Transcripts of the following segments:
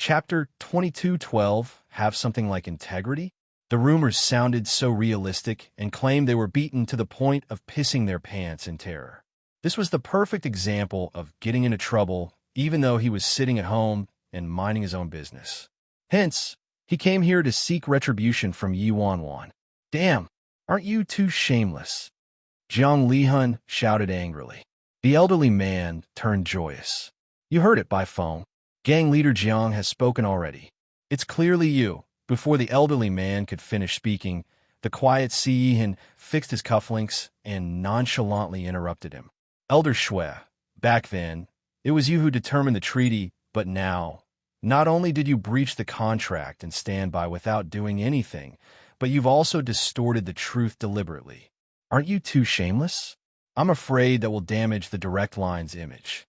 Chapter 2212, Have Something Like Integrity? The rumors sounded so realistic and claimed they were beaten to the point of pissing their pants in terror. This was the perfect example of getting into trouble, even though he was sitting at home and minding his own business. Hence, he came here to seek retribution from Yi Wanwan. Damn, aren't you too shameless? Jiang Lihun shouted angrily. The elderly man turned joyous. You heard it by phone. Gang leader Jiang has spoken already. It's clearly you. Before the elderly man could finish speaking, the quiet Si Yihan fixed his cufflinks and nonchalantly interrupted him. Elder Shui, back then, it was you who determined the treaty, but now, not only did you breach the contract and stand by without doing anything, but you've also distorted the truth deliberately. Aren't you too shameless? I'm afraid that will damage the direct line's image.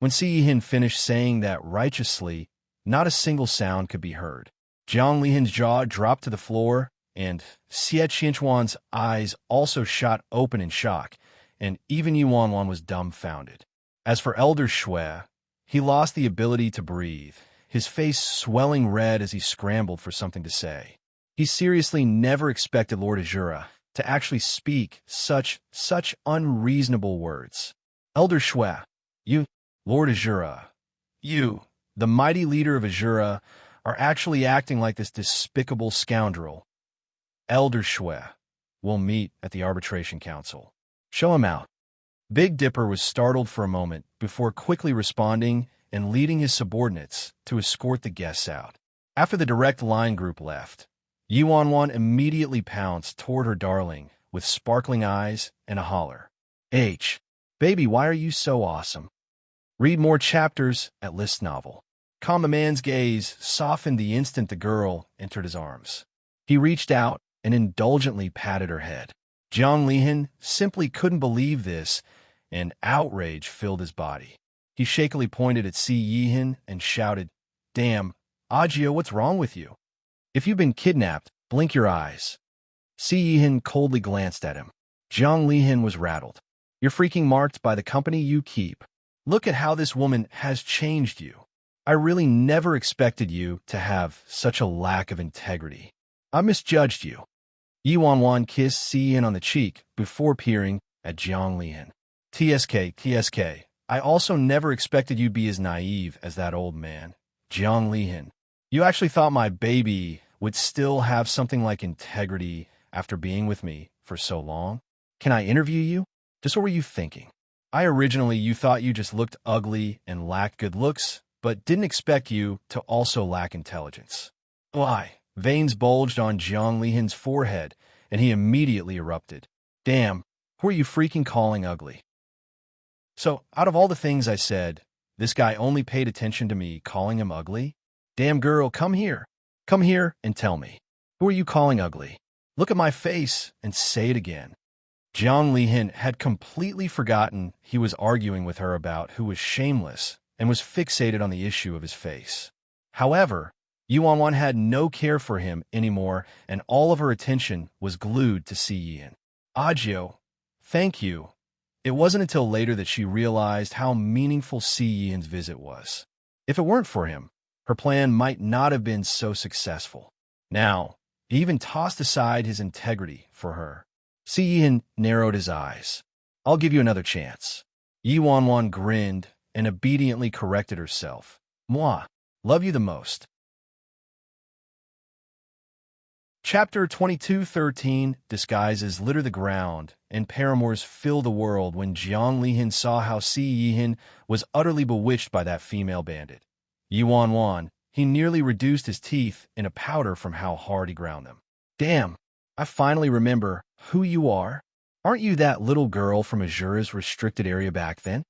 When Si Yihan finished saying that righteously, not a single sound could be heard. Jiang Lihan's jaw dropped to the floor, and Xie Qianchuan's eyes also shot open in shock, and even Yi Wanwan was dumbfounded. As for Elder Shui, he lost the ability to breathe, his face swelling red as he scrambled for something to say. He seriously never expected Lord Azura to actually speak such unreasonable words. Elder Shui, you, Lord Azura, you, the mighty leader of Azura, are actually acting like this despicable scoundrel. Elder Shui, we'll meet at the arbitration council. Show him out. Big Dipper was startled for a moment before quickly responding and leading his subordinates to escort the guests out. After the direct line group left, Yi Wanwan immediately pounced toward her darling with sparkling eyes and a holler. Baby, why are you so awesome? Read more chapters at List Novel. Calm. The man's gaze softened the instant the girl entered his arms. He reached out and indulgently patted her head. Jiang Lihan simply couldn't believe this, and outrage filled his body. He shakily pointed at Si Yihan and shouted, Damn, Agio, what's wrong with you? If you've been kidnapped, blink your eyes. Si Yihan coldly glanced at him. Jiang Lihan was rattled. You're freaking marked by the company you keep. Look at how this woman has changed you. I really never expected you to have such a lack of integrity. I misjudged you. Yi Wanwan kissed Si Yihan on the cheek before peering at Jiang Lihan. TSK, I also never expected you'd be as naive as that old man. Jiang Lihan, you actually thought my baby would still have something like integrity after being with me for so long? Can I interview you? Just what were you thinking? You thought you just looked ugly and lacked good looks, but didn't expect you to also lack intelligence. Why? Veins bulged on Jiang Lihan's forehead, and he immediately erupted. Damn, who are you freaking calling ugly? So, out of all the things I said, this guy only paid attention to me calling him ugly? Damn girl, come here. Come here and tell me. Who are you calling ugly? Look at my face and say it again. Jiang Lihan had completely forgotten he was arguing with her about who was shameless and was fixated on the issue of his face. However, Yi Wanwan had no care for him anymore, and all of her attention was glued to Si Yihan. Agio, thank you. It wasn't until later that she realized how meaningful Si Yihan's visit was. If it weren't for him, her plan might not have been so successful. Now, he even tossed aside his integrity for her. Si Yihan narrowed his eyes. I'll give you another chance. Yi Wanwan grinned and obediently corrected herself. Moi, love you the most. Chapter 2213, Disguises litter the ground, and paramours fill the world when Jiang Lihan saw how Si Yihan was utterly bewitched by that female bandit. Yi Wanwan, he nearly reduced his teeth in a powder from how hard he ground them. Damn, I finally remember who you are. Aren't you that little girl from Azura's restricted area back then?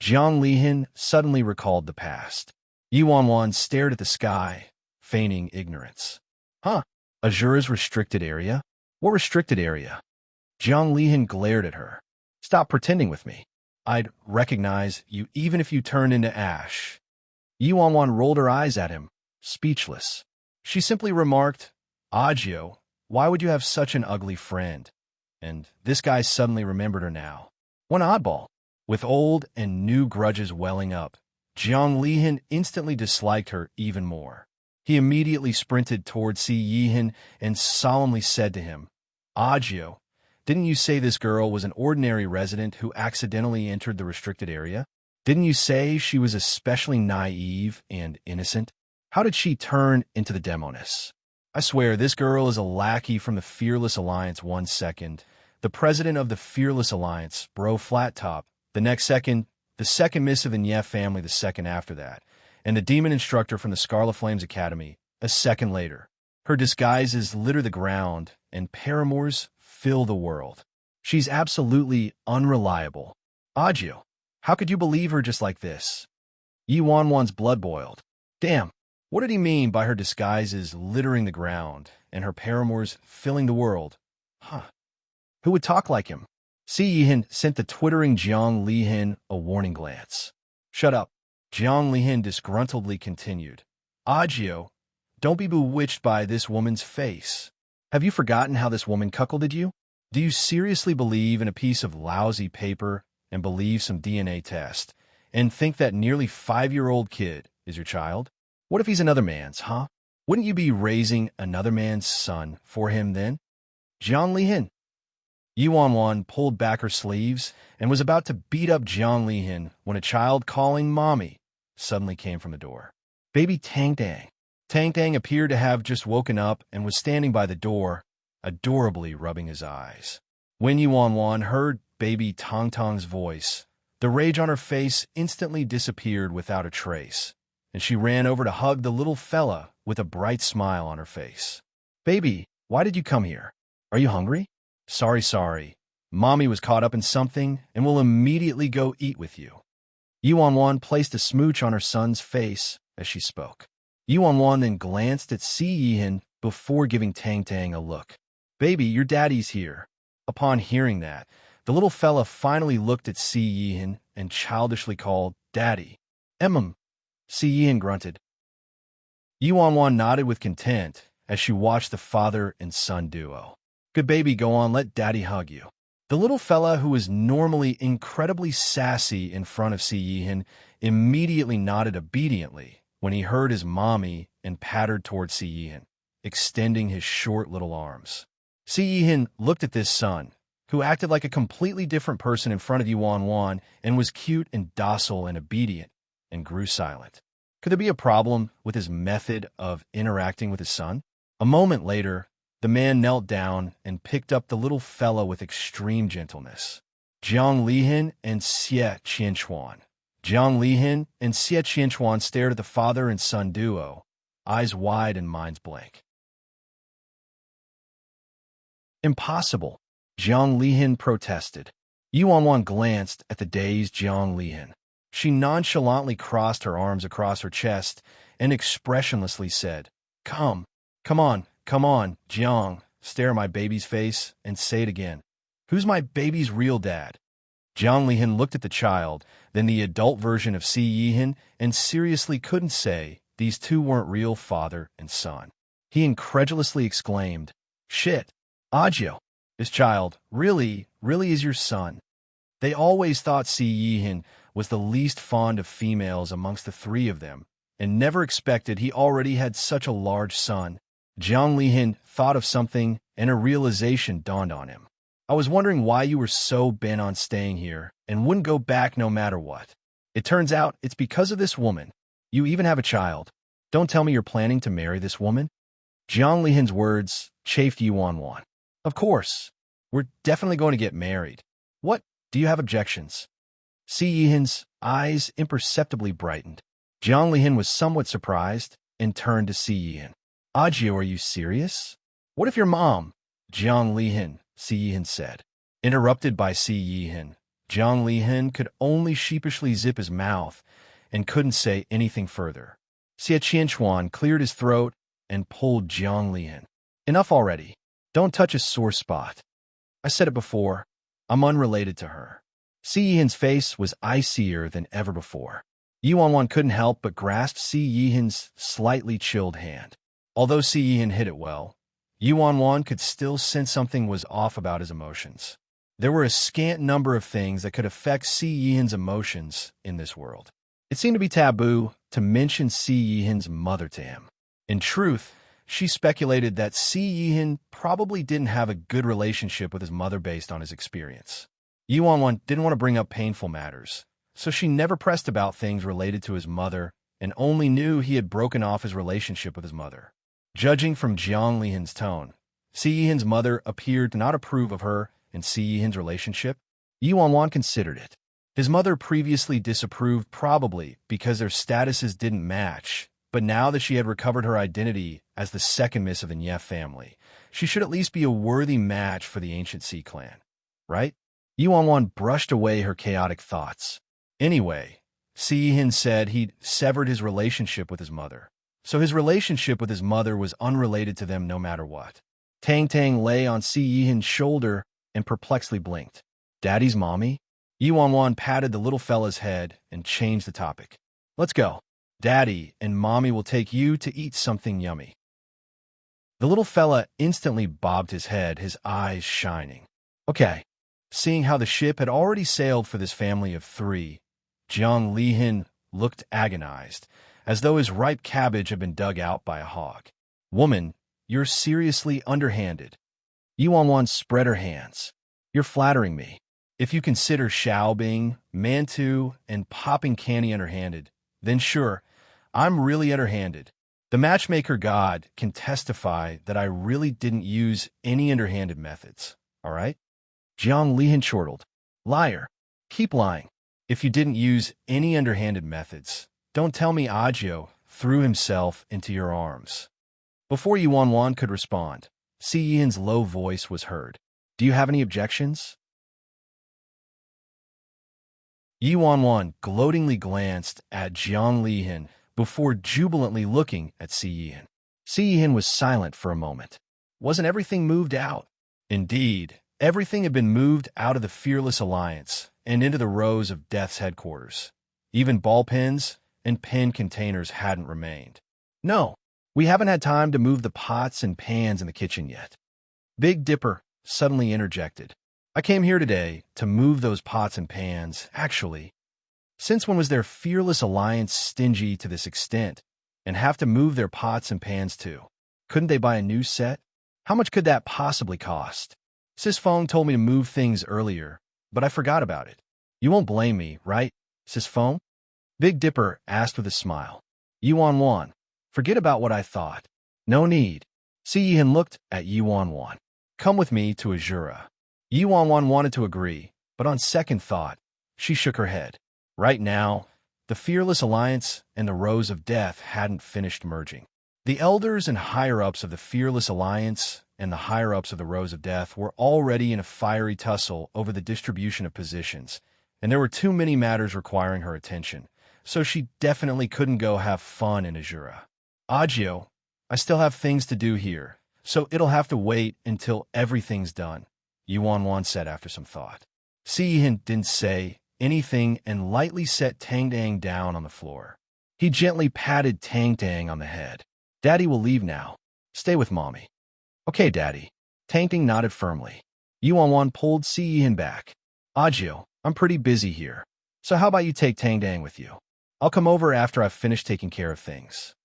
Jiang Lihan suddenly recalled the past. Yi Wanwan stared at the sky, feigning ignorance. Huh? Azura's restricted area? What restricted area? Jiang Lihan glared at her. Stop pretending with me. I'd recognize you even if you turned into ash. Yi Wanwan rolled her eyes at him, speechless. She simply remarked, Agio, why would you have such an ugly friend? And this guy suddenly remembered her now. One oddball. With old and new grudges welling up, Jiang Lihan instantly disliked her even more. He immediately sprinted toward Si Yihan and solemnly said to him, Agio, didn't you say this girl was an ordinary resident who accidentally entered the restricted area? Didn't you say she was especially naive and innocent? How did she turn into the demoness? I swear, this girl is a lackey from the Fearless Alliance 1 second, the president of the Fearless Alliance, bro flat top, the next second, the second miss of the Nye family the second after that, and the demon instructor from the Scarlet Flames Academy a second later. Her disguises litter the ground, and paramours fill the world. She's absolutely unreliable. Agio, how could you believe her just like this? Yi Wanwan's blood boiled. Damn, what did he mean by her disguises littering the ground and her paramours filling the world? Huh. Who would talk like him? Si Yihan sent the twittering Jiang Lihan a warning glance. Shut up. Jiang Lihan disgruntledly continued. Agio, don't be bewitched by this woman's face. Have you forgotten how this woman cuckolded you? Do you seriously believe in a piece of lousy paper and believe some DNA test and think that nearly 5-year-old kid is your child? What if he's another man's, huh? Wouldn't you be raising another man's son for him then? Jiang Lihan. Yi Wanwan pulled back her sleeves and was about to beat up Jiang Lihan when a child calling mommy suddenly came from the door. Baby Tang Tang. Tang Tang appeared to have just woken up and was standing by the door, adorably rubbing his eyes. When Yi Wanwan heard baby Tang Tang's voice, the rage on her face instantly disappeared without a trace, and she ran over to hug the little fella with a bright smile on her face. Baby, why did you come here? Are you hungry? Sorry. Mommy was caught up in something and will immediately go eat with you. Yi Wanwan placed a smooch on her son's face as she spoke. Yi Wanwan then glanced at Si Yihan before giving Tang Tang a look. Baby, your daddy's here. Upon hearing that, the little fella finally looked at Si Yihan and childishly called, Daddy. Si Yihan grunted. Yi Wanwan nodded with content as she watched the father and son duo. Good baby, go on, let daddy hug you. The little fella, who was normally incredibly sassy in front of Si Yihan, immediately nodded obediently when he heard his mommy and pattered toward Si Yihan, extending his short little arms. Si Yihan looked at this son, who acted like a completely different person in front of Yi Wanwan and was cute and docile and obedient, and grew silent. Could there be a problem with his method of interacting with his son? A moment later, the man knelt down and picked up the little fella with extreme gentleness. Jiang Lihan and Xie Qianchuan. Jiang Lihan and Xie Qianchuan stared at the father and son duo, eyes wide and minds blank. Impossible, Jiang Lihan protested. Yi Wanwan glanced at the dazed Jiang Lihan. She nonchalantly crossed her arms across her chest and expressionlessly said, Come on, Jiang, stare at my baby's face and say it again. Who's my baby's real dad? Jiang Lihan looked at the child, then the adult version of Si Yihan, and seriously couldn't say these two weren't real father and son. He incredulously exclaimed, Shit, Agio, this child really is your son. They always thought Si Yihan was the least fond of females amongst the three of them, and never expected he already had such a large son. Jiang Lihan thought of something, and a realization dawned on him. I was wondering why you were so bent on staying here and wouldn't go back no matter what. It turns out it's because of this woman. You even have a child. Don't tell me you're planning to marry this woman? Jiang Lihan's words chafed Yi Wanwan. Of course. We're definitely going to get married. What? Do you have objections? Si Yihan's eyes imperceptibly brightened. Jiang Lihan was somewhat surprised and turned to Si Yihan. Agio, are you serious? What if your mom? Jiang Lihan, Si Yihan said. Interrupted by Si Yihan, Jiang Lihan could only sheepishly zip his mouth and couldn't say anything further. Xie Qianchuan cleared his throat and pulled Jiang Lihan. Enough already. Don't touch a sore spot. I said it before. I'm unrelated to her. Si Yihan's face was icier than ever before. Yi Wanwan couldn't help but grasp Si Yihan's slightly chilled hand. Although Si Yihan hid it well, Yi Wanwan could still sense something was off about his emotions. There were a scant number of things that could affect Si Yihan's emotions in this world. It seemed to be taboo to mention Si Yihin's mother to him. In truth, she speculated that Si Yihin probably didn't have a good relationship with his mother based on his experience. Yi Wanwan didn't want to bring up painful matters, so she never pressed about things related to his mother and only knew he had broken off his relationship with his mother. Judging from Jiang Lihan's tone, Si Yihin's mother appeared to not approve of her and Si Yihin's relationship. Yi Wanwan considered it. His mother previously disapproved, probably because their statuses didn't match, but now that she had recovered her identity as the second miss of the Nye family, she should at least be a worthy match for the ancient Sea clan, right? Yi Wanwan brushed away her chaotic thoughts. Anyway, Si Yihin said he'd severed his relationship with his mother, so his relationship with his mother was unrelated to them no matter what. Tang Tang lay on Si Yihin's shoulder and perplexedly blinked. Daddy's mommy? Yi Wanwan patted the little fella's head and changed the topic. Let's go. Daddy and Mommy will take you to eat something yummy. The little fella instantly bobbed his head, his eyes shining. Okay. Seeing how the ship had already sailed for this family of 3, Jiang Lihan looked agonized, as though his ripe cabbage had been dug out by a hog. Woman, you're seriously underhanded. Yi Wanwan spread her hands. You're flattering me. If you consider Xiaobing, Mantu, and popping candy underhanded, then sure, I'm really underhanded. The matchmaker god can testify that I really didn't use any underhanded methods, all right? Jiang Lihan chortled. Liar. Keep lying. If you didn't use any underhanded methods, don't tell me Agio threw himself into your arms. Before Yi Wanwan could respond, Si Yihin's low voice was heard. Do you have any objections? Yi Wanwan gloatingly glanced at Jiang Lihan before jubilantly looking at Si Yihin. Si Yihin was silent for a moment. Wasn't everything moved out? Indeed, everything had been moved out of the Fearless Alliance and into the rows of Death's headquarters. Even ball pens and pen containers hadn't remained. No, we haven't had time to move the pots and pans in the kitchen yet. Big Dipper suddenly interjected. I came here today to move those pots and pans, actually. Since when was their Fearless Alliance stingy to this extent and have to move their pots and pans too? Couldn't they buy a new set? How much could that possibly cost? Sis Fong told me to move things earlier, but I forgot about it. You won't blame me, right, Sis Fong? Big Dipper asked with a smile. Yi Wanwan, forget about what I thought. No need. Si Yihin looked at Yi Wanwan. Come with me to Azura. Yi Wanwan wanted to agree, but on second thought, she shook her head. Right now, the Fearless Alliance and the Rows of Death hadn't finished merging. The elders and higher-ups of the Fearless Alliance and the higher-ups of the Rows of Death were already in a fiery tussle over the distribution of positions, and there were too many matters requiring her attention, so she definitely couldn't go have fun in Azura. Agio, I still have things to do here, so it'll have to wait until everything's done, Yi Wanwan said after some thought. Si Yihin didn't say anything and lightly set Tang Dang down on the floor. He gently patted Tang Dang on the head. Daddy will leave now. Stay with Mommy. Okay, Daddy. Tang Dang nodded firmly. Yi Wanwan pulled Si Yihin back. Agio, I'm pretty busy here, so how about you take Tang Dang with you? I'll come over after I've finished taking care of things.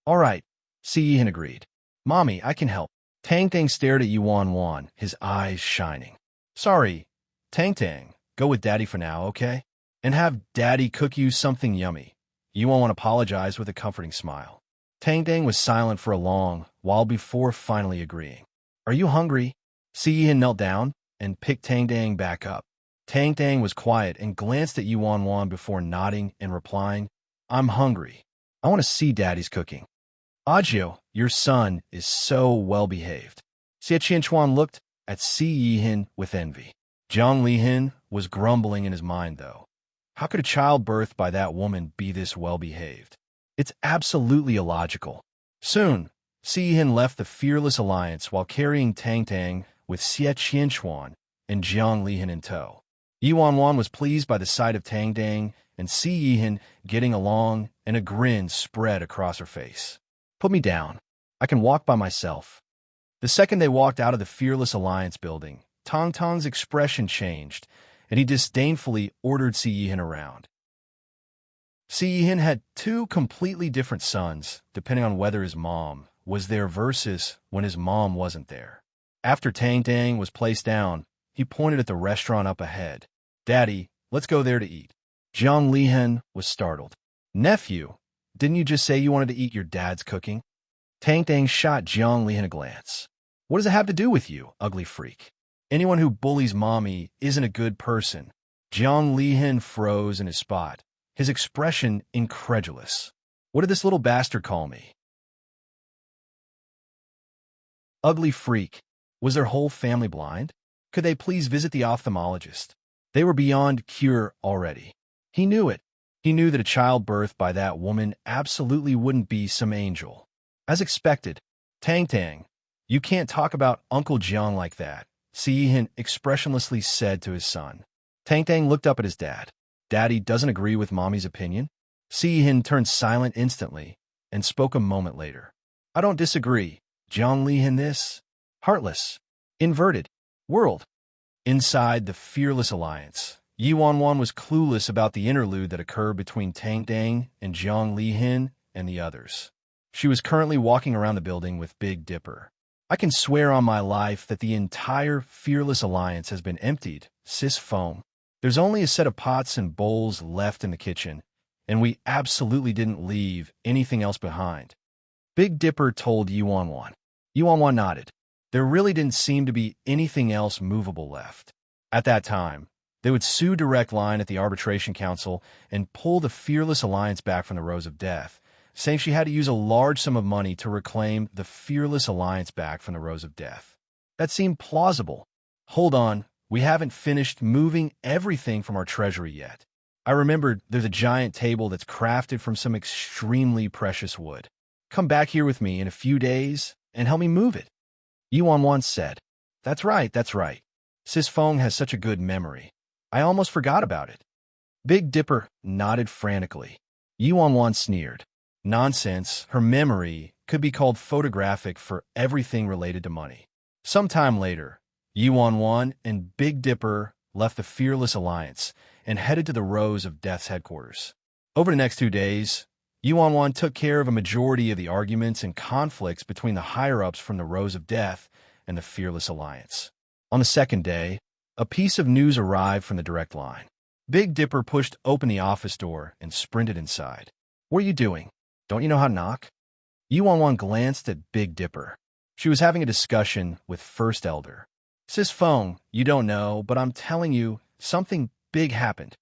All right, Si Yihin agreed. Mommy, I can help. Tang Tang stared at Yi Wanwan, his eyes shining. Sorry, Tang Tang, go with Daddy for now, okay? And have Daddy cook you something yummy. Yi Wanwan apologized with a comforting smile. Tang Tang was silent for a long while before finally agreeing. Are you hungry? Si Yihin knelt down and picked Tang Tang back up. Tang Tang was quiet and glanced at Yi Wanwan before nodding and replying, I'm hungry. I want to see Daddy's cooking. Agio, your son is so well-behaved. Xie Qianchuan looked at Si Yihin with envy. Jiang Lihan was grumbling in his mind, though. How could a child birthed by that woman be this well-behaved? It's absolutely illogical. Soon, Si Yihin left the Fearless Alliance while carrying Tang Tang with Xie Qianchuan and Jiang Lihan in tow. Yi Wanwan was pleased by the sight of Tang Tang and Si Yihin getting along, and a grin spread across her face. Put me down. I can walk by myself. The second they walked out of the Fearless Alliance building, Tong Tong's expression changed, and he disdainfully ordered Si Yihin around. See, Yihin had two completely different sons, depending on whether his mom was there versus when his mom wasn't there. After Tang Tang was placed down, he pointed at the restaurant up ahead. "Daddy, let's go there to eat." Jiang Lihen was startled. "Nephew, didn't you just say you wanted to eat your dad's cooking?" Tang Tang shot Jiang Lihen a glance. "What does it have to do with you, ugly freak? Anyone who bullies mommy isn't a good person." Jiang Lihen froze in his spot, his expression incredulous. "What did this little bastard call me?" Ugly freak. Was their whole family blind? Could they please visit the ophthalmologist? They were beyond cure already. He knew it. He knew that a child birthed by that woman absolutely wouldn't be some angel. As expected, Tang Tang, "You can't talk about Uncle Jiang like that," Si Yihin expressionlessly said to his son. Tang Tang looked up at his dad. "Daddy doesn't agree with mommy's opinion?" Si Yihin turned silent instantly and spoke a moment later. "I don't disagree. Jiang Lihen this? Heartless. Inverted. World." Inside the Fearless Alliance, Yi Wanwan was clueless about the interlude that occurred between Tang Tang and Jiang Lihen and the others. She was currently walking around the building with Big Dipper. "I can swear on my life that the entire Fearless Alliance has been emptied, Sis Foam. There's only a set of pots and bowls left in the kitchen, and we absolutely didn't leave anything else behind." Big Dipper told Yi Wanwan. Yi Wanwan nodded. There really didn't seem to be anything else movable left. At that time, they would sue Direct Line at the Arbitration Council and pull the Fearless Alliance back from the Rose of Death, saying she had to use a large sum of money to reclaim the Fearless Alliance back from the Rose of Death. That seemed plausible. "Hold on, we haven't finished moving everything from our treasury yet. I remembered there's a giant table that's crafted from some extremely precious wood. Come back here with me in a few days and help me move it." Yi Wanwan said. That's right. Sis Feng has such a good memory. I almost forgot about it." Big Dipper nodded frantically. Yi Wanwan sneered. Nonsense, her memory could be called photographic for everything related to money. Sometime later, Yi Wanwan and Big Dipper left the Fearless Alliance and headed to the Rose of Death's headquarters. Over the next 2 days, Yi Wanwan took care of a majority of the arguments and conflicts between the higher-ups from the Rose of Death and the Fearless Alliance. On the second day, a piece of news arrived from the Direct Line. Big Dipper pushed open the office door and sprinted inside. "What are you doing? Don't you know how to knock?" Yi Wanwan glanced at Big Dipper. She was having a discussion with First Elder. "Sis Feng, you don't know, but I'm telling you, something big happened."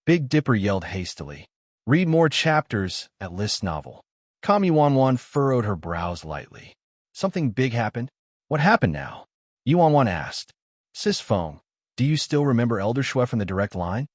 Big Dipper yelled hastily. "Read more chapters at List Novel." Yi Wanwan furrowed her brows lightly. "Something big happened? What happened now?" Yi Wanwan asked. "Sis Feng, do you still remember Elder Shui from the Direct Line?"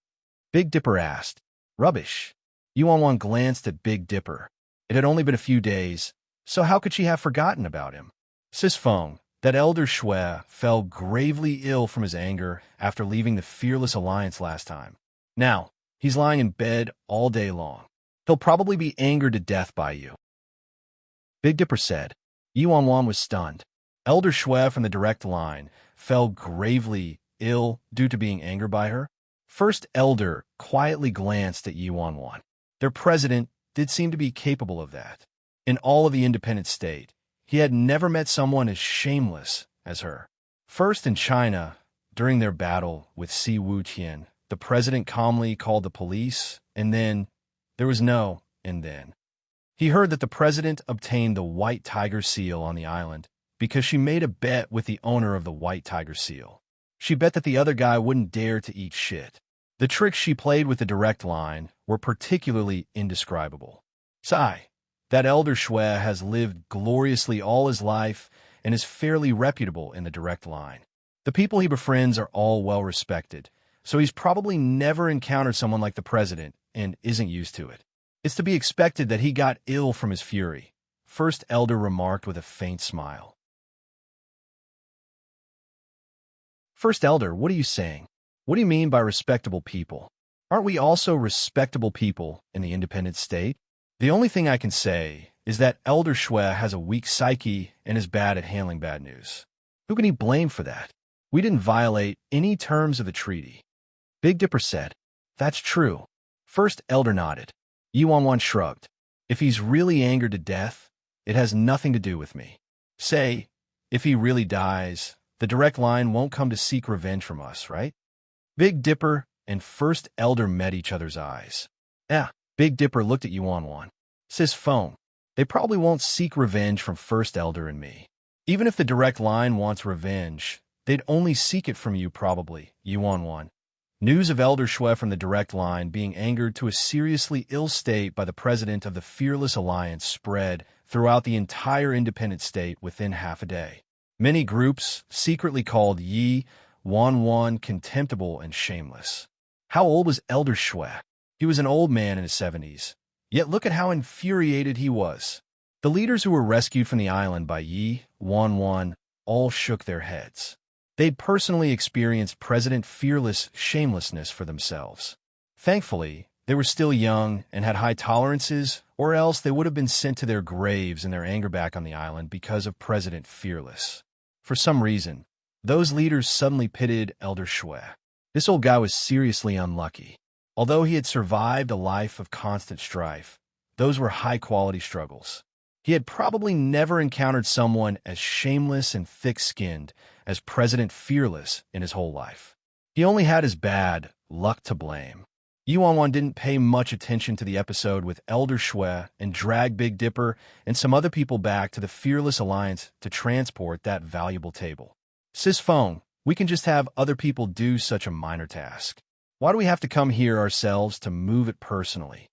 Big Dipper asked. "Rubbish." Yi Wanwan glanced at Big Dipper. It had only been a few days, so how could she have forgotten about him? "Sis Feng, that Elder Shui fell gravely ill from his anger after leaving the Fearless Alliance last time. Now, he's lying in bed all day long. He'll probably be angered to death by you." Big Dipper said. Yi Wanwan was stunned. Elder Shui from the Direct Line fell gravely ill due to being angered by her? First Elder quietly glanced at Yi Wanwan. Their president did seem to be capable of that. In all of the independent state, he had never met someone as shameless as her. First in China, during their battle with Si Wuqian, the president calmly called the police, and then there was no and then. He heard that the president obtained the white tiger seal on the island because she made a bet with the owner of the white tiger seal. She bet that the other guy wouldn't dare to eat shit. The tricks she played with the Direct Line were particularly indescribable. Sigh, that Elder Shui has lived gloriously all his life and is fairly reputable in the Direct Line. The people he befriends are all well respected, so he's probably never encountered someone like the president and isn't used to it. It's to be expected that he got ill from his fury, First Elder remarked with a faint smile. First Elder, what are you saying? What do you mean by respectable people? Aren't we also respectable people in the independent state? The only thing I can say is that Elder Shui has a weak psyche and is bad at handling bad news. Who can he blame for that? We didn't violate any terms of the treaty. Big Dipper said, That's true. First Elder nodded. Yuan shrugged. If he's really angered to death, it has nothing to do with me. Say, if he really dies, the direct line won't come to seek revenge from us, right? Big Dipper and First Elder met each other's eyes. Yeah, Big Dipper looked at Yuan. Sis phone. They probably won't seek revenge from First Elder and me. Even if the direct line wants revenge, they'd only seek it from you probably, Yuan. News of Elder Shui from the direct line being angered to a seriously ill state by the president of the Fearless Alliance spread throughout the entire independent state within half a day. Many groups secretly called Yi Wan contemptible and shameless. How old was Elder Shui? He was an old man in his 70s. Yet look at how infuriated he was. The leaders who were rescued from the island by Yi Wan all shook their heads. They'd personally experienced President Fearless shamelessness for themselves. Thankfully, they were still young and had high tolerances, or else they would have been sent to their graves in their anger back on the island because of President Fearless. For some reason, those leaders suddenly pitted Elder Shui. This old guy was seriously unlucky. Although he had survived a life of constant strife, those were high-quality struggles. He had probably never encountered someone as shameless and thick-skinned as President Fearless in his whole life. He only had his bad luck to blame. Yuan didn't pay much attention to the episode with Elder Shui and dragged Big Dipper and some other people back to the Fearless Alliance to transport that valuable table. Sis phone, we can just have other people do such a minor task. Why do we have to come here ourselves to move it personally?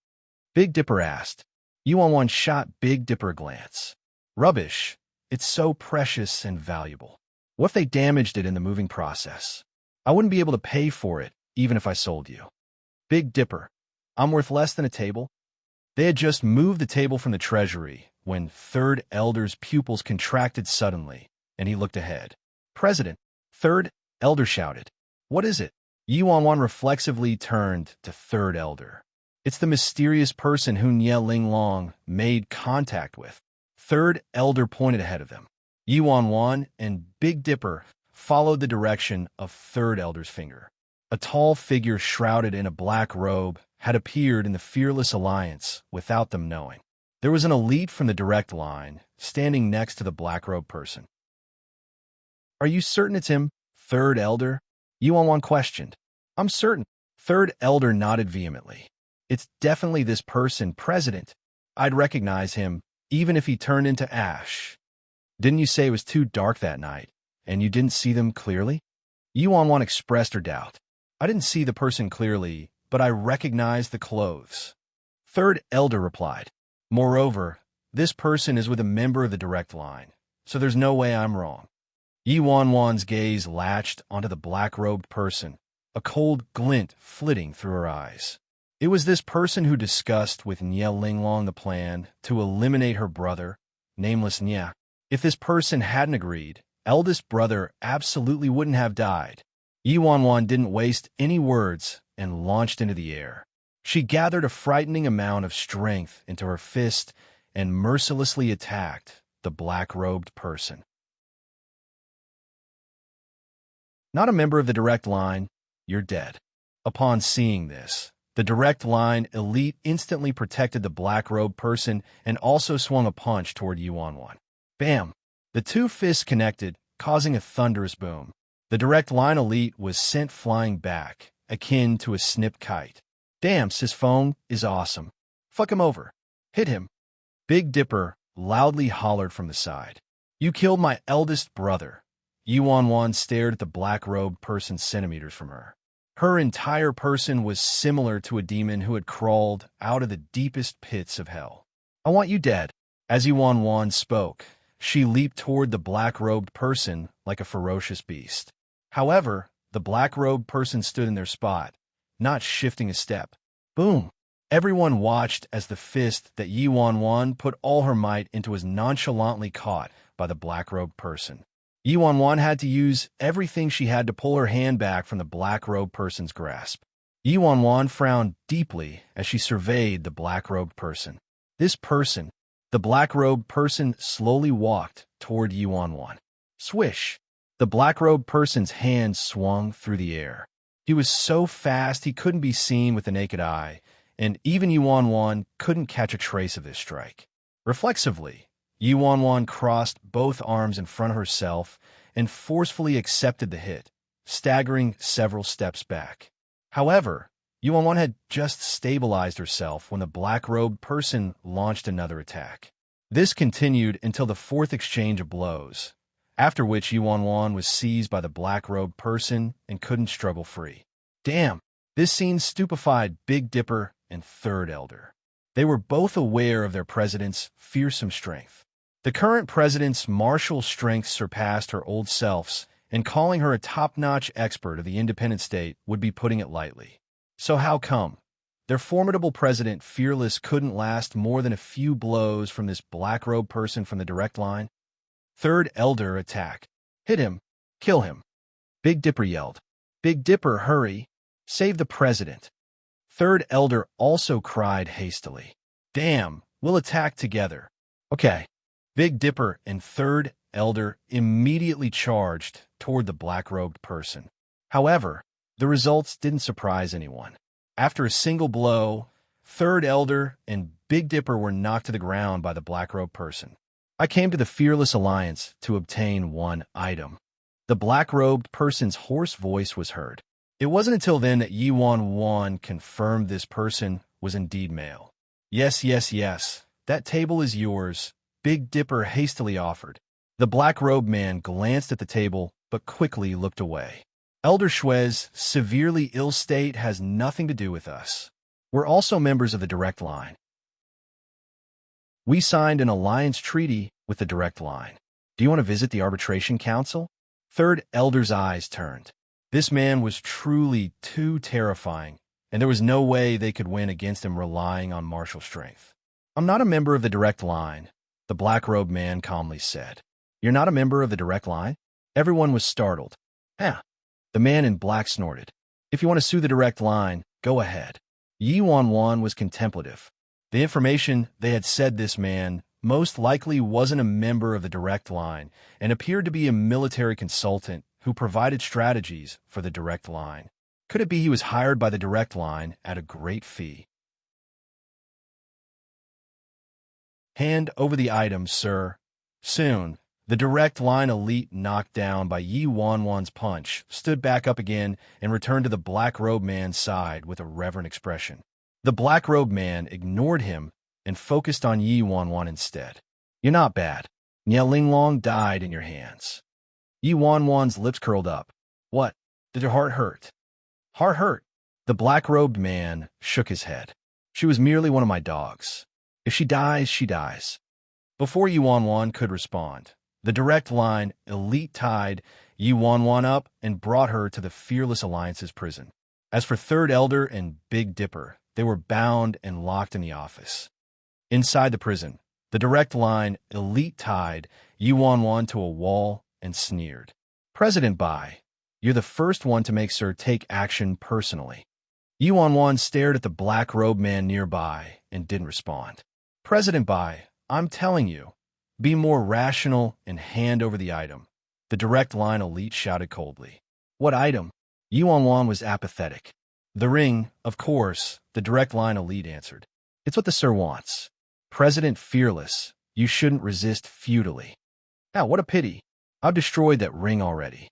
Big Dipper asked. Yuan shot Big Dipper a glance. Rubbish. It's so precious and valuable. What if they damaged it in the moving process? I wouldn't be able to pay for it, even if I sold you. Big Dipper, I'm worth less than a table? They had just moved the table from the treasury when Third Elder's pupils contracted suddenly, and he looked ahead. President, Third Elder shouted. What is it? Yuan reflexively turned to Third Elder. It's the mysterious person who Nye Linglong made contact with. Third Elder pointed ahead of them. Yuan and Big Dipper followed the direction of Third Elder's finger. A tall figure shrouded in a black robe had appeared in the Fearless Alliance without them knowing. There was an elite from the direct line standing next to the black-robed person. Are you certain it's him, Third Elder? Yuan questioned. I'm certain. Third Elder nodded vehemently. It's definitely this person, President. I'd recognize him, even if he turned into ash. Didn't you say it was too dark that night, and you didn't see them clearly? Yuan expressed her doubt. I didn't see the person clearly, but I recognized the clothes. Third Elder replied. Moreover, this person is with a member of the direct line, so there's no way I'm wrong. Yuan's gaze latched onto the black-robed person, a cold glint flitting through her eyes. It was this person who discussed with Nye Linglong the plan to eliminate her brother, nameless Nye. If this person hadn't agreed, eldest brother absolutely wouldn't have died. Yuan didn't waste any words and launched into the air. She gathered a frightening amount of strength into her fist and mercilessly attacked the black-robed person. Not a member of the direct line, you're dead. Upon seeing this, the direct line elite instantly protected the black-robed person and also swung a punch toward Yuan. Bam! The two fists connected, causing a thunderous boom. The direct line elite was sent flying back, akin to a snipped kite. Damn, sis phone is awesome. Fuck him over. Hit him. Big Dipper loudly hollered from the side. You killed my eldest brother. Yuan stared at the black-robed person centimeters from her. Her entire person was similar to a demon who had crawled out of the deepest pits of hell. I want you dead. As Yuan spoke, she leaped toward the black-robed person like a ferocious beast. However, the black-robed person stood in their spot, not shifting a step. Boom! Everyone watched as the fist that Yuan put all her might into was nonchalantly caught by the black-robed person. Yuan had to use everything she had to pull her hand back from the black-robed person's grasp. Yuan frowned deeply as she surveyed the black-robed person. This person, the black-robed person, slowly walked toward Yuan. Swish! The black-robed person's hand swung through the air. He was so fast he couldn't be seen with the naked eye, and even Yuan couldn't catch a trace of this strike. Reflexively, Yuan crossed both arms in front of herself and forcefully accepted the hit, staggering several steps back. However, Yuan had just stabilized herself when the black-robed person launched another attack. This continued until the fourth exchange of blows, after which Yuan was seized by the black-robed person and couldn't struggle free. Damn! This scene stupefied Big Dipper and Third Elder. They were both aware of their president's fearsome strength. The current president's martial strength surpassed her old self's, and calling her a top-notch expert of the independent state would be putting it lightly. So how come? Their formidable president, Fearless, couldn't last more than a few blows from this black-robed person from the direct line? Third Elder attack. Hit him. Kill him. Big Dipper yelled. Big Dipper, hurry. Save the president. Third Elder also cried hastily. Damn, we'll attack together. Okay. Big Dipper and Third Elder immediately charged toward the black-robed person. However, the results didn't surprise anyone. After a single blow, Third Elder and Big Dipper were knocked to the ground by the black-robed person. I came to the Fearless Alliance to obtain one item. The black-robed person's hoarse voice was heard. It wasn't until then that Yuan confirmed this person was indeed male. Yes, that table is yours, Big Dipper hastily offered. The black-robed man glanced at the table, but quickly looked away. Elder Shue's severely ill state has nothing to do with us. We're also members of the Direct Line. We signed an alliance treaty with the Direct Line. Do you want to visit the Arbitration Council? Third Elder's eyes turned. This man was truly too terrifying, and there was no way they could win against him relying on martial strength. I'm not a member of the Direct Line, the black-robed man calmly said. You're not a member of the Direct Line? Everyone was startled. Huh. The man in black snorted. If you want to sue the Direct Line, go ahead. Yuan was contemplative. The information they had said this man most likely wasn't a member of the Direct Line and appeared to be a military consultant who provided strategies for the Direct Line. Could it be he was hired by the Direct Line at a great fee? Hand over the items, sir. Soon, the Direct Line elite, knocked down by Yuan's punch, stood back up again and returned to the black-robed man's side with a reverent expression. The black-robed man ignored him and focused on Yuan instead. You're not bad. Niao Long died in your hands. Yuan's lips curled up. What? Did your heart hurt? Heart hurt? The black-robed man shook his head. She was merely one of my dogs. If she dies, she dies. Before Yuan could respond, the Direct Line elite tied Yuan up and brought her to the Fearless Alliance's prison. As for Third Elder and Big Dipper, they were bound and locked in the office. Inside the prison, the Direct Line elite tied Yuan to a wall and sneered. President Bai, you're the first one to make Sir take action personally. Yuan stared at the black-robed man nearby and didn't respond. President Bai, I'm telling you, be more rational and hand over the item. The Direct Line elite shouted coldly. What item? Yuan was apathetic. The ring, of course, the Direct Line elite answered. It's what the Sir wants. President Fearless, you shouldn't resist futilely. Now, what a pity. I've destroyed that ring already.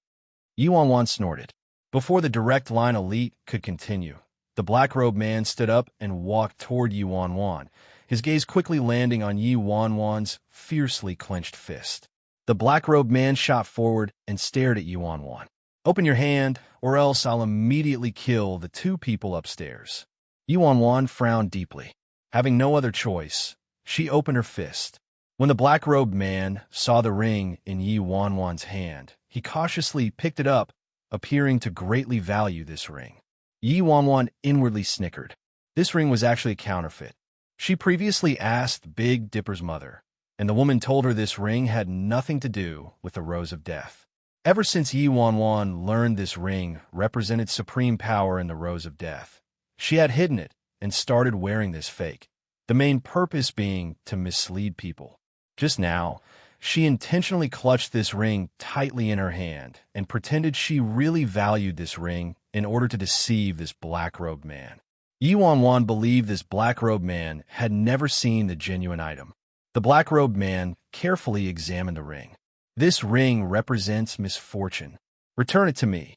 Yuan snorted. Before the Direct Line elite could continue, the black-robed man stood up and walked toward Yuan, his gaze quickly landing on Yuan's fiercely clenched fist. The black-robed man shot forward and stared at Yuan. Open your hand, or else I'll immediately kill the two people upstairs. Yuan frowned deeply. Having no other choice, she opened her fist. When the black-robed man saw the ring in Yuan's hand, he cautiously picked it up, appearing to greatly value this ring. Yuan inwardly snickered. This ring was actually a counterfeit. She previously asked Big Dipper's mother, and the woman told her this ring had nothing to do with the Rose of Death. Ever since Yuan learned this ring represented supreme power in the Rose of Death, she had hidden it and started wearing this fake, the main purpose being to mislead people. Just now, she intentionally clutched this ring tightly in her hand and pretended she really valued this ring in order to deceive this black-robed man. Yuan believed this black-robed man had never seen the genuine item. The black-robed man carefully examined the ring. This ring represents misfortune. Return it to me,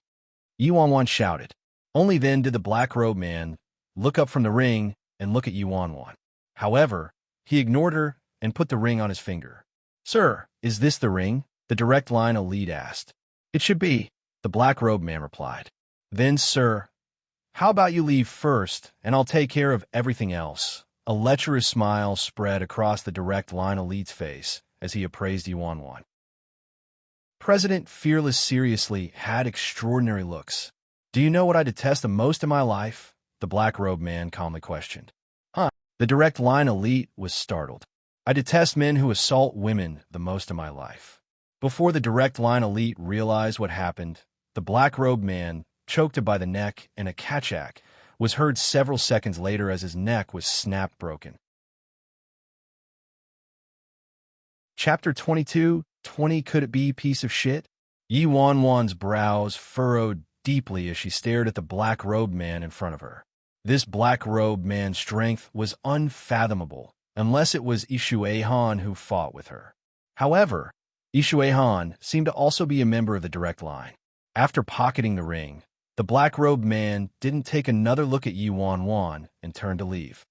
Yuan shouted. Only then did the black-robed man look up from the ring and look at Yuan. However, he ignored her and put the ring on his finger. Sir, is this the ring? The direct line elite asked. It should be, the black-robed man replied. Then, sir, how about you leave first, and I'll take care of everything else? A lecherous smile spread across the direct line elite's face as he appraised Yuan. President Fearless seriously had extraordinary looks. Do you know what I detest the most in my life? The black-robed man calmly questioned. Huh? The direct line elite was startled. I detest men who assault women the most in my life. Before the direct line elite realized what happened, the black-robed man, choked by the neck and a kachak, was heard several seconds later as his neck was snapped broken. Chapter 22, 20 Could It Be Piece of Shit? Yuan's brows furrowed deeply as she stared at the black-robed man in front of her. This black-robed man's strength was unfathomable, unless it was Ishuehan who fought with her. However, Ishuehan seemed to also be a member of the direct line. After pocketing the ring, the black-robed man didn't take another look at Yuan and turned to leave.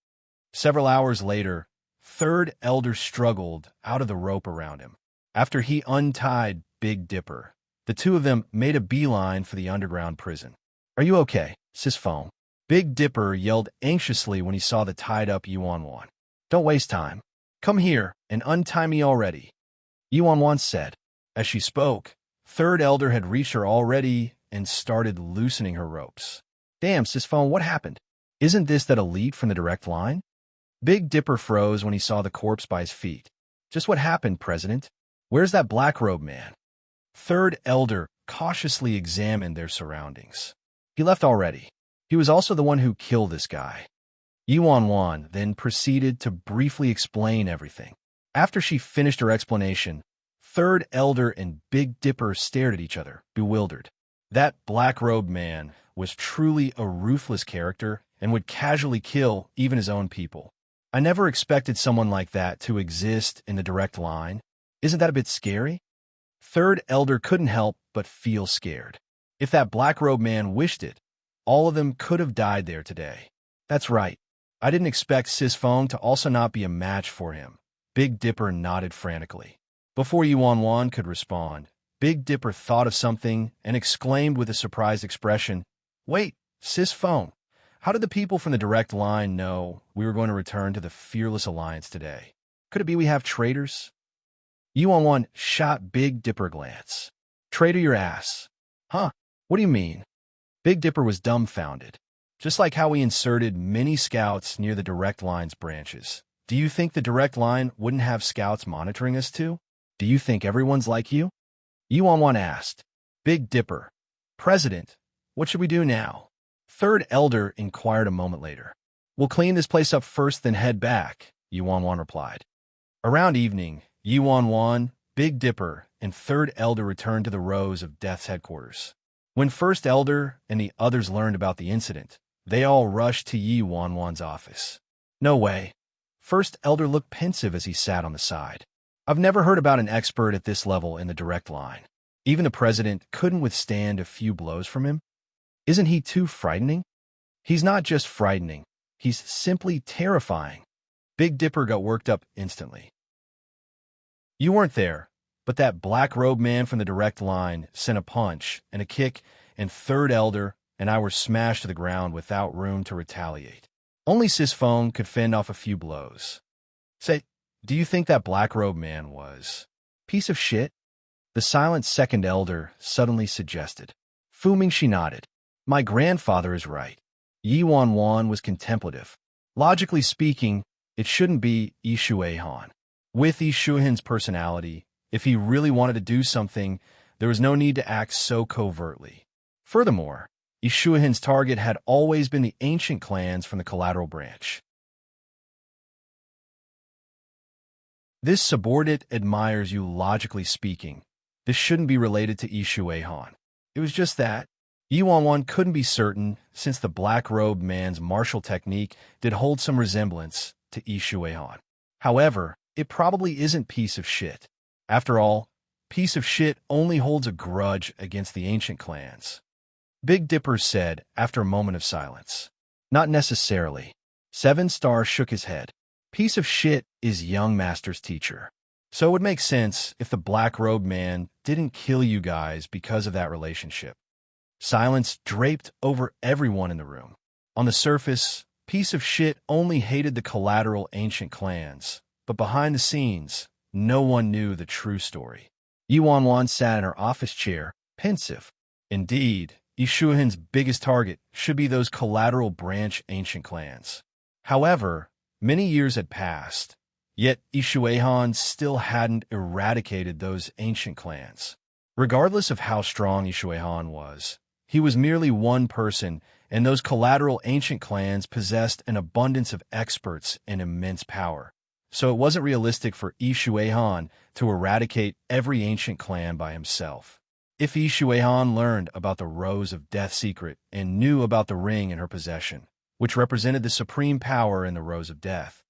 Several hours later, Third Elder struggled out of the rope around him. After he untied Big Dipper, the two of them made a beeline for the underground prison. Are you okay, Sisfone? Big Dipper yelled anxiously when he saw the tied-up Yuan. Don't waste time. Come here and untie me already, Yuan said. As she spoke, Third Elder had reached her already and started loosening her ropes. Damn, Sisfone, what happened? Isn't this that elite from the direct line? Big Dipper froze when he saw the corpse by his feet. Just what happened, President? Where's that black-robed man? Third Elder cautiously examined their surroundings. He left already. He was also the one who killed this guy. Yuan then proceeded to briefly explain everything. After she finished her explanation, Third Elder and Big Dipper stared at each other, bewildered. That black-robed man was truly a ruthless character and would casually kill even his own people. I never expected someone like that to exist in the direct line. Isn't that a bit scary? Third Elder couldn't help but feel scared. If that black-robed man wished it, all of them could have died there today. That's right. I didn't expect Sisfone to also not be a match for him. Big Dipper nodded frantically. Before Yuan could respond, Big Dipper thought of something and exclaimed with a surprised expression, Wait, Sisfone, how did the people from the direct line know we were going to return to the Fearless Alliance today? Could it be we have traitors? Yuan shot Big Dipper a glance. Traitor your ass. Huh? What do you mean? Big Dipper was dumbfounded. Just like how we inserted many scouts near the direct line's branches. Do you think the direct line wouldn't have scouts monitoring us too? Do you think everyone's like you? Yuan asked. Big Dipper. President, what should we do now? Third Elder inquired a moment later. We'll clean this place up first, then head back, Yuan replied. Around evening, Yuan, Big Dipper, and Third Elder returned to the rows of Death's headquarters. When First Elder and the others learned about the incident, they all rushed to Yuan's office. No way. First Elder looked pensive as he sat on the side. I've never heard about an expert at this level in the direct line. Even the president couldn't withstand a few blows from him. Isn't he too frightening? He's not just frightening. He's simply terrifying. Big Dipper got worked up instantly. You weren't there, but that black-robed man from the direct line sent a punch and a kick, and Third Elder and I were smashed to the ground without room to retaliate. Only Sisfone could fend off a few blows. Say, do you think that black-robed man was piece of shit? The silent Second Elder suddenly suggested. Fu Mingshi nodded. My grandfather is right. Yuan was contemplative. Logically speaking, it shouldn't be Ishuehan. With Ishuehan's personality, if he really wanted to do something, there was no need to act so covertly. Furthermore, Ishuehan's target had always been the ancient clans from the collateral branch. This subordinate admires you logically speaking. This shouldn't be related to Ishuehan. It was just that Yuan couldn't be certain, since the black-robed man's martial technique did hold some resemblance to Ishuehan. However, it probably isn't piece of shit. After all, piece of shit only holds a grudge against the ancient clans. Big Dipper said after a moment of silence. Not necessarily. Seven Star shook his head. Piece of shit is young master's teacher. So it would make sense if the black-robed man didn't kill you guys because of that relationship. Silence draped over everyone in the room. On the surface, piece of shit only hated the collateral ancient clans, but behind the scenes, no one knew the true story. Yuan sat in her office chair, pensive. Indeed, Ishuahan's biggest target should be those collateral branch ancient clans. However, many years had passed, yet Ishuahan still hadn't eradicated those ancient clans. Regardless of how strong Ishuahan was, he was merely one person, and those collateral ancient clans possessed an abundance of experts and immense power. So it wasn't realistic for Ishuahan to eradicate every ancient clan by himself. If Ishuahan learned about the Rose of Death secret and knew about the ring in her possession, which represented the supreme power in the Rose of Death,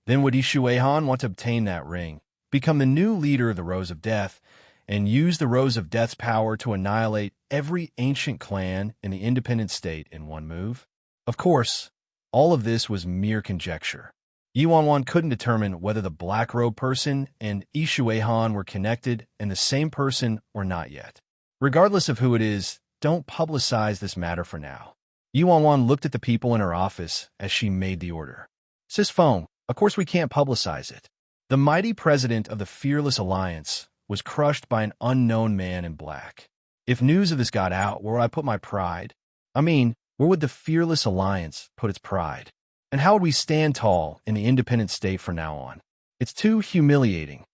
then would Ishuahan want to obtain that ring, become the new leader of the Rose of Death, and use the Rose of Death's power to annihilate every ancient clan in the independent state in one move? Of course, all of this was mere conjecture. Yuan couldn't determine whether the black-robed person and Ishuahan were connected and the same person or not yet. Regardless of who it is, don't publicize this matter for now. Yuan looked at the people in her office as she made the order. Sis Phone, of course we can't publicize it. The mighty president of the Fearless Alliance was crushed by an unknown man in black. If news of this got out, where would I put my pride? I mean, where would the Fearless Alliance put its pride? And how would we stand tall in the independent state from now on? It's too humiliating.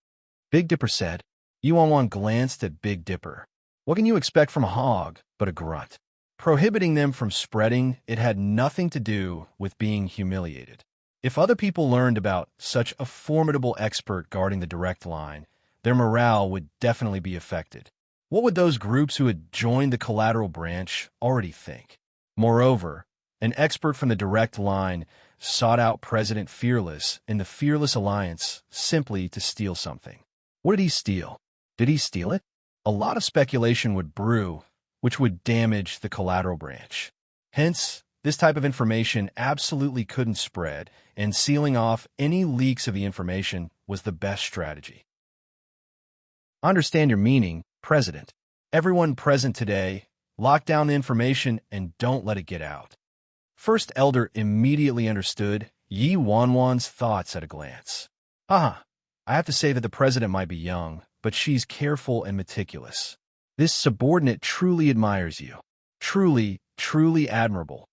Big Dipper said. Yuan glanced at Big Dipper. What can you expect from a hog but a grunt? Prohibiting them from spreading, it had nothing to do with being humiliated. If other people learned about such a formidable expert guarding the direct line, their morale would definitely be affected. What would those groups who had joined the collateral branch already think? Moreover, an expert from the direct line sought out President Fearless in the Fearless Alliance simply to steal something. What did he steal? Did he steal it? A lot of speculation would brew, which would damage the collateral branch. Hence, this type of information absolutely couldn't spread, and sealing off any leaks of the information was the best strategy. I understand your meaning, President. Everyone present today, lock down the information and don't let it get out. First Elder immediately understood Yuan's thoughts at a glance. I have to say that the President might be young, but she's careful and meticulous. This subordinate truly admires you. Truly, truly admirable.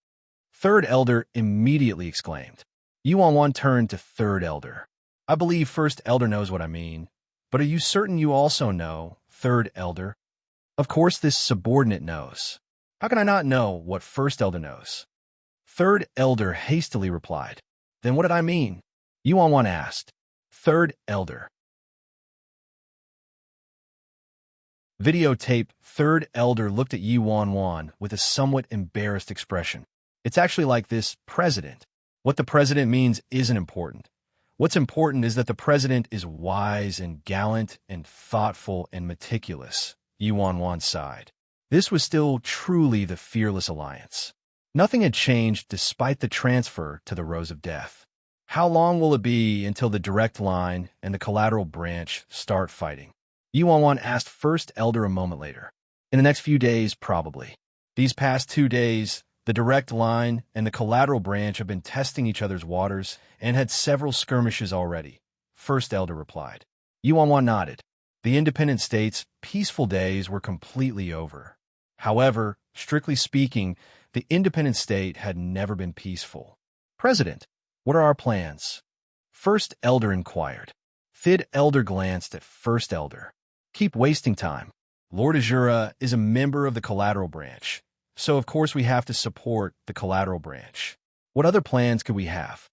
Third Elder immediately exclaimed. Yuan turned to Third Elder. I believe First Elder knows what I mean, but are you certain you also know, Third Elder? Of course this subordinate knows. How can I not know what First Elder knows? Third Elder hastily replied. Then what did I mean? Yuan asked. Third Elder. Videotape. Third Elder looked at Yuan with a somewhat embarrassed expression. It's actually like this, President. What the President means isn't important. What's important is that the President is wise and gallant and thoughtful and meticulous, Yuan sighed. This was still truly the Fearless Alliance. Nothing had changed despite the transfer to the Rose of Death. How long will it be until the direct line and the collateral branch start fighting? Yuan asked First Elder a moment later. In the next few days, probably. These past 2 days, the direct line and the collateral branch have been testing each other's waters and had several skirmishes already, First Elder replied. Yuan nodded. The independent states' peaceful days were completely over. However, strictly speaking, the independent state had never been peaceful. President, what are our plans? First Elder inquired. Third Elder glanced at First Elder. Keep wasting time. Lord Azura is a member of the collateral branch, so of course we have to support the collateral branch. What other plans could we have?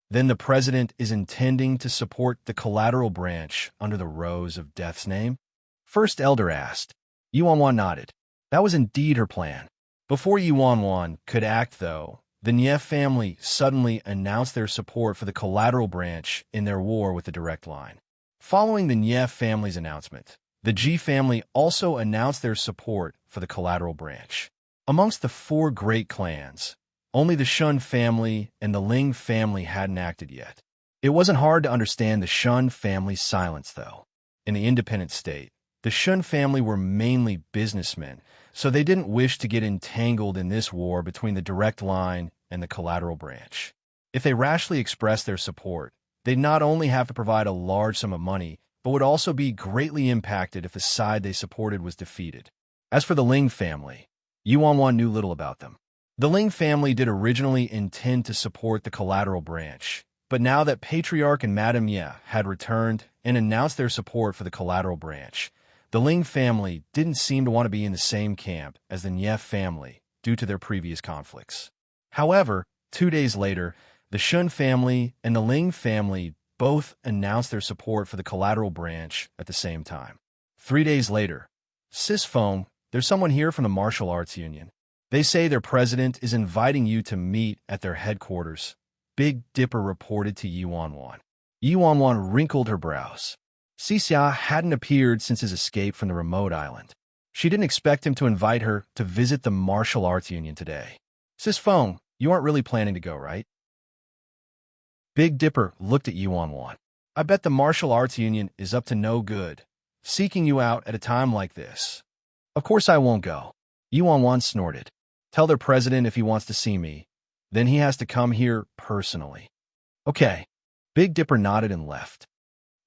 Then the President is intending to support the collateral branch under the Rose of Death's name? First Elder asked. Yuan nodded. That was indeed her plan. Before Yuan could act, though, the Nie family suddenly announced their support for the collateral branch in their war with the direct line. Following the Nie family's announcement, the Ji family also announced their support for the collateral branch. Amongst the four great clans, only the Shun family and the Ling family hadn't acted yet. It wasn't hard to understand the Shun family's silence, though. In the independent state, the Shun family were mainly businessmen, so they didn't wish to get entangled in this war between the direct line and the collateral branch. If they rashly expressed their support, they'd not only have to provide a large sum of money, but would also be greatly impacted if the side they supported was defeated. As for the Ling family, Yuan knew little about them. The Ling family did originally intend to support the collateral branch, but now that Patriarch and Madame Ye had returned and announced their support for the collateral branch, the Ling family didn't seem to want to be in the same camp as the Nie family due to their previous conflicts. However, 2 days later, the Shun family and the Ling family both announced their support for the collateral branch at the same time. 3 days later, Sis Feng, there's someone here from the Martial Arts Union. They say their president is inviting you to meet at their headquarters, Big Dipper reported to Yuan. Yuan wrinkled her brows. Xia hadn't appeared since his escape from the remote island. She didn't expect him to invite her to visit the Martial Arts Union today. Sis Feng, you aren't really planning to go, right? Big Dipper looked at Yuan. I bet the Martial Arts Union is up to no good, seeking you out at a time like this. Of course I won't go. Yuan snorted. Tell their president if he wants to see me, then he has to come here personally. Okay. Big Dipper nodded and left.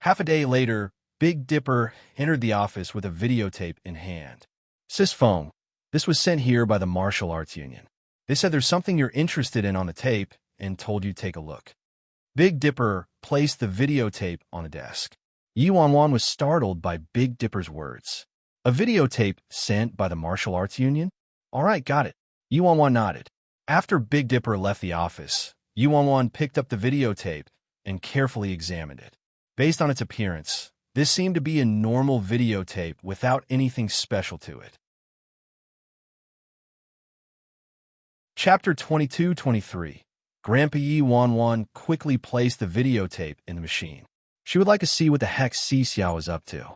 Half a day later, Big Dipper entered the office with a videotape in hand. Sis Feng, this was sent here by the Martial Arts Union. They said there's something you're interested in on the tape and told you to take a look. Big Dipper placed the videotape on the desk. Yuan was startled by Big Dipper's words. A videotape sent by the Martial Arts Union? All right, got it. Yuan nodded. After Big Dipper left the office, Yuan picked up the videotape and carefully examined it. Based on its appearance, this seemed to be a normal videotape without anything special to it. Chapter 22-23. Grandpa Yuan quickly placed the videotape in the machine. She would like to see what the heck Xia was up to.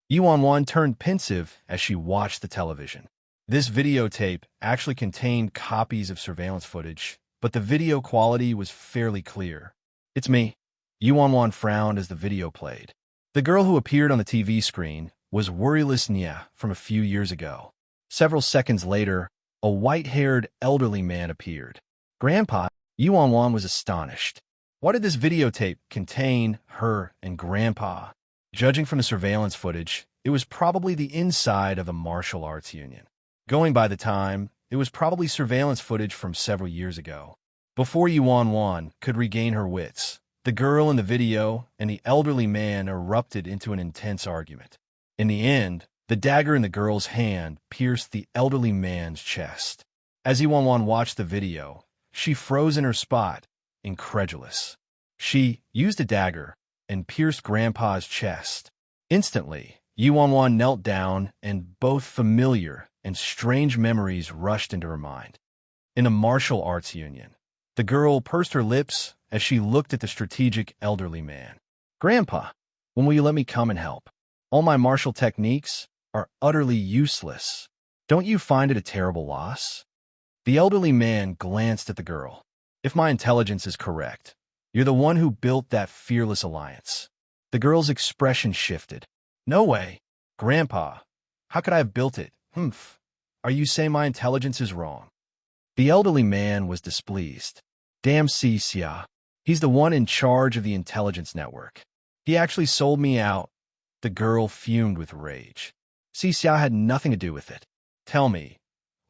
Yuan turned pensive as she watched the television. This videotape actually contained copies of surveillance footage, but the video quality was fairly clear. It's me. Yuan frowned as the video played. The girl who appeared on the TV screen was worryless Nia from a few years ago. Several seconds later, a white-haired elderly man appeared. Grandpa, Yuan was astonished. Why did this videotape contain her and Grandpa? Judging from the surveillance footage, it was probably the inside of the Martial Arts Union. Going by the time, it was probably surveillance footage from several years ago. Before Yuan could regain her wits, the girl in the video and the elderly man erupted into an intense argument. In the end, the dagger in the girl's hand pierced the elderly man's chest. As Yuan watched the video, she froze in her spot, incredulous. She used a dagger and pierced Grandpa's chest. Instantly, Yuan knelt down and both familiar and strange memories rushed into her mind. In the Martial Arts Union, the girl pursed her lips as she looked at the strategic elderly man. Grandpa, when will you let me come and help? All my martial techniques are utterly useless. Don't you find it a terrible loss? The elderly man glanced at the girl. If my intelligence is correct, you're the one who built that fearless alliance. The girl's expression shifted. No way. Grandpa, how could I have built it? Humph. Are you saying my intelligence is wrong? The elderly man was displeased. Damn Xia. He's the one in charge of the intelligence network. He actually sold me out. The girl fumed with rage. Xia had nothing to do with it. Tell me,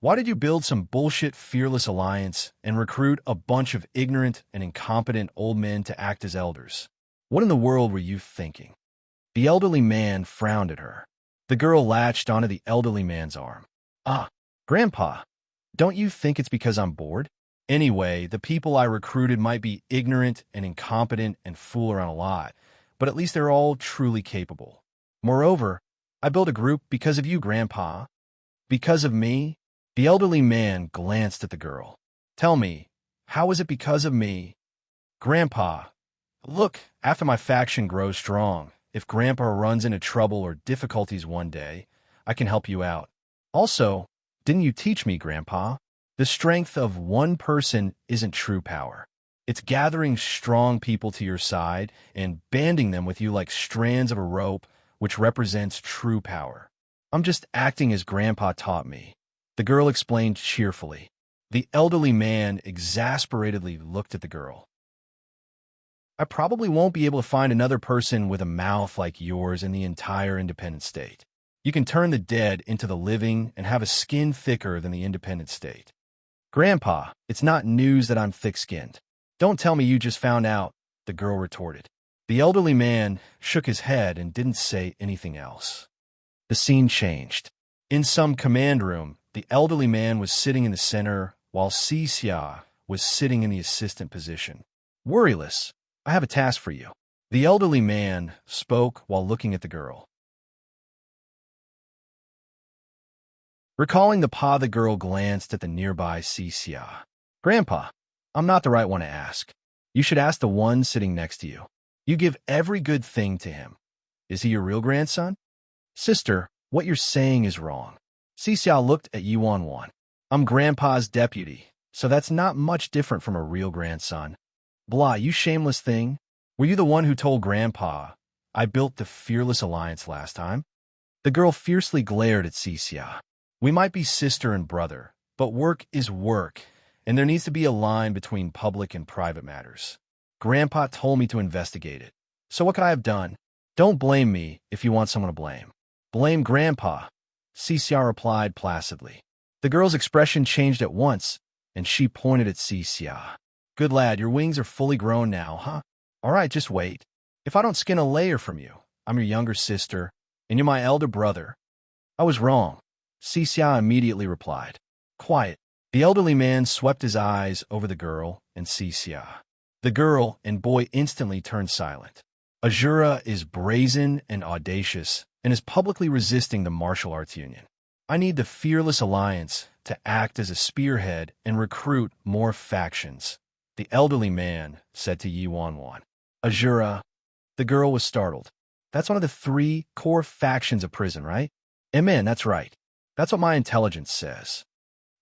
why did you build some bullshit fearless alliance and recruit a bunch of ignorant and incompetent old men to act as elders? What in the world were you thinking? The elderly man frowned at her. The girl latched onto the elderly man's arm. Ah, Grandpa, don't you think it's because I'm bored? Anyway, the people I recruited might be ignorant and incompetent and fool around a lot, but at least they're all truly capable. Moreover, I built a group because of you, Grandpa. Because of me? The elderly man glanced at the girl. Tell me, how is it because of me? Grandpa, look, after my faction grows strong, if Grandpa runs into trouble or difficulties one day, I can help you out. Also, didn't you teach me, Grandpa? The strength of one person isn't true power. It's gathering strong people to your side and banding them with you like strands of a rope, which represents true power. I'm just acting as Grandpa taught me. The girl explained cheerfully. The elderly man exasperatedly looked at the girl. I probably won't be able to find another person with a mouth like yours in the entire independent state. You can turn the dead into the living and have a skin thicker than the independent state. Grandpa, it's not news that I'm thick-skinned. Don't tell me you just found out, the girl retorted. The elderly man shook his head and didn't say anything else. The scene changed. In some command room, the elderly man was sitting in the center, while Sassy was sitting in the assistant position. Worryless, I have a task for you. The elderly man spoke while looking at the girl. Recalling the paw, the girl glanced at the nearby Sassy. Grandpa, I'm not the right one to ask. You should ask the one sitting next to you. You give every good thing to him. Is he your real grandson? Sister, what you're saying is wrong. Sassy looked at Yuan. I'm Grandpa's deputy, so that's not much different from a real grandson. Blah, you shameless thing. Were you the one who told Grandpa I built the Fearless Alliance last time? The girl fiercely glared at Sassy. We might be sister and brother, but work is work, and there needs to be a line between public and private matters. Grandpa told me to investigate it. So what could I have done? Don't blame me if you want someone to blame. Blame Grandpa, Sassy replied placidly. The girl's expression changed at once, and she pointed at Sassy. Good lad, your wings are fully grown now, huh? All right, just wait. If I don't skin a layer from you, I'm your younger sister, and you're my elder brother. I was wrong, Sassy immediately replied. Quiet. The elderly man swept his eyes over the girl and Sassy. The girl and boy instantly turned silent. Azura is brazen and audacious and is publicly resisting the martial arts union. I need the Fearless Alliance to act as a spearhead and recruit more factions, the elderly man said to Yuan. Azura, the girl was startled. That's one of the 3 core factions of prison, right? Amen, that's right. That's what my intelligence says.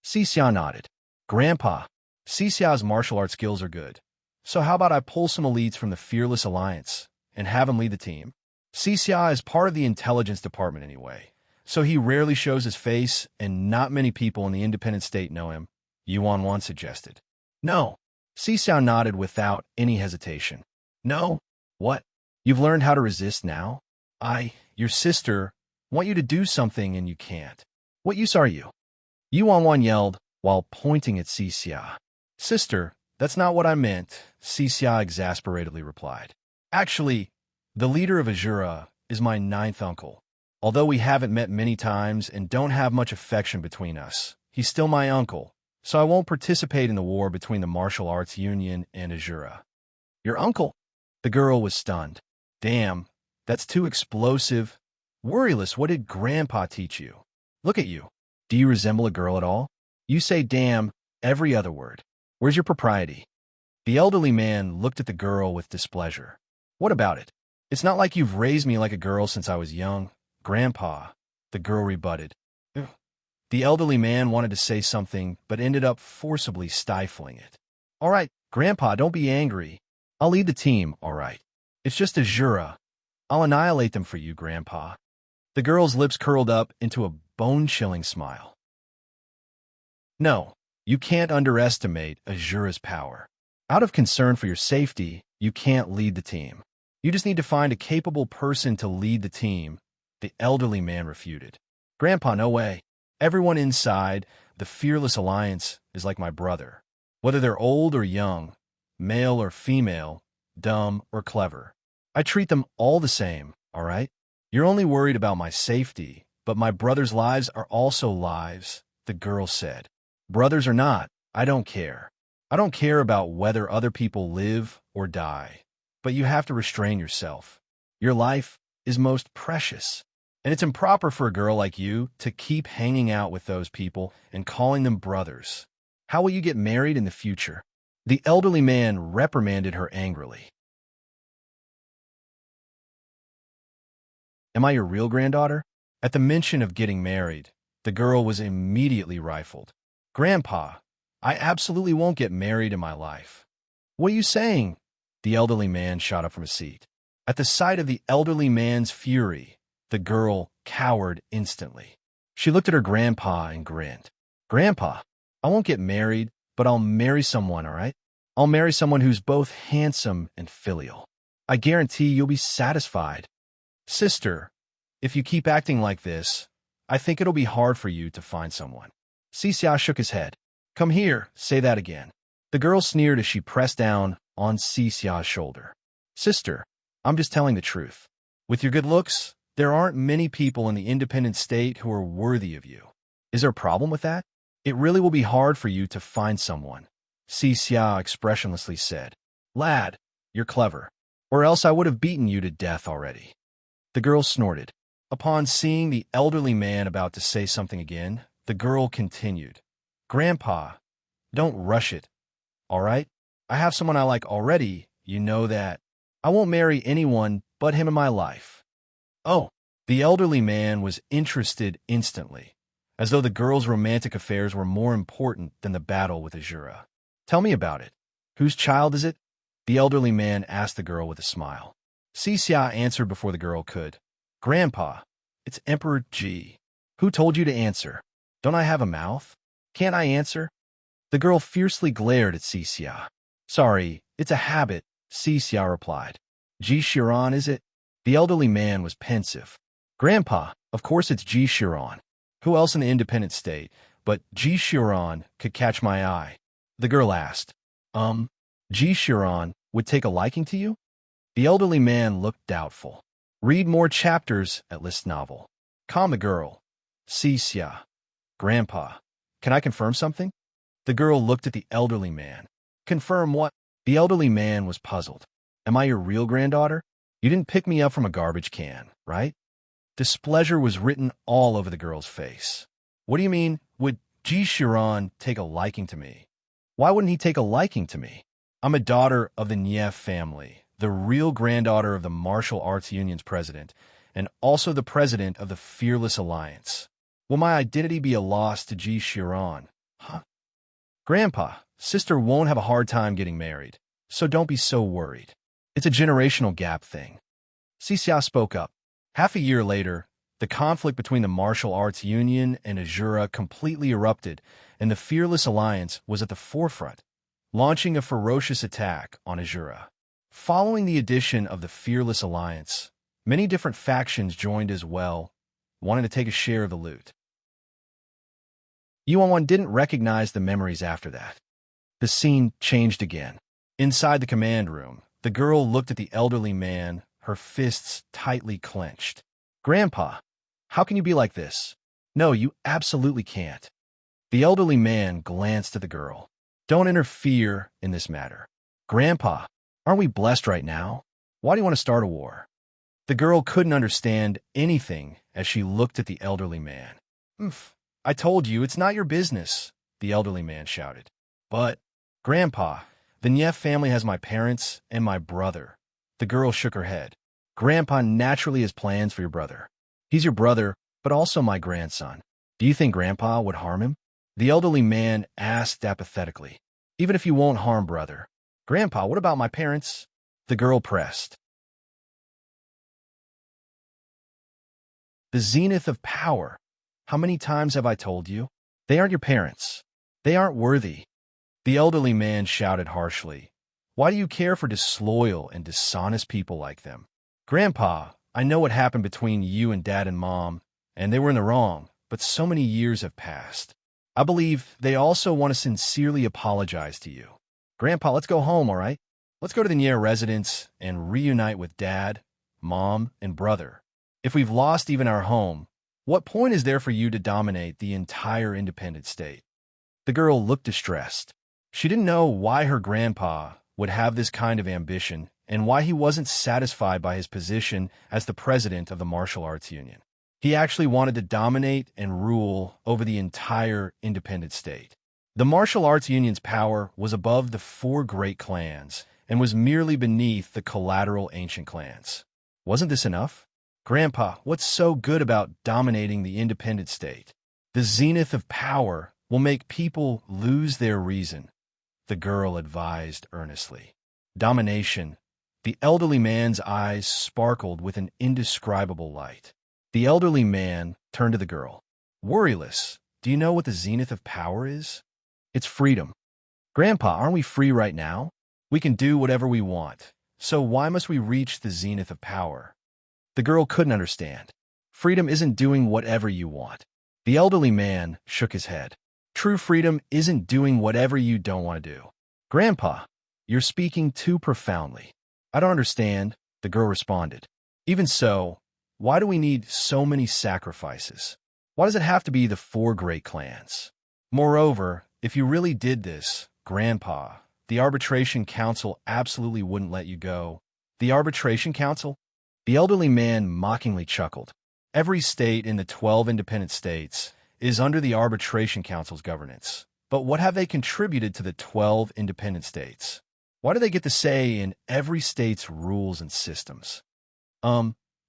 Sassy nodded. Grandpa, Sassy's martial arts skills are good. So how about I pull some elites from the Fearless Alliance and have him lead the team? Sassy is part of the intelligence department anyway, so he rarely shows his face and not many people in the independent state know him, Yuan suggested. No. Sassy nodded without any hesitation. No? What? You've learned how to resist now? Your sister, want you to do something and you can't. What use are you? Yuan yelled while pointing at Sassy. Sister, that's not what I meant, Sassy exasperatedly replied. Actually, the leader of Azura is my 9th uncle. Although we haven't met many times and don't have much affection between us, he's still my uncle, so I won't participate in the war between the Martial Arts Union and Azura. Your uncle? The girl was stunned. Damn, that's too explosive. Worryless, what did Grandpa teach you? Look at you. Do you resemble a girl at all? You say damn every other word. Where's your propriety? The elderly man looked at the girl with displeasure. What about it? It's not like you've raised me like a girl since I was young, Grandpa, the girl rebutted. The elderly man wanted to say something, but ended up forcibly stifling it. All right, Grandpa, don't be angry. I'll lead the team, all right. It's just Azura. I'll annihilate them for you, Grandpa. The girl's lips curled up into a bone-chilling smile. No, you can't underestimate Azura's power. Out of concern for your safety, you can't lead the team. You just need to find a capable person to lead the team, the elderly man refuted. Grandpa, no way. Everyone inside the Fearless Alliance is like my brother. Whether they're old or young, male or female, dumb or clever. I treat them all the same, all right? You're only worried about my safety, but my brother's lives are also lives, the girl said. Brothers or not, I don't care. I don't care about whether other people live or die, but you have to restrain yourself. Your life is most precious. And it's improper for a girl like you to keep hanging out with those people and calling them brothers. How will you get married in the future? The elderly man reprimanded her angrily. Am I your real granddaughter? At the mention of getting married, the girl was immediately rifled. Grandpa, I absolutely won't get married in my life. What are you saying? The elderly man shot up from his seat. At the sight of the elderly man's fury, the girl cowered instantly. She looked at her grandpa and grinned. Grandpa, I won't get married, but I'll marry someone, all right? I'll marry someone who's both handsome and filial. I guarantee you'll be satisfied. Sister, if you keep acting like this, I think it'll be hard for you to find someone. Sassy shook his head. Come here, say that again. The girl sneered as she pressed down on Sassy's shoulder. Sister, I'm just telling the truth. With your good looks, there aren't many people in the independent state who are worthy of you. Is there a problem with that? It really will be hard for you to find someone, Sassy expressionlessly said. Lad, you're clever, or else I would have beaten you to death already. The girl snorted. Upon seeing the elderly man about to say something again, the girl continued. Grandpa, don't rush it, all right? I have someone I like already, you know that. I won't marry anyone but him in my life. Oh, the elderly man was interested instantly, as though the girl's romantic affairs were more important than the battle with Azura. Tell me about it. Whose child is it? The elderly man asked the girl with a smile. Sassy answered before the girl could. Grandpa, it's Emperor G. Who told you to answer? Don't I have a mouth? Can't I answer? The girl fiercely glared at Sassy. Sorry, it's a habit, Sassy replied. G. Chiron, is it? The elderly man was pensive. Grandpa, of course it's G. Chiron. Who else in the independent state but G. Chiron could catch my eye? The girl asked. G. Chiron would take a liking to you? The elderly man looked doubtful. Read more chapters at list novel. Calm the girl. Sassy. Grandpa, can I confirm something? The girl looked at the elderly man. Confirm what? The elderly man was puzzled. Am I your real granddaughter? You didn't pick me up from a garbage can, right? Displeasure was written all over the girl's face. What do you mean, would G. Chiron take a liking to me? Why wouldn't he take a liking to me? I'm a daughter of the Nief family, the real granddaughter of the Martial Arts Union's president, and also the president of the Fearless Alliance. Will my identity be a loss to G. Chiron? Huh? Grandpa, sister won't have a hard time getting married, so don't be so worried. It's a generational gap thing. Sassy spoke up. Half a year later, the conflict between the Martial Arts Union and Azura completely erupted, and the Fearless Alliance was at the forefront, launching a ferocious attack on Azura. Following the addition of the Fearless Alliance, many different factions joined as well, wanting to take a share of the loot. Yuan didn't recognize the memories after that. The scene changed again. Inside the command room, the girl looked at the elderly man, her fists tightly clenched. Grandpa, how can you be like this? No, you absolutely can't. The elderly man glanced at the girl. Don't interfere in this matter. Grandpa, aren't we blessed right now? Why do you want to start a war? The girl couldn't understand anything as she looked at the elderly man. I told you, it's not your business, the elderly man shouted. But, Grandpa, the Nief family has my parents and my brother. The girl shook her head. Grandpa naturally has plans for your brother. He's your brother, but also my grandson. Do you think Grandpa would harm him? The elderly man asked apathetically. Even if you won't harm brother. Grandpa, what about my parents? The girl pressed. The zenith of power. How many times have I told you? They aren't your parents. They aren't worthy. The elderly man shouted harshly. Why do you care for disloyal and dishonest people like them? Grandpa, I know what happened between you and Dad and Mom, and they were in the wrong, but so many years have passed. I believe they also want to sincerely apologize to you. Grandpa, let's go home, all right? Let's go to the Nier residence and reunite with Dad, Mom, and brother. If we've lost even our home, what point is there for you to dominate the entire independent state? The girl looked distressed. She didn't know why her grandpa would have this kind of ambition and why he wasn't satisfied by his position as the president of the Martial Arts Union. He actually wanted to dominate and rule over the entire independent state. The martial arts union's power was above the four great clans and was merely beneath the collateral ancient clans. Wasn't this enough? Grandpa, what's so good about dominating the independent state? The zenith of power will make people lose their reason, the girl advised earnestly. Domination. The elderly man's eyes sparkled with an indescribable light. The elderly man turned to the girl. Worryless, do you know what the zenith of power is? It's freedom. Grandpa, aren't we free right now? We can do whatever we want. So why must we reach the zenith of power? The girl couldn't understand. Freedom isn't doing whatever you want. The elderly man shook his head. True freedom isn't doing whatever you don't want to do. Grandpa, you're speaking too profoundly. I don't understand, the girl responded. Even so, why do we need so many sacrifices? Why does it have to be the four great clans? Moreover, if you really did this, Grandpa, the Arbitration Council absolutely wouldn't let you go. The Arbitration Council? The elderly man mockingly chuckled. Every state in the 12 independent states is under the Arbitration Council's governance. But what have they contributed to the 12 independent states? Why do they get to say in every state's rules and systems?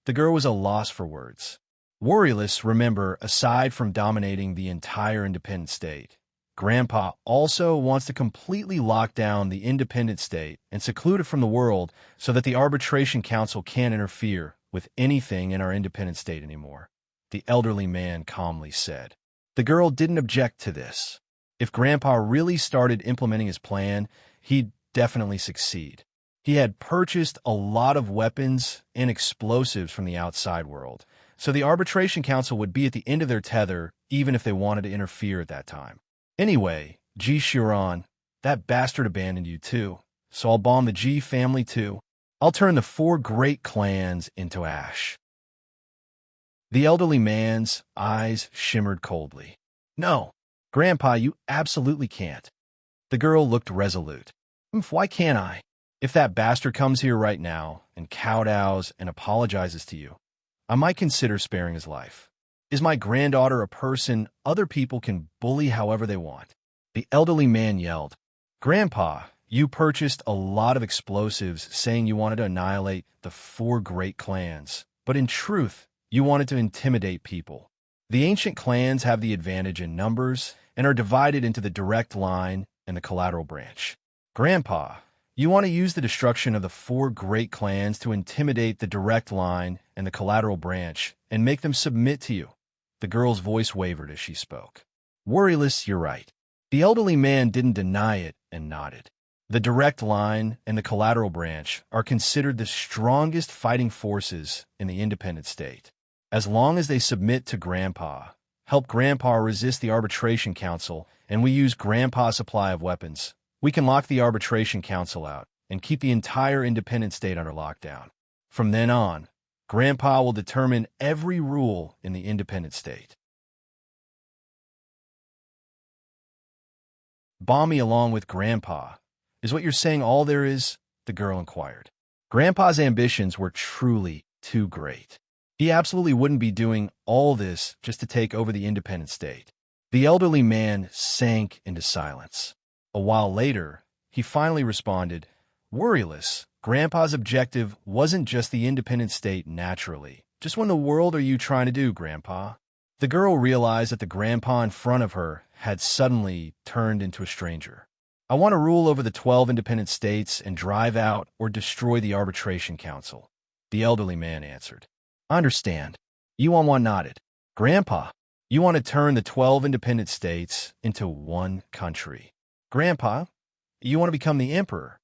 The girl was a loss for words. Worryless, remember, aside from dominating the entire independent state, Grandpa also wants to completely lock down the independent state and seclude it from the world so that the Arbitration Council can't interfere with anything in our independent state anymore, the elderly man calmly said. The girl didn't object to this. If Grandpa really started implementing his plan, he'd definitely succeed. He had purchased a lot of weapons and explosives from the outside world, so the Arbitration Council would be at the end of their tether even if they wanted to interfere at that time. Anyway, G. Chiron, that bastard abandoned you too, so I'll bomb the G family too. I'll turn the four great clans into ash. The elderly man's eyes shimmered coldly. No, Grandpa, you absolutely can't. The girl looked resolute. Why can't I? If that bastard comes here right now and kowtows and apologizes to you, I might consider sparing his life. Is my granddaughter a person other people can bully however they want? The elderly man yelled. Grandpa, you purchased a lot of explosives saying you wanted to annihilate the four great clans, but in truth, you wanted to intimidate people. The ancient clans have the advantage in numbers and are divided into the direct line and the collateral branch. Grandpa, you want to use the destruction of the four great clans to intimidate the direct line and the collateral branch and make them submit to you. The girl's voice wavered as she spoke. Worryless, you're right. The elderly man didn't deny it and nodded. The direct line and the collateral branch are considered the strongest fighting forces in the independent state. As long as they submit to Grandpa, help Grandpa resist the Arbitration Council, and we use Grandpa's supply of weapons, we can lock the Arbitration Council out and keep the entire independent state under lockdown. From then on, Grandpa will determine every rule in the independent state. Bomb me along with Grandpa. Is what you're saying all there is? The girl inquired. Grandpa's ambitions were truly too great. He absolutely wouldn't be doing all this just to take over the independent state. The elderly man sank into silence. A while later, he finally responded, Worryless, Grandpa's objective wasn't just the independent state naturally. Just what in the world are you trying to do, Grandpa? The girl realized that the Grandpa in front of her had suddenly turned into a stranger. I want to rule over the 12 independent states and drive out or destroy the Arbitration Council, the elderly man answered. I understand. Yuan nodded. Grandpa, you want to turn the 12 independent states into one country. Grandpa, you want to become the emperor.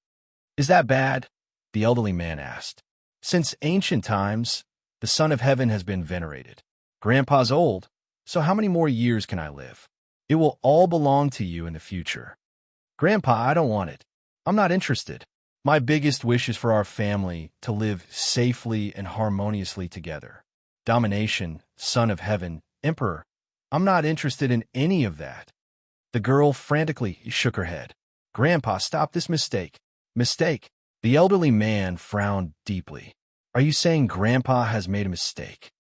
Is that bad? The elderly man asked. Since ancient times, the Son of Heaven has been venerated. Grandpa's old, so how many more years can I live? It will all belong to you in the future. Grandpa, I don't want it. I'm not interested. My biggest wish is for our family to live safely and harmoniously together. Domination, Son of Heaven, Emperor. I'm not interested in any of that. The girl frantically shook her head. Grandpa, stop this mistake. Mistake? The elderly man frowned deeply. Are you saying Grandpa has made a mistake?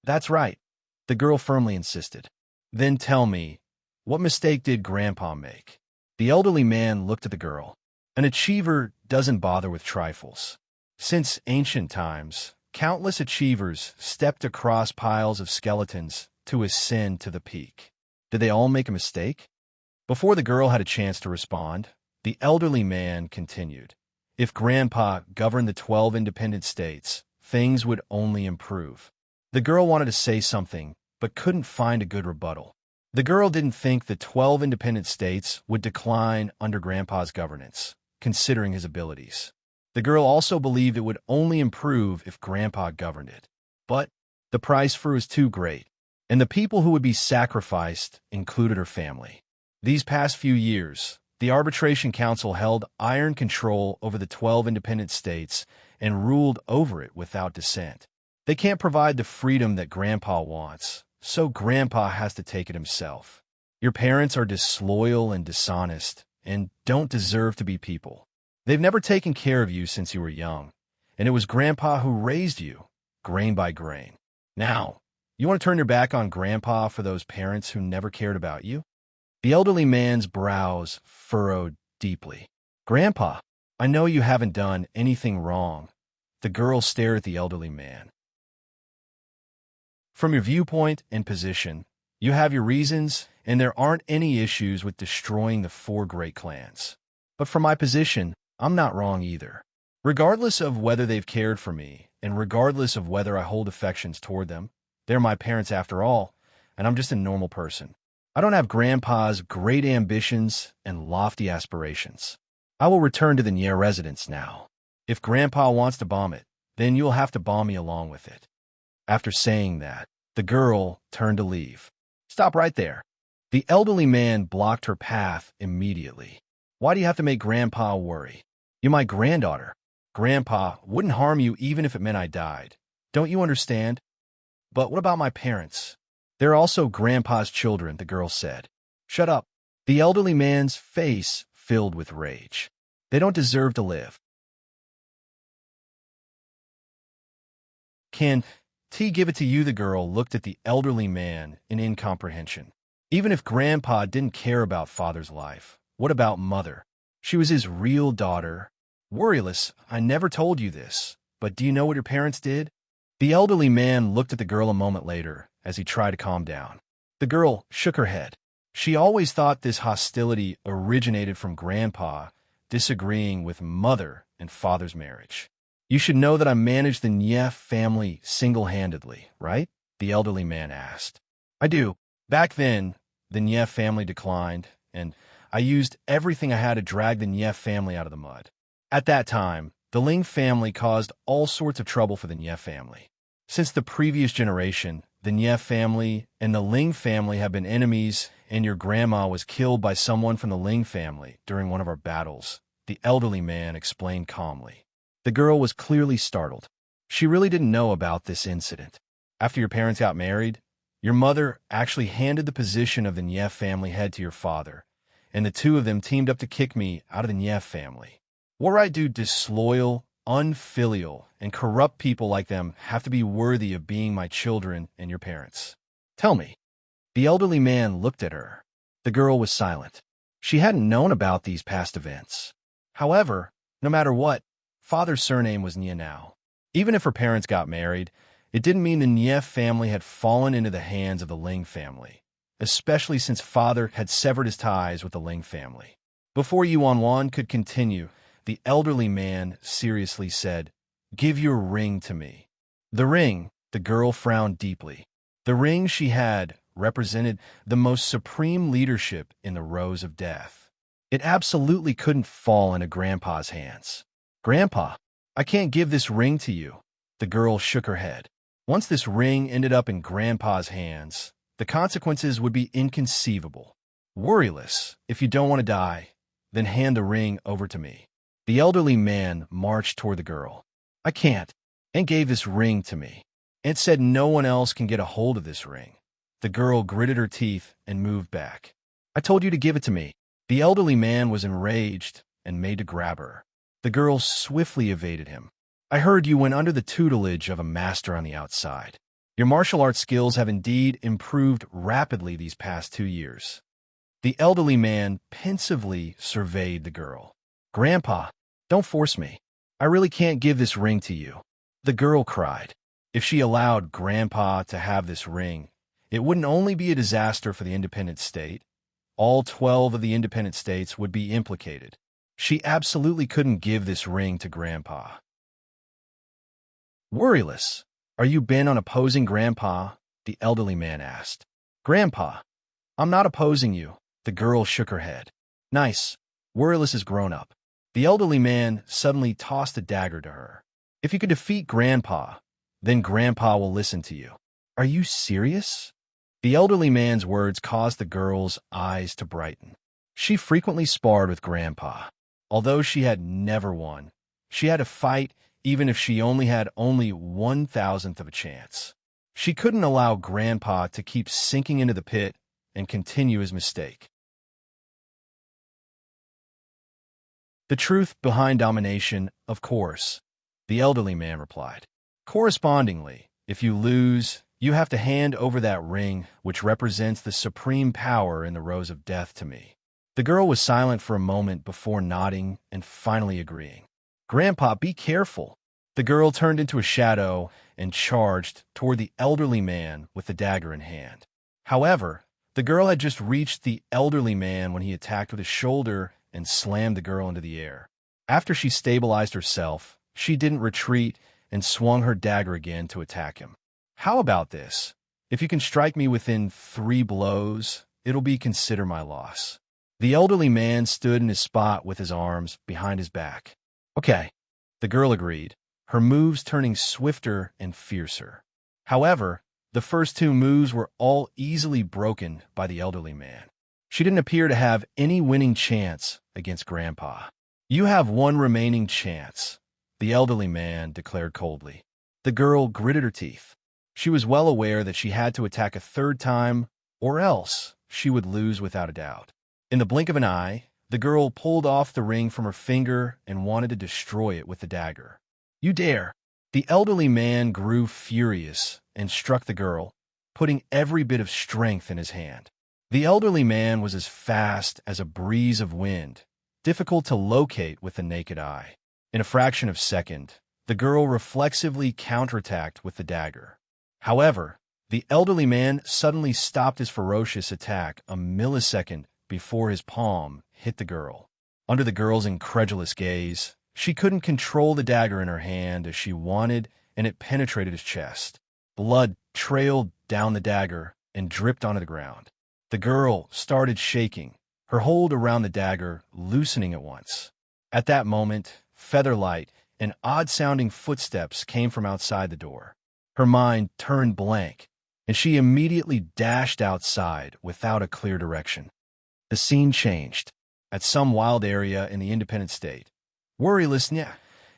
That's right. The girl firmly insisted. Then tell me, what mistake did Grandpa make? The elderly man looked at the girl. An achiever doesn't bother with trifles. Since ancient times, countless achievers stepped across piles of skeletons to ascend to the peak. Did they all make a mistake? Before the girl had a chance to respond, the elderly man continued. If Grandpa governed the 12 independent states, things would only improve. The girl wanted to say something, but couldn't find a good rebuttal. The girl didn't think the 12 independent states would decline under Grandpa's governance, considering his abilities. The girl also believed it would only improve if Grandpa governed it. But the price for it was too great, and the people who would be sacrificed included her family. These past few years, the Arbitration Council held iron control over the 12 independent states and ruled over it without dissent. They can't provide the freedom that Grandpa wants, so Grandpa has to take it himself. Your parents are disloyal and dishonest and don't deserve to be people. They've never taken care of you since you were young, and it was Grandpa who raised you, grain by grain. Now, you want to turn your back on Grandpa for those parents who never cared about you? The elderly man's brows furrowed deeply. Grandpa, I know you haven't done anything wrong. The girl stared at the elderly man. From your viewpoint and position, you have your reasons, and there aren't any issues with destroying the 4 great clans. But from my position, I'm not wrong either. Regardless of whether they've cared for me, and regardless of whether I hold affections toward them, they're my parents after all, and I'm just a normal person. I don't have Grandpa's great ambitions and lofty aspirations. I will return to the Nier residence now. If Grandpa wants to bomb it, then you'll have to bomb me along with it. After saying that, the girl turned to leave. Stop right there. The elderly man blocked her path immediately. Why do you have to make Grandpa worry? You're my granddaughter. Grandpa wouldn't harm you even if it meant I died. Don't you understand? But what about my parents? They're also Grandpa's children, the girl said. Shut up. The elderly man's face filled with rage. They don't deserve to live. Can T give it to you? The girl looked at the elderly man in incomprehension. Even if Grandpa didn't care about Father's life, what about Mother? She was his real daughter. Worryless, I never told you this, but do you know what your parents did? The elderly man looked at the girl a moment later as he tried to calm down. The girl shook her head. She always thought this hostility originated from Grandpa disagreeing with Mother and Father's marriage. You should know that I managed the Nye family single-handedly, right? The elderly man asked. I do. Back then, the Nye family declined, and I used everything I had to drag the Nye family out of the mud. At that time, the Ling family caused all sorts of trouble for the Nye family. Since the previous generation, the Nye family and the Ling family have been enemies, and your grandma was killed by someone from the Ling family during one of our battles, the elderly man explained calmly. The girl was clearly startled. She really didn't know about this incident. After your parents got married, your mother actually handed the position of the Nye family head to your father, and the two of them teamed up to kick me out of the Nye family. What right do disloyal, unfilial, and corrupt people like them have to be worthy of being my children and your parents? Tell me. The elderly man looked at her. The girl was silent. She hadn't known about these past events. However, no matter what, Father's surname was Nye now. Even if her parents got married, it didn't mean the Nye family had fallen into the hands of the Ling family, especially since Father had severed his ties with the Ling family. Before Yuan could continue, the elderly man seriously said, "Give your ring to me." The ring, the girl frowned deeply. The ring she had represented the most supreme leadership in the rows of death. It absolutely couldn't fall into Grandpa's hands. Grandpa, I can't give this ring to you. The girl shook her head. Once this ring ended up in Grandpa's hands, the consequences would be inconceivable. Worryless, if you don't want to die, then hand the ring over to me. The elderly man marched toward the girl. I can't. Aunt gave this ring to me. Aunt said no one else can get a hold of this ring. The girl gritted her teeth and moved back. I told you to give it to me. The elderly man was enraged and made to grab her. The girl swiftly evaded him. I heard you went under the tutelage of a master on the outside. Your martial arts skills have indeed improved rapidly these past 2 years. The elderly man pensively surveyed the girl. Grandpa, don't force me. I really can't give this ring to you. The girl cried. If she allowed Grandpa to have this ring, it wouldn't only be a disaster for the independent state. All 12 of the independent states would be implicated. She absolutely couldn't give this ring to Grandpa. Worryless, are you bent on opposing Grandpa? The elderly man asked. Grandpa, I'm not opposing you. The girl shook her head. Nice. Worryless is grown up. The elderly man suddenly tossed a dagger to her. If you could defeat Grandpa, then Grandpa will listen to you. Are you serious? The elderly man's words caused the girl's eyes to brighten. She frequently sparred with Grandpa. Although she had never won, she had to fight even if she only had 1,000th of a chance. She couldn't allow Grandpa to keep sinking into the pit and continue his mistake. The truth behind domination, of course, the elderly man replied. Correspondingly, if you lose, you have to hand over that ring, which represents the supreme power in the Rose of Death to me. The girl was silent for a moment before nodding and finally agreeing. Grandpa, be careful. The girl turned into a shadow and charged toward the elderly man with the dagger in hand. However, the girl had just reached the elderly man when he attacked with his shoulder and slammed the girl into the air. After she stabilized herself, she didn't retreat and swung her dagger again to attack him. How about this? If you can strike me within 3 blows, it'll be considered my loss. The elderly man stood in his spot with his arms behind his back. Okay, the girl agreed, her moves turning swifter and fiercer. However, the first 2 moves were all easily broken by the elderly man. She didn't appear to have any winning chance against Grandpa. You have 1 remaining chance, the elderly man declared coldly. The girl gritted her teeth. She was well aware that she had to attack a 3rd time, or else she would lose without a doubt. In the blink of an eye, the girl pulled off the ring from her finger and wanted to destroy it with the dagger. You dare! The elderly man grew furious and struck the girl, putting every bit of strength in his hand. The elderly man was as fast as a breeze of wind, difficult to locate with the naked eye. In a fraction of a second, the girl reflexively counterattacked with the dagger. However, the elderly man suddenly stopped his ferocious attack a millisecond before his palm hit the girl. Under the girl's incredulous gaze, she couldn't control the dagger in her hand as she wanted, and it penetrated his chest. Blood trailed down the dagger and dripped onto the ground. The girl started shaking, her hold around the dagger loosening at once. At that moment, featherlight and odd-sounding footsteps came from outside the door. Her mind turned blank, and she immediately dashed outside without a clear direction. The scene changed. At some wild area in the independent state. Worryless,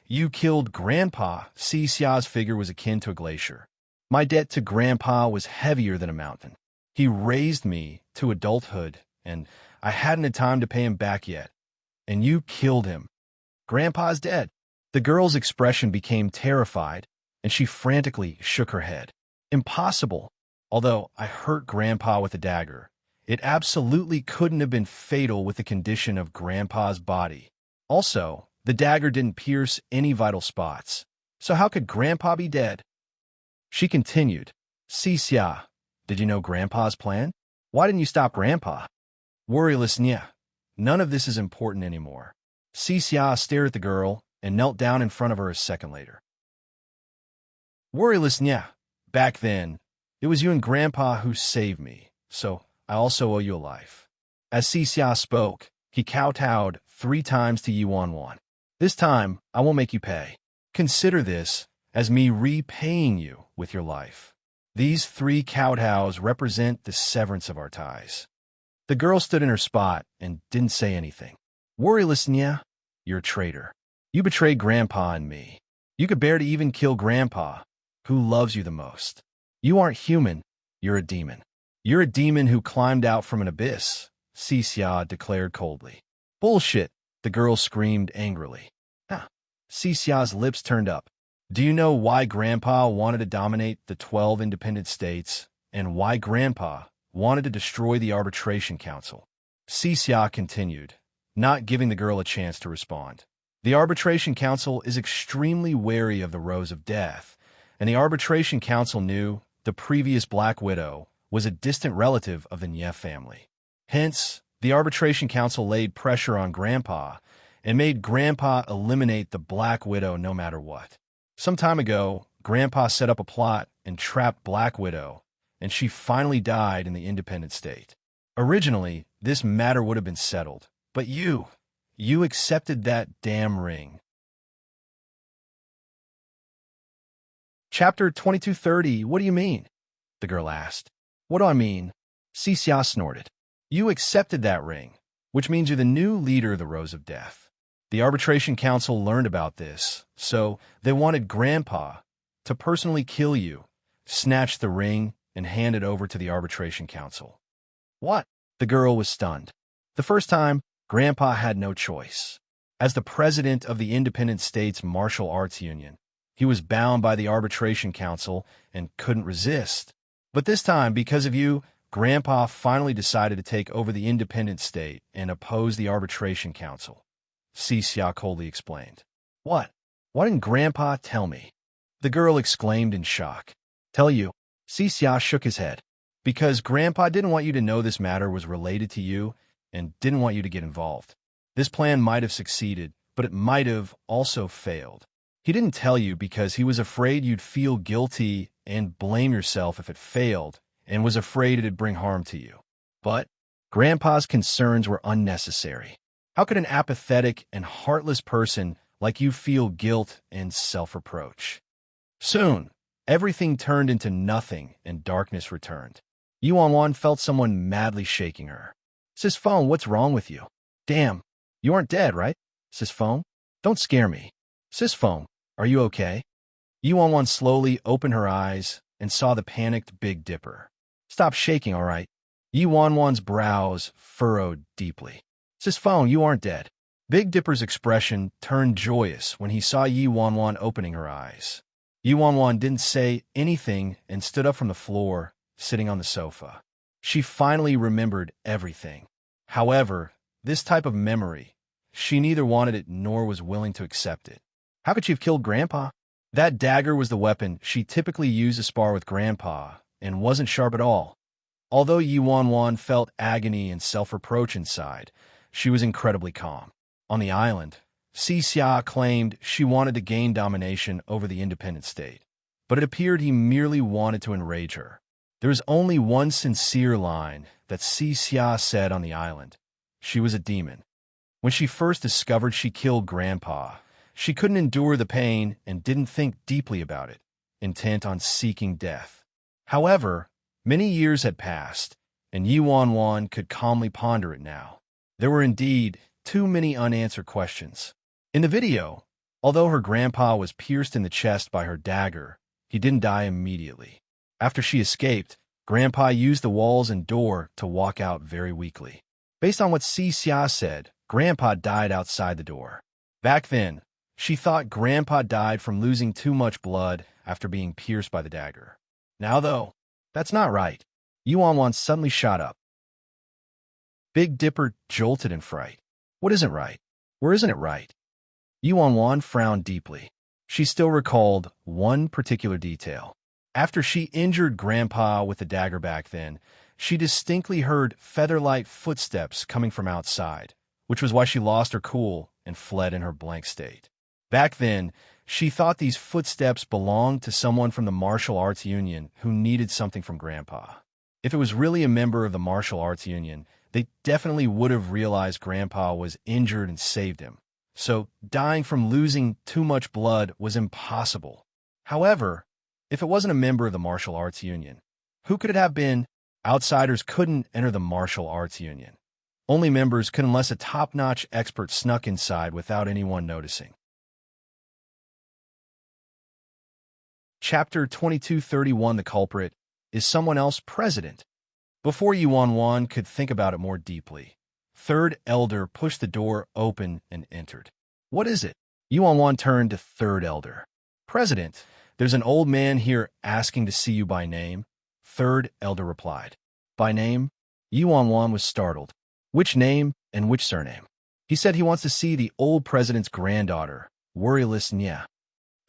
you killed Grandpa. Sassie's figure was akin to a glacier. My debt to Grandpa was heavier than a mountain. He raised me to adulthood, and I hadn't had time to pay him back yet. And you killed him. Grandpa's dead. The girl's expression became terrified, and she frantically shook her head. Impossible. Although I hurt Grandpa with a dagger, it absolutely couldn't have been fatal with the condition of Grandpa's body. Also, the dagger didn't pierce any vital spots. So how could Grandpa be dead? She continued, Sassy, did you know Grandpa's plan? Why didn't you stop Grandpa? Worryless, none of this is important anymore. Sassy stared at the girl and knelt down in front of her a second later. Worryless, back then, it was you and Grandpa who saved me, so I also owe you a life. As Sassy spoke, he kowtowed 3 times to you on 1. This time, I won't make you pay. Consider this as me repaying you with your life. These 3 kowtows represent the severance of our ties. The girl stood in her spot and didn't say anything. Worryless, you're a traitor. You betrayed Grandpa and me. You could bear to even kill Grandpa, who loves you the most. You aren't human, you're a demon. You're a demon who climbed out from an abyss, Sassy declared coldly. Bullshit, the girl screamed angrily. Sassy's lips turned up. Do you know why Grandpa wanted to dominate the 12 independent states and why Grandpa wanted to destroy the Arbitration Council? Sassy continued, not giving the girl a chance to respond. The Arbitration Council is extremely wary of the Rose of Death, and the Arbitration Council knew the previous Black Widow was a distant relative of the Nye family. Hence, the Arbitration Council laid pressure on Grandpa and made Grandpa eliminate the Black Widow no matter what. Some time ago, Grandpa set up a plot and trapped Black Widow, and she finally died in the independent state. Originally, this matter would have been settled, but you accepted that damn ring. Chapter 2230, what do you mean? The girl asked. What do I mean? Sassy snorted. You accepted that ring, which means you're the new leader of the Rose of Death. The Arbitration Council learned about this, so they wanted Grandpa to personally kill you, snatch the ring, and hand it over to the Arbitration Council. What? The girl was stunned. The first time, Grandpa had no choice. As the president of the Independent States Martial Arts Union, he was bound by the Arbitration Council and couldn't resist. But this time, because of you, Grandpa finally decided to take over the independent state and oppose the Arbitration Council. Sassy coldly explained. What? Why didn't Grandpa tell me? The girl exclaimed in shock. Tell you? Sassy shook his head. Because Grandpa didn't want you to know this matter was related to you and didn't want you to get involved. This plan might have succeeded, but it might have also failed. He didn't tell you because he was afraid you'd feel guilty and blame yourself if it failed, and was afraid it'd bring harm to you. But Grandpa's concerns were unnecessary. How could an apathetic and heartless person like you feel guilt and self-reproach? Soon, everything turned into nothing and darkness returned. Yuan felt someone madly shaking her. Sis Phone, what's wrong with you? Damn, you aren't dead, right? Sis Phone, don't scare me. Sis Phone, are you okay? Yuan slowly opened her eyes and saw the panicked Big Dipper. Stop shaking, all right? Yuan's brows furrowed deeply. Sis Phone, you aren't dead. Big Dipper's expression turned joyous when he saw Yuan opening her eyes. Yuan didn't say anything and stood up from the floor, sitting on the sofa. She finally remembered everything. However, this type of memory, she neither wanted it nor was willing to accept it. How could she have killed Grandpa? That dagger was the weapon she typically used to spar with Grandpa, and wasn't sharp at all. Although Yuan felt agony and self-reproach inside, she was incredibly calm. On the island, Sassy claimed she wanted to gain domination over the independent state, but it appeared he merely wanted to enrage her. There was only one sincere line that Sassy said on the island. She was a demon. When she first discovered she killed Grandpa, she couldn't endure the pain and didn't think deeply about it, intent on seeking death. However, many years had passed, and Yuan could calmly ponder it now. There were indeed too many unanswered questions. In the video, although her grandpa was pierced in the chest by her dagger, he didn't die immediately. After she escaped, Grandpa used the walls and door to walk out very weakly. Based on what Sassy said, Grandpa died outside the door. Back then, she thought Grandpa died from losing too much blood after being pierced by the dagger. Now, though, that's not right. Yuan suddenly shot up. Big Dipper jolted in fright. What isn't right? Where isn't it right? Yuan frowned deeply. She still recalled one particular detail. After she injured Grandpa with the dagger back then, she distinctly heard feather-light footsteps coming from outside, which was why she lost her cool and fled in her blank state. Back then, she thought these footsteps belonged to someone from the Martial Arts Union who needed something from Grandpa. If it was really a member of the Martial Arts Union, they definitely would have realized Grandpa was injured and saved him. So dying from losing too much blood was impossible. However, if it wasn't a member of the Martial Arts Union, who could it have been? Outsiders couldn't enter the Martial Arts Union. Only members could unless a top-notch expert snuck inside without anyone noticing. Chapter 2231, the culprit, is someone else president? Before Yuan could think about it more deeply, Third Elder pushed the door open and entered. What is it? Yuan turned to Third Elder. President, there's an old man here asking to see you by name, third elder replied. By name? Yuan was startled. Which name and which surname? He said he wants to see the old president's granddaughter, worryless Nya.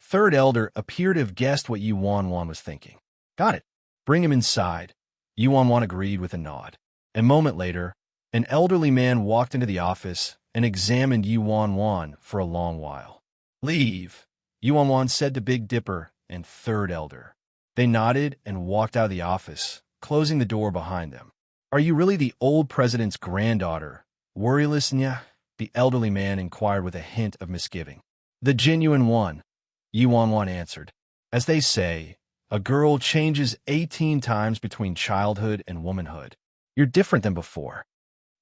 Third elder appeared to have guessed what Yuan was thinking. Got it. Bring him inside. Yuan agreed with a nod. A moment later, an elderly man walked into the office and examined Yuan for a long while. Leave, Yuan said to Big Dipper and third elder. They nodded and walked out of the office, closing the door behind them. Are you really the old president's granddaughter, worryless Nya? The elderly man inquired with a hint of misgiving. The genuine one, Yuan answered. As they say, a girl changes 18 times between childhood and womanhood. You're different than before.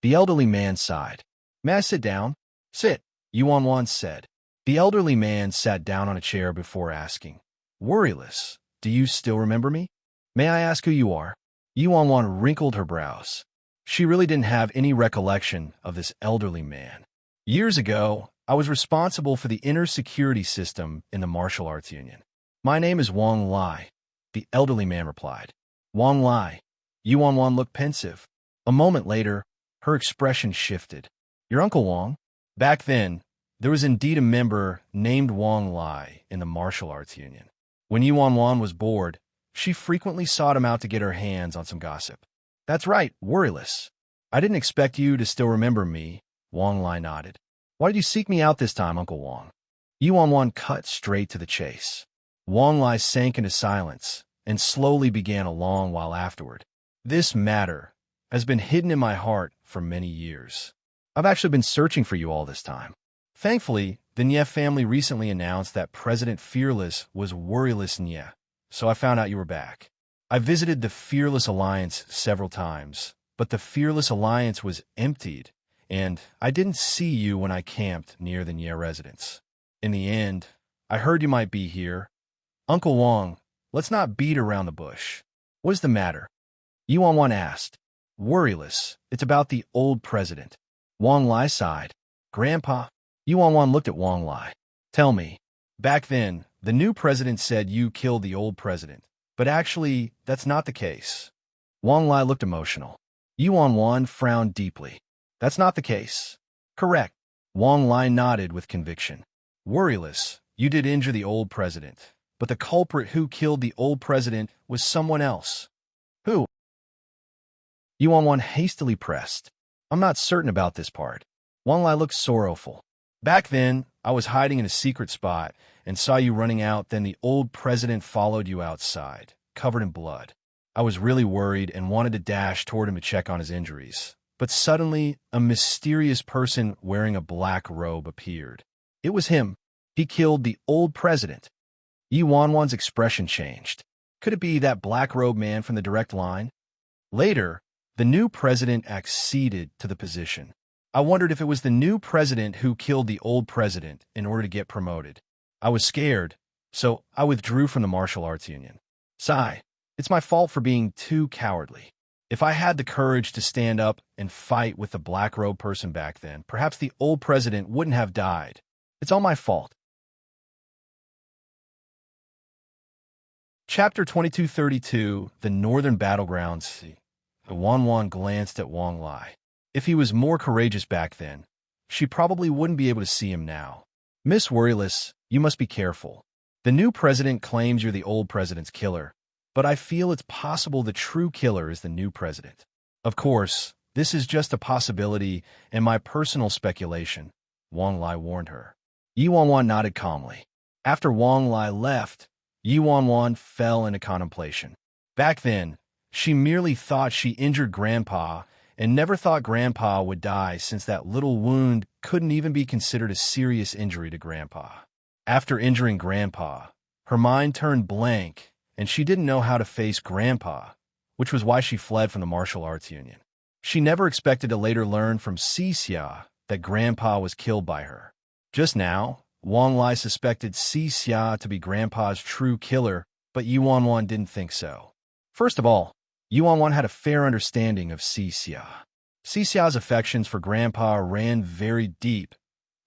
The elderly man sighed. May I sit down? Sit, Yuan said. The elderly man sat down on a chair before asking, Worryless, do you still remember me? May I ask who you are? Yuan wrinkled her brows. She really didn't have any recollection of this elderly man. Years ago, I was responsible for the inner security system in the martial arts union. My name is Wang Lai, the elderly man replied. Wang Lai. Yuan looked pensive. A moment later, her expression shifted. Your Uncle Wang? Back then, there was indeed a member named Wang Lai in the martial arts union. When Yuan was bored, she frequently sought him out to get her hands on some gossip. That's right, worryless. I didn't expect you to still remember me, Wang Lai nodded. Why did you seek me out this time, Uncle Wang? Yuan cut straight to the chase. Wang Lai sank into silence and slowly began a long while afterward. This matter has been hidden in my heart for many years. I've actually been searching for you all this time. Thankfully, the Nye family recently announced that President Fearless was worryless Nye, so I found out you were back. I visited the Fearless Alliance several times, but the Fearless Alliance was emptied, and I didn't see you when I camped near the Nye residence. In the end, I heard you might be here. Uncle Wang, let's not beat around the bush. What is the matter? Yuan asked. Worryless, it's about the old president. Wang Lai sighed. Grandpa? Yuan looked at Wang Lai. Tell me, back then, the new president said you killed the old president, but actually, that's not the case. Wang Lai looked emotional. Yuan frowned deeply. That's not the case. Correct. Wang Lai nodded with conviction. Worryless, you did injure the old president, but the culprit who killed the old president was someone else. Who? Yuan hastily pressed. I'm not certain about this part. Wang Lai looked sorrowful. Back then, I was hiding in a secret spot and saw you running out, then the old president followed you outside, covered in blood. I was really worried and wanted to dash toward him to check on his injuries. But suddenly, a mysterious person wearing a black robe appeared. It was him. He killed the old president. Yuan's expression changed. Could it be that black-robed man from the direct line? Later, the new president acceded to the position. I wondered if it was the new president who killed the old president in order to get promoted. I was scared, so I withdrew from the martial arts union. Sigh, it's my fault for being too cowardly. If I had the courage to stand up and fight with the black-robed person back then, perhaps the old president wouldn't have died. It's all my fault. Chapter 2232, The Northern Battlegrounds. Yuan glanced at Wang Lai. If he was more courageous back then, she probably wouldn't be able to see him now. Miss Worryless, you must be careful. The new president claims you're the old president's killer, but I feel it's possible the true killer is the new president. Of course, this is just a possibility and my personal speculation, Wang Lai warned her. Yuan nodded calmly. After Wang Lai left, Yuan fell into contemplation. Back then, she merely thought she injured Grandpa and never thought Grandpa would die, since that little wound couldn't even be considered a serious injury to Grandpa. After injuring Grandpa, her mind turned blank and she didn't know how to face Grandpa, which was why she fled from the martial arts union. She never expected to later learn from Xia that Grandpa was killed by her. Just now, Wang Lai suspected Xia to be Grandpa's true killer, but Yuan didn't think so. First of all, Yuan had a fair understanding of Xia. Xia's affections for Grandpa ran very deep,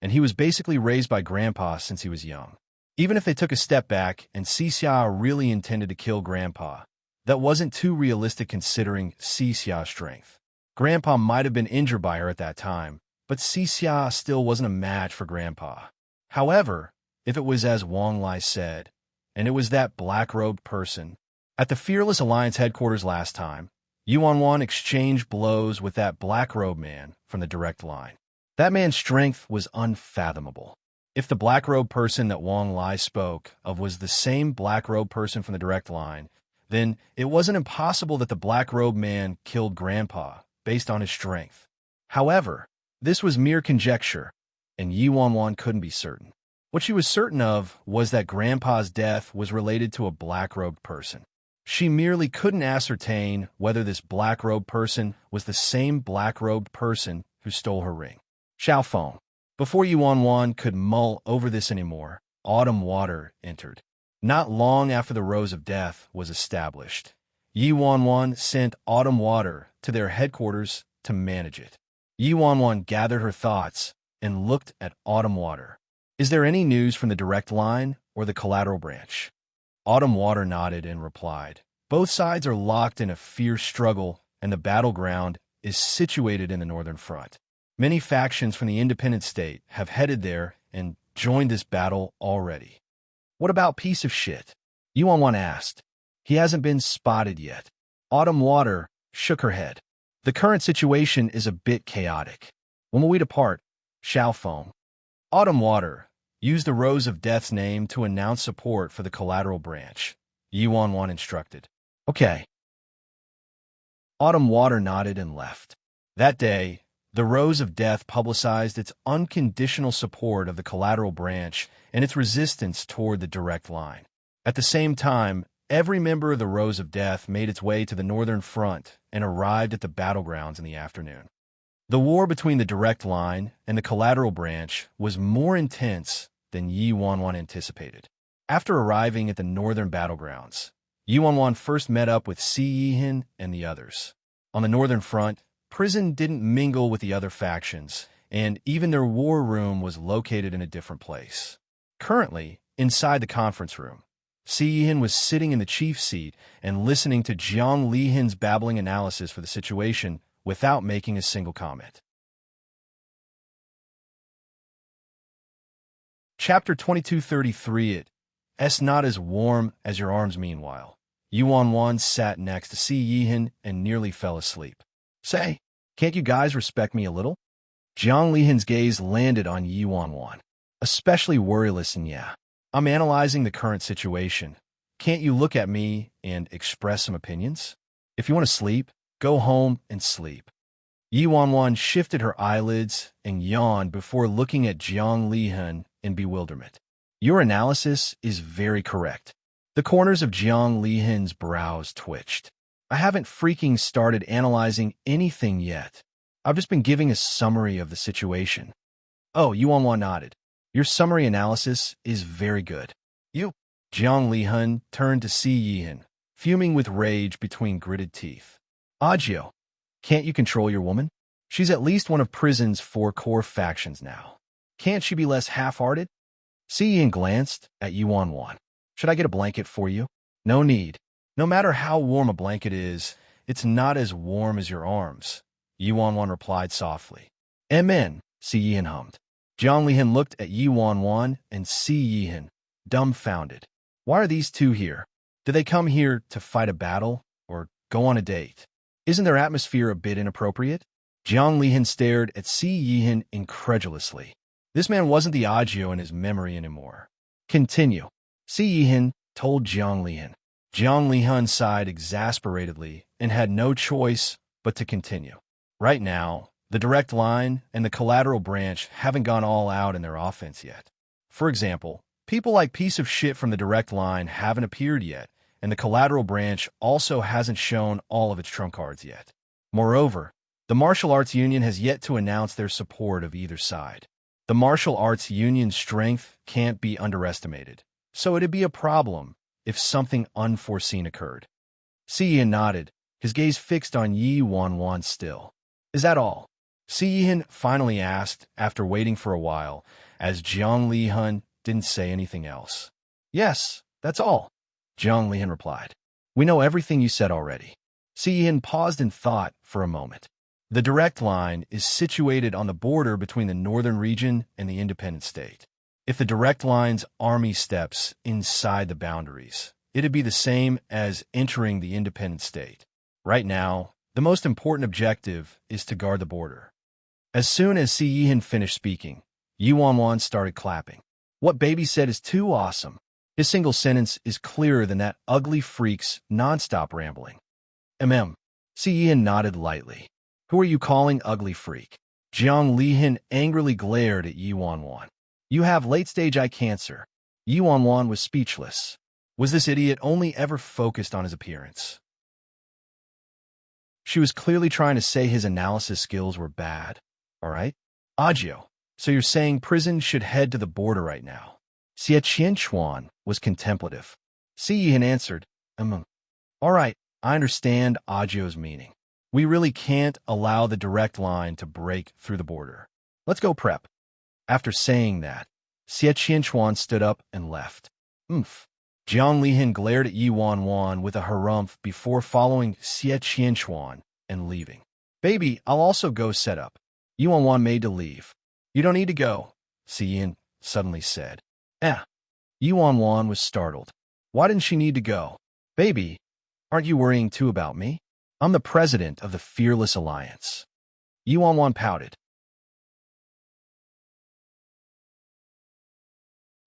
and he was basically raised by Grandpa since he was young. Even if they took a step back and Xia really intended to kill Grandpa, that wasn't too realistic considering Xia's strength. Grandpa might have been injured by her at that time, but Xia still wasn't a match for Grandpa. However, if it was as Wang Lai said, and it was that black-robed person, at the Fearless Alliance headquarters last time, Yuan exchanged blows with that black-robed man from the direct line. That man's strength was unfathomable. If the black-robed person that Wang Lai spoke of was the same black-robed person from the direct line, then it wasn't impossible that the black-robed man killed Grandpa based on his strength. However, this was mere conjecture, and Yuan couldn't be certain. What she was certain of was that Grandpa's death was related to a black-robed person. She merely couldn't ascertain whether this black-robed person was the same black-robed person who stole her ring. Xiaofeng. Before Yuan could mull over this anymore, autumn water entered. Not long after the Rose of Death was established, Yuan sent autumn water to their headquarters to manage it. Yuan gathered her thoughts and looked at autumn water. Is there any news from the direct line or the collateral branch? Autumn water nodded and replied. Both sides are locked in a fierce struggle, and the battleground is situated in the northern front. Many factions from the independent state have headed there and joined this battle already. What about piece of shit? Yuan asked. He hasn't been spotted yet. Autumn water shook her head. The current situation is a bit chaotic. When will we depart? Xiaofeng. Autumn water used the Rose of Death's name to announce support for the collateral branch. Yuan instructed. Okay. Autumn water nodded and left. That day, the Rose of Death publicized its unconditional support of the collateral branch and its resistance toward the direct line. At the same time, every member of the Rose of Death made its way to the northern front and arrived at the battlegrounds in the afternoon. The war between the direct line and the collateral branch was more intense than Yuan anticipated. After arriving at the northern battlegrounds, Yuan first met up with Si Yihin and the others. On the northern front, prison didn't mingle with the other factions, and even their war room was located in a different place. Currently, inside the conference room, Si Yihin was sitting in the chief seat and listening to Jiang Lihin's babbling analysis for the situation without making a single comment. Chapter 2233. It's not as warm as your arms. Meanwhile, Yuan sat next to Si Yihin and nearly fell asleep. Say, can't you guys respect me a little? Jiang Lihin's gaze landed on Yuan. Especially worryless, and yeah, I'm analyzing the current situation. Can't you look at me and express some opinions? If you want to sleep, go home and sleep. Yuan shifted her eyelids and yawned before looking at Jiang Lihin in bewilderment. Your analysis is very correct. The corners of Jiang Lihin's brows twitched. I haven't freaking started analyzing anything yet. I've just been giving a summary of the situation. Oh, Yuan nodded. Your summary analysis is very good. You. Jiang Lihin turned to Si Yihin, fuming with rage between gritted teeth. Agio, can't you control your woman? She's at least one of prison's 4 core factions now. Can't she be less half-hearted? Si Yihin glanced at Yuan. Should I get a blanket for you? No need. No matter how warm a blanket is, it's not as warm as your arms. Yuan replied softly. Amen, Si Yihin hummed. Jiang Lihin looked at Yuan and Si Yihin, dumbfounded. Why are these two here? Did they come here to fight a battle or go on a date? Isn't their atmosphere a bit inappropriate? Jiang Lihin stared at Si Yihin incredulously. This man wasn't the Agio in his memory anymore. Continue. Si Yihin told Jiang Lihin. Jiang Lihin sighed exasperatedly and had no choice but to continue. Right now, the direct line and the collateral branch haven't gone all out in their offense yet. For example, people like piece of shit from the direct line haven't appeared yet, and the collateral branch also hasn't shown all of its trump cards yet. Moreover, the Martial Arts Union has yet to announce their support of either side. The Martial Arts Union's strength can't be underestimated, so it'd be a problem if something unforeseen occurred. Si Yihin nodded, his gaze fixed on Yuan still. Is that all? Si Yihin finally asked after waiting for a while, as Jiang Lihin didn't say anything else. Yes, that's all, Jiang Lihan replied. We know everything you said already. Si Yihan paused in thought for a moment. The direct line is situated on the border between the northern region and the independent state. If the direct line's army steps inside the boundaries, it'd be the same as entering the independent state. Right now, the most important objective is to guard the border. As soon as Si Yihan finished speaking, Yu Wanwan started clapping. What baby said is too awesome. His single sentence is clearer than that ugly freak's nonstop rambling. Si Yihan nodded lightly. Who are you calling ugly freak? Jiang Lihan angrily glared at Yu Wanwan. You have late-stage eye cancer. Yu Wanwan was speechless. Was this idiot only ever focused on his appearance? She was clearly trying to say his analysis skills were bad. All right? Agio, so you're saying prison should head to the border right now? Xie Qianchuan was contemplative. Si Yihan answered, All right, I understand Agio's meaning. We really can't allow the direct line to break through the border. Let's go prep. After saying that, Xie Qianchuan stood up and left. Jiang Lihan glared at Yu Wanwan with a harumph before following Xie Qianchuan and leaving. Baby, I'll also go set up. Yu Wanwan made to leave. You don't need to go, Si Yihan suddenly said. Yu Wanwan was startled. Why didn't she need to go? Baby, aren't you worrying too about me? I'm the president of the Fearless Alliance. Yu Wanwan pouted.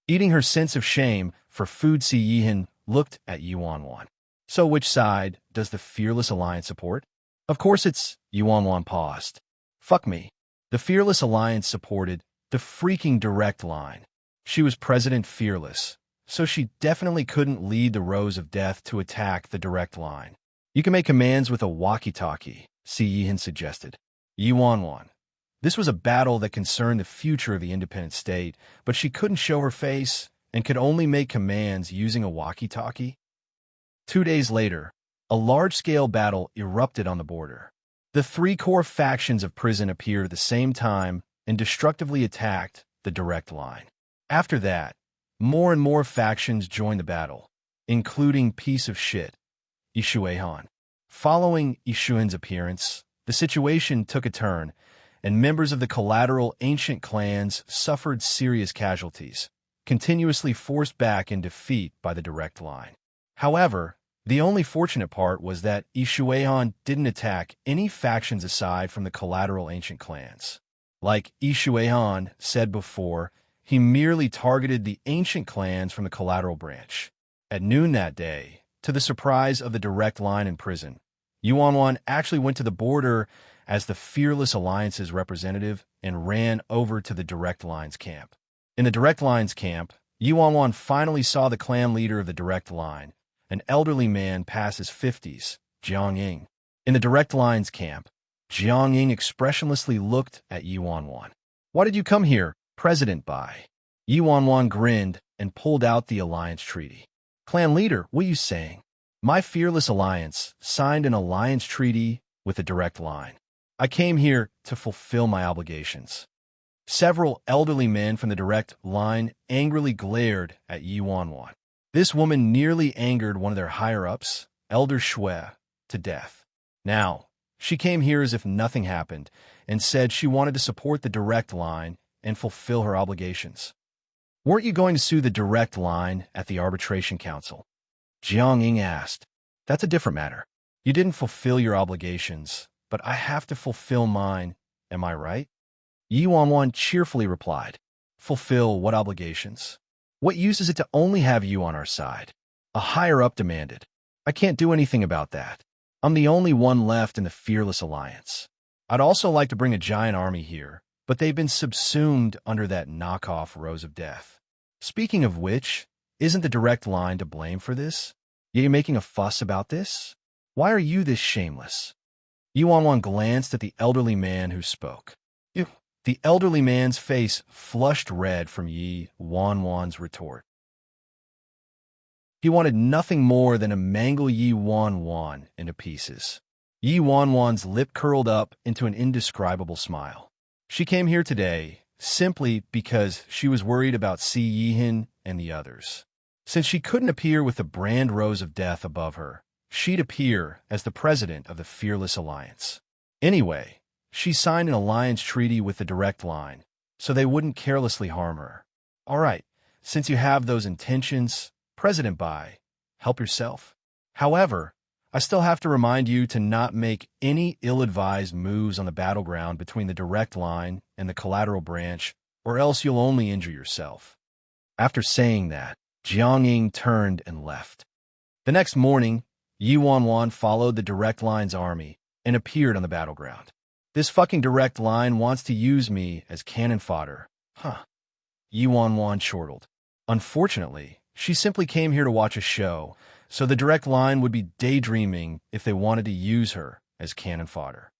Eating her sense of shame for food, Si Yihan looked at Yu Wanwan. So which side does the Fearless Alliance support? Of course it's, Yu Wanwan paused. Fuck me. The Fearless Alliance supported the freaking direct line. She was President Fearless, so she definitely couldn't lead the Rose of Death to attack the direct line. You can make commands with a walkie-talkie, Si Yihan suggested. Yu Wanwan. This was a battle that concerned the future of the independent state, but she couldn't show her face and could only make commands using a walkie-talkie. 2 days later, a large-scale battle erupted on the border. The three core factions of prison appeared at the same time and destructively attacked the direct line. After that, more and more factions joined the battle, including piece of shit, Yishuehan. Following Yishuan's appearance, the situation took a turn, and members of the collateral ancient clans suffered serious casualties, continuously forced back in defeat by the direct line. However, the only fortunate part was that Yishuehan didn't attack any factions aside from the collateral ancient clans. Like Yishuehan said before, he merely targeted the ancient clans from the collateral branch. At noon that day, to the surprise of the direct line in prison, Yu Wanwan actually went to the border as the Fearless Alliance's representative and ran over to the direct line's camp. In the direct line's camp, Yu Wanwan finally saw the clan leader of the direct line, an elderly man past his 50s, Jiang Ying. In the direct line's camp, Jiang Ying expressionlessly looked at Yu Wanwan. Why did you come here, President Bai? Yu Wanwan grinned and pulled out the alliance treaty. Clan leader, what are you saying? My Fearless Alliance signed an alliance treaty with the direct line. I came here to fulfill my obligations. Several elderly men from the direct line angrily glared at Yu Wanwan. This woman nearly angered one of their higher-ups, Elder Shui, to death. Now, she came here as if nothing happened and said she wanted to support the direct line and fulfill her obligations. Weren't you going to sue the direct line at the arbitration council? Jiang Ying asked. That's a different matter. You didn't fulfill your obligations, but I have to fulfill mine, am I right? Yu Wanwan cheerfully replied. Fulfill what obligations? What use is it to only have you on our side? A higher-up demanded. I can't do anything about that. I'm the only one left in the Fearless Alliance. I'd also like to bring a giant army here, but they've been subsumed under that knockoff Rose of Death. Speaking of which, isn't the direct line to blame for this? Yet you're making a fuss about this? Why are you this shameless? Yu Wanwan glanced at the elderly man who spoke. The elderly man's face flushed red from Yi Wanwan's retort. He wanted nothing more than to mangle Yi Wanwan into pieces. Yi Wanwan's lip curled up into an indescribable smile. She came here today, simply because she was worried about Si Yihin and the others. Since she couldn't appear with the brand rose of death above her, she'd appear as the president of the Fearless Alliance. Anyway, she signed an alliance treaty with the Direct Line, so they wouldn't carelessly harm her. All right, since you have those intentions, President Bai, help yourself. However, I still have to remind you to not make any ill-advised moves on the battleground between the Direct Line and the Collateral Branch, or else you'll only injure yourself. After saying that, Jiang Ying turned and left. The next morning, Yi Wanwan followed the Direct Line's army and appeared on the battleground. This fucking Direct Line wants to use me as cannon fodder. Huh. Yi Wanwan chortled. Unfortunately, she simply came here to watch a show, so the Direct Line would be daydreaming if they wanted to use her as cannon fodder.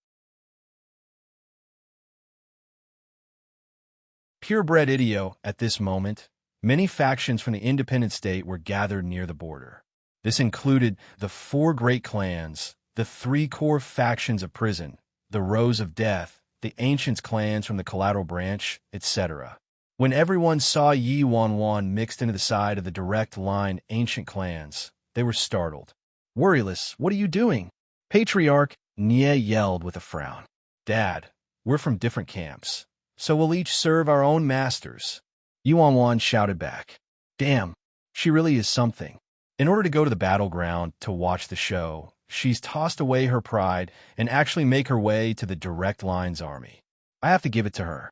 Purebred idiot at this moment, many factions from the independent state were gathered near the border. This included the 4 great clans, the 3 core factions of prison, the Rose of Death, the Ancients clans from the Collateral Branch, etc. When everyone saw Yi Wanwan mixed into the side of the Direct Line Ancient clans, they were startled. Worryless, what are you doing? Patriarch Nie yelled with a frown. Dad, we're from different camps, so we'll each serve our own masters. Yi Wanwan shouted back. Damn, she really is something. In order to go to the battleground to watch the show, she's tossed away her pride and actually make her way to the Direct Line's army. I have to give it to her.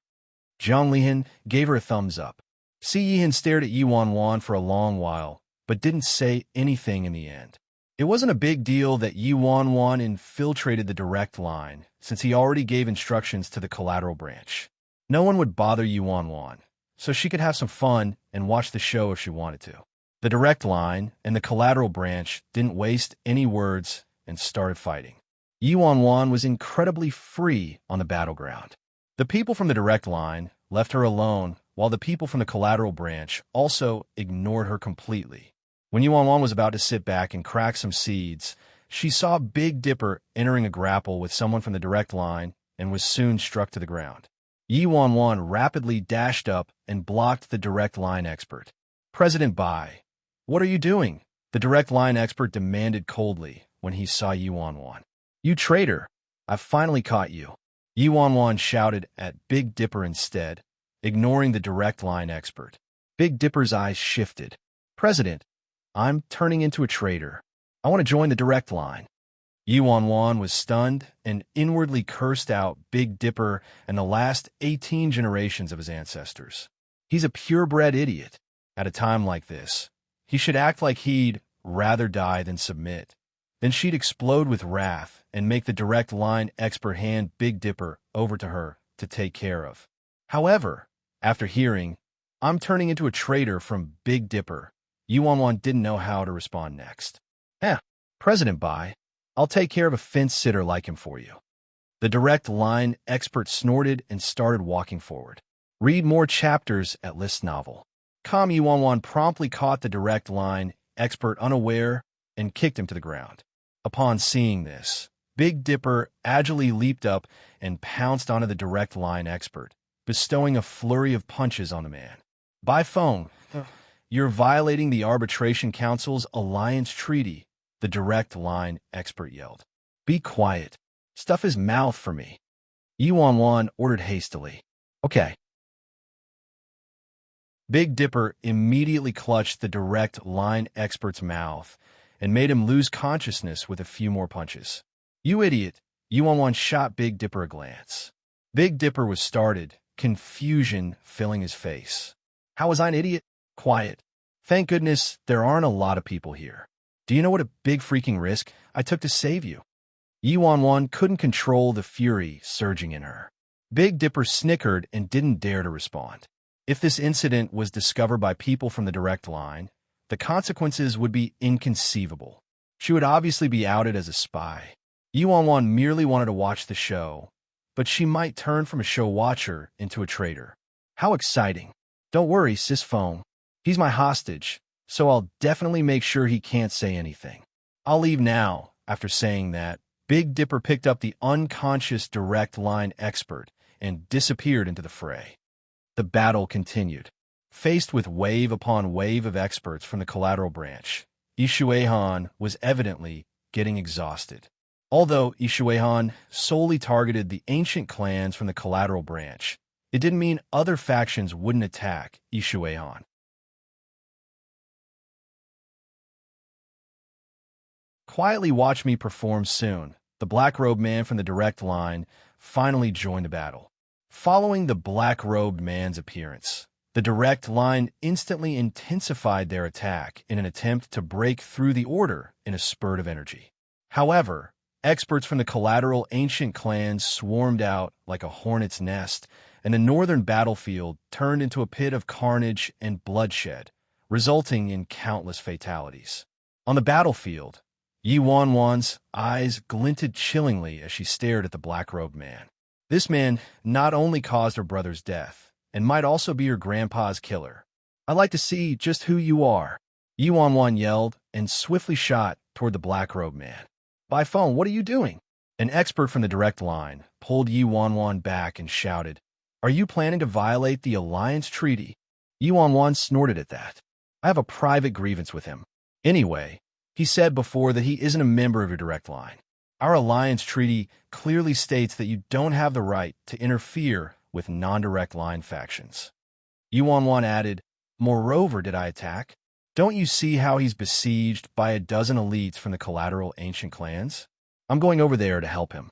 Zhang Lihan gave her a thumbs up. Si Yihan stared at Yi Wanwan for a long while, but didn't say anything in the end. It wasn't a big deal that Yi Wanwan infiltrated the Direct Line, since he already gave instructions to the Collateral Branch. No one would bother Yi Wanwan, so she could have some fun and watch the show if she wanted to. The Direct Line and the Collateral Branch didn't waste any words and started fighting. Yi Wanwan was incredibly free on the battleground. The people from the Direct Line left her alone, while the people from the Collateral Branch also ignored her completely. When Yi Wanwan was about to sit back and crack some seeds, she saw Big Dipper entering a grapple with someone from the Direct Line and was soon struck to the ground. Yi Wanwan rapidly dashed up and blocked the Direct Line expert. President Bai, what are you doing? The Direct Line expert demanded coldly when he saw Yi Wanwan. You traitor! I've finally caught you. Yi Wanwan shouted at Big Dipper instead, ignoring the Direct Line expert. Big Dipper's eyes shifted. President, I'm turning into a traitor. I want to join the Direct Line. Yi Wanwan was stunned and inwardly cursed out Big Dipper and the last 18 generations of his ancestors. He's a purebred idiot. At a time like this, he should act like he'd rather die than submit. Then she'd explode with wrath and make the Direct Line expert hand Big Dipper over to her to take care of. However, after hearing, I'm turning into a traitor from Big Dipper, Yi Wanwan didn't know how to respond next. President Bai, I'll take care of a fence sitter like him for you. The Direct Line expert snorted and started walking forward. Read more chapters at List Novel. Yi Wanwan promptly caught the Direct Line expert unaware and kicked him to the ground. Upon seeing this, Big Dipper agilely leaped up and pounced onto the Direct Line expert, bestowing a flurry of punches on the man. By phone, you're violating the Arbitration Council's alliance treaty, the Direct Line expert yelled. Be quiet. Stuff his mouth for me. Yi Wanwan ordered hastily. Okay. Big Dipper immediately clutched the Direct Line expert's mouth and made him lose consciousness with a few more punches. You idiot! Yi Wanwan shot Big Dipper a glance. Big Dipper was startled, confusion filling his face. How was I an idiot? Quiet. Thank goodness there aren't a lot of people here. Do you know what a big freaking risk I took to save you? Yi Wanwan couldn't control the fury surging in her. Big Dipper snickered and didn't dare to respond. If this incident was discovered by people from the Direct Line, the consequences would be inconceivable. She would obviously be outed as a spy. Yi Wanwan merely wanted to watch the show, but she might turn from a show watcher into a traitor. How exciting. Don't worry, sis phone. He's my hostage, so I'll definitely make sure he can't say anything. I'll leave now. After saying that, Big Dipper picked up the unconscious Direct Line expert and disappeared into the fray. The battle continued. Faced with wave upon wave of experts from the collateral branch, Ishuehan was evidently getting exhausted. Although Ishuehan solely targeted the ancient clans from the collateral branch, it didn't mean other factions wouldn't attack Ishuehan. Quietly watch me perform soon. The black-robed man from the direct line finally joined the battle. Following the black-robed man's appearance, the direct line instantly intensified their attack in an attempt to break through the order in a spurt of energy. However, experts from the collateral ancient clans swarmed out like a hornet's nest, and the northern battlefield turned into a pit of carnage and bloodshed, resulting in countless fatalities. On the battlefield, Yi Wanwan's eyes glinted chillingly as she stared at the black-robed man. This man not only caused her brother's death, and might also be her grandpa's killer. "I'd like to see just who you are," Yi Wanwan yelled and swiftly shot toward the black-robed man. "By phone, what are you doing?" An expert from the direct line pulled Yi Wanwan back and shouted, "Are you planning to violate the alliance treaty?" Yi Wanwan snorted at that. "I have a private grievance with him. Anyway, he said before that he isn't a member of your direct line. Our alliance treaty clearly states that you don't have the right to interfere with non-direct line factions." Yi Wanwan added, "Moreover, did I attack? Don't you see how he's besieged by a dozen elites from the collateral ancient clans? I'm going over there to help him."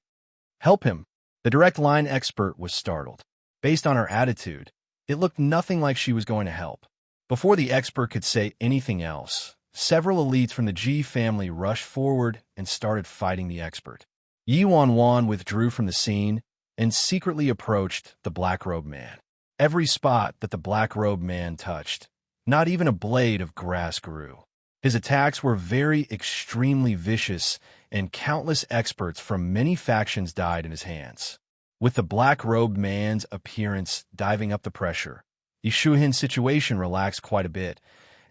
"Help him?" The direct line expert was startled. Based on her attitude, it looked nothing like she was going to help. Before the expert could say anything else, several elites from the Ji family rushed forward and started fighting the expert. Yi Wanwan withdrew from the scene and secretly approached the black-robed man. Every spot that the black-robed man touched, not even a blade of grass grew. His attacks were extremely vicious, and countless experts from many factions died in his hands. With the black-robed man's appearance diving up the pressure, Ishuhin's situation relaxed quite a bit,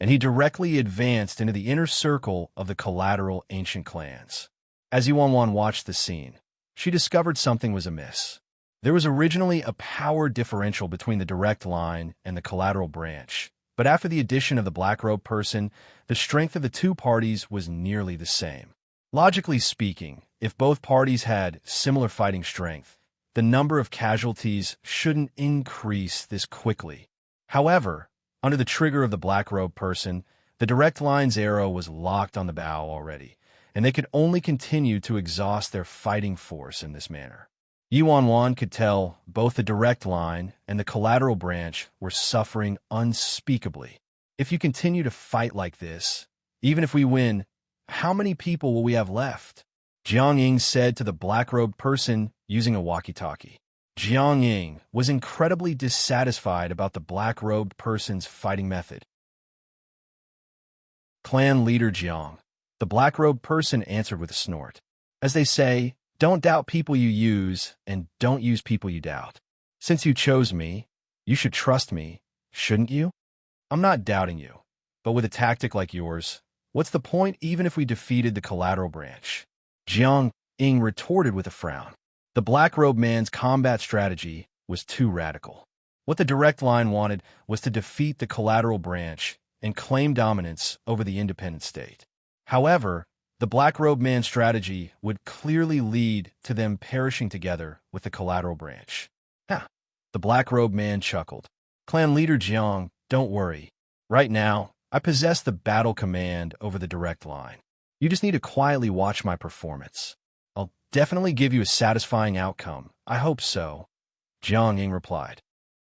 and he directly advanced into the inner circle of the collateral ancient clans. As Yi Wanwan watched the scene, she discovered something was amiss. There was originally a power differential between the direct line and the collateral branch, but after the addition of the black-robed person, the strength of the two parties was nearly the same. Logically speaking, if both parties had similar fighting strength, the number of casualties shouldn't increase this quickly. However, under the trigger of the black-robed person, the direct line's arrow was locked on the bow already, and they could only continue to exhaust their fighting force in this manner. Yi Wanwan could tell both the direct line and the collateral branch were suffering unspeakably. If you continue to fight like this, even if we win, how many people will we have left? Jiang Ying said to the black-robed person using a walkie-talkie. Jiang Ying was incredibly dissatisfied about the black-robed person's fighting method. Clan leader Jiang. The black-robed person answered with a snort. As they say, don't doubt people you use, and don't use people you doubt. Since you chose me, you should trust me, shouldn't you? I'm not doubting you, but with a tactic like yours, what's the point even if we defeated the collateral branch? Jiang Ying retorted with a frown. The black-robed man's combat strategy was too radical. What the direct line wanted was to defeat the collateral branch and claim dominance over the independent state. However, the black-robed man's strategy would clearly lead to them perishing together with the collateral branch. The black-robed man chuckled. Clan leader Jiang, don't worry. Right now, I possess the battle command over the direct line. You just need to quietly watch my performance. I'll definitely give you a satisfying outcome. I hope so, Jiang Ying replied.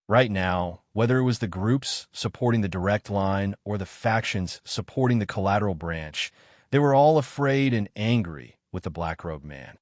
Right now, whether it was the groups supporting the direct line or the factions supporting the collateral branch, they were all afraid and angry with the black-robed man.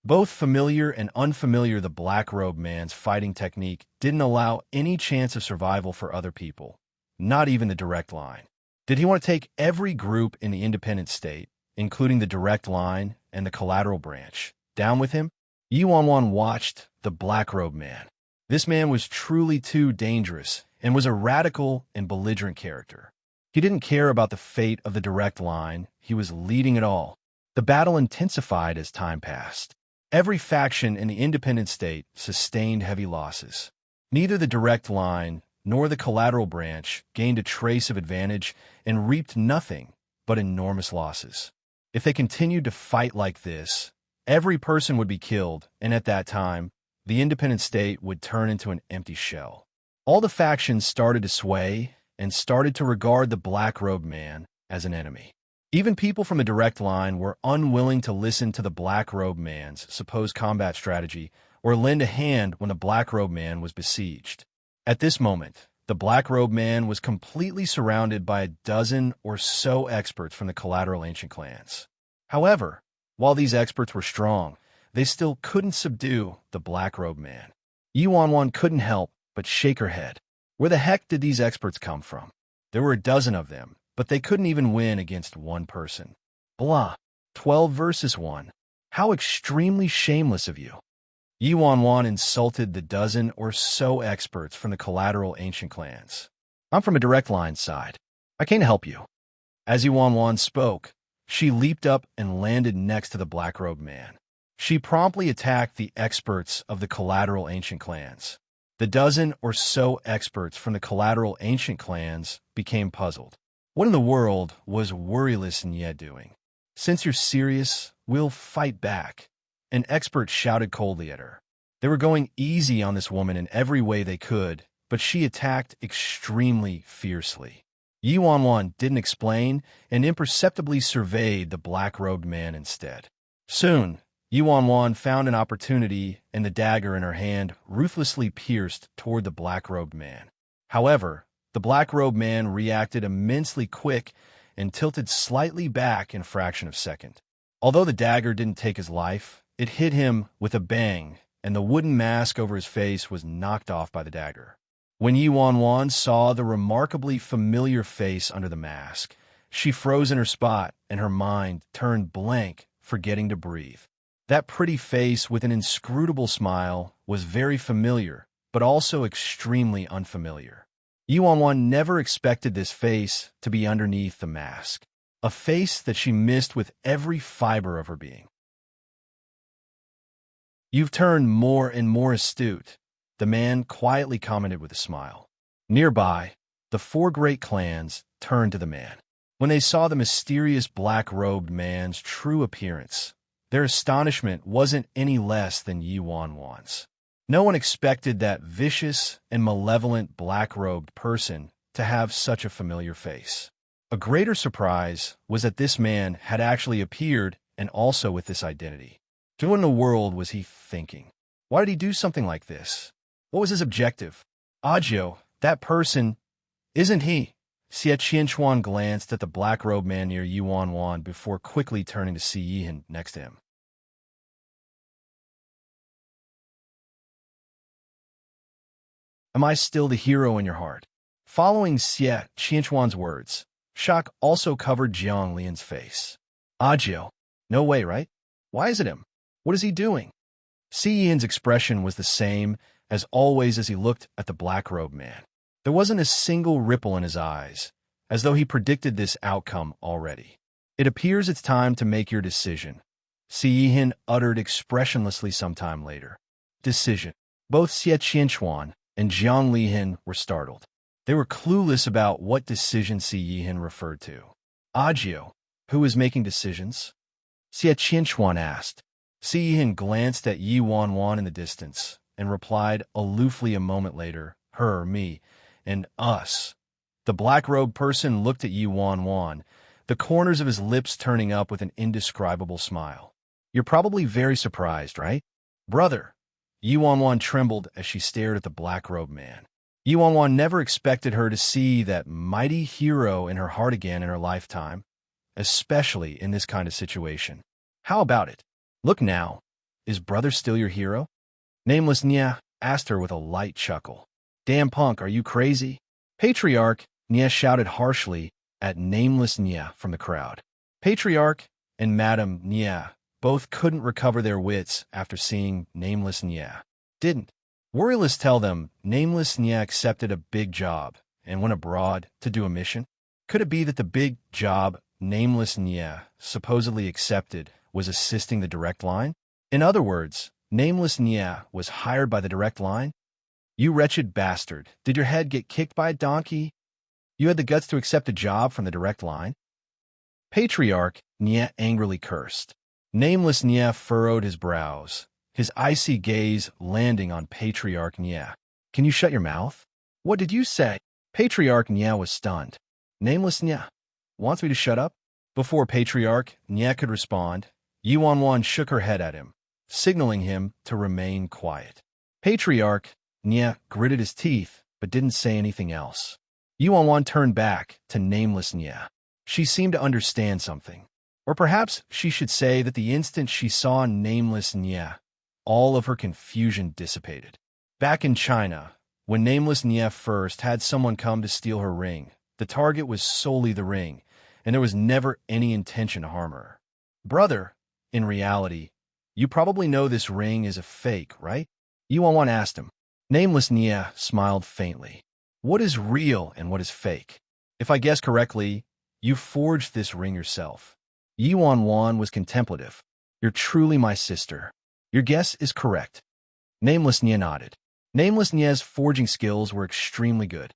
Both familiar and unfamiliar, the black-robed man's fighting technique didn't allow any chance of survival for other people, not even the direct line. Did he want to take every group in the independent state, including the direct line and the collateral branch, down with him? Yi Wanwan watched the black-robed man. This man was truly too dangerous and was a radical and belligerent character. He didn't care about the fate of the direct line. He was leading it all. The battle intensified as time passed. Every faction in the independent state sustained heavy losses. Neither the direct line nor the collateral branch gained a trace of advantage and reaped nothing but enormous losses. If they continued to fight like this, every person would be killed, and at that time, the independent state would turn into an empty shell. All the factions started to sway and started to regard the black-robed man as an enemy. Even people from a direct line were unwilling to listen to the black-robed man's supposed combat strategy or lend a hand when the black-robed man was besieged. At this moment, the black-robed man was completely surrounded by a dozen or so experts from the collateral ancient clans. However, while these experts were strong, they still couldn't subdue the black-robed man. Yuan couldn't help but shake her head. Where the heck did these experts come from? There were a dozen of them, but they couldn't even win against one person. Blah. 12 versus 1. How extremely shameless of you. Yuan insulted the dozen or so experts from the collateral ancient clans. I'm from a direct line side. I can't help you. As Yuan spoke, she leaped up and landed next to the black-robed man. She promptly attacked the experts of the collateral ancient clans. The dozen or so experts from the collateral ancient clans became puzzled. What in the world was Worryless Nye doing? Since you're serious, we'll fight back. An expert shouted coldly at her. They were going easy on this woman in every way they could, but she attacked extremely fiercely. Yuan didn't explain and imperceptibly surveyed the black-robed man instead. Soon, Yuan found an opportunity, and the dagger in her hand ruthlessly pierced toward the black-robed man. However, the black-robed man reacted immensely quick and tilted slightly back in a fraction of a second. Although the dagger didn't take his life, it hit him with a bang, and the wooden mask over his face was knocked off by the dagger. When Yuan saw the remarkably familiar face under the mask, she froze in her spot, and her mind turned blank, forgetting to breathe. That pretty face with an inscrutable smile was very familiar, but also extremely unfamiliar. Yuan never expected this face to be underneath the mask, a face that she missed with every fiber of her being. You've turned more and more astute, the man quietly commented with a smile. Nearby, the 4 great clans turned to the man. When they saw the mysterious black-robed man's true appearance, their astonishment wasn't any less than Yuan's. No one expected that vicious and malevolent black-robed person to have such a familiar face. A greater surprise was that this man had actually appeared, and also with this identity. What in the world was he thinking? Why did he do something like this? What was his objective? Agio, that person, isn't he? Xie Qianchuan glanced at the black-robed man near Yuan before quickly turning to Si Yihan next to him. Am I still the hero in your heart? Following Xie Qianchuan's words, shock also covered Jiang Lian's face. Agio, no way, right? Why is it him? What is he doing? Si Yihan's expression was the same as always as he looked at the black-robed man. There wasn't a single ripple in his eyes, as though he predicted this outcome already. It appears it's time to make your decision, Si Yihan uttered expressionlessly sometime later. Decision. Both Xie Qianchuan and Jiang Lihan were startled. They were clueless about what decision Si Yihan referred to. Agio, who is making decisions? Xie Qianchuan asked. Si Yihan glanced at Yuan in the distance and replied aloofly a moment later, her, me, and us. The black-robed person looked at Yuan, the corners of his lips turning up with an indescribable smile. You're probably very surprised, right? Brother. Yuan trembled as she stared at the black-robed man. Yuan never expected her to see that mighty hero in her heart again in her lifetime, especially in this kind of situation. How about it? Look now. Is brother still your hero? Nameless Nye asked her with a light chuckle. Damn punk, are you crazy? Patriarch, Nye shouted harshly at Nameless Nye from the crowd. Patriarch and Madame Nye both couldn't recover their wits after seeing Nameless Nye. Didn't Worryless tell them Nameless Nye accepted a big job and went abroad to do a mission? Could it be that the big job Nameless Nye supposedly accepted was assisting the direct line? In other words, nameless Nia was hired by the direct line? You wretched bastard, did your head get kicked by a donkey? You had the guts to accept a job from the direct line? Patriarch Nia angrily cursed. Nameless Nia furrowed his brows, his icy gaze landing on Patriarch Nia. Can you shut your mouth? What did you say? Patriarch Nia was stunned. Nameless Nia wants me to shut up? Before Patriarch Nia could respond, Yuanwan shook her head at him, signaling him to remain quiet. Patriarch Nia gritted his teeth, but didn't say anything else. Yuanwan turned back to Nameless Nia. She seemed to understand something. Or perhaps she should say that the instant she saw Nameless Nia, all of her confusion dissipated. Back in China, when Nameless Nia first had someone come to steal her ring, the target was solely the ring, and there was never any intention to harm her. Brother, in reality, you probably know this ring is a fake, right? Yuanwan asked him. Nameless Nia smiled faintly. What is real and what is fake? If I guess correctly, you forged this ring yourself. Yuanwan was contemplative. You're truly my sister. Your guess is correct. Nameless Nia nodded. Nameless Nia's forging skills were extremely good.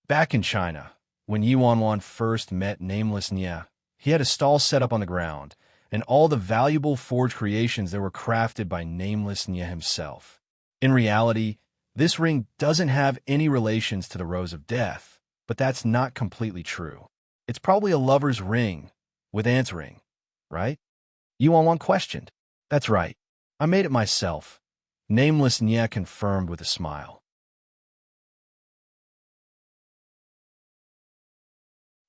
Back in China, when Yuanwan first met Nameless Nia, he had a stall set up on the ground, and all the valuable forged creations that were crafted by Nameless Nia himself. In reality, this ring doesn't have any relations to the Rose of Death, but that's not completely true. It's probably a lover's ring with answering, right? Yuanwan questioned. That's right. I made it myself. Nameless Nia confirmed with a smile.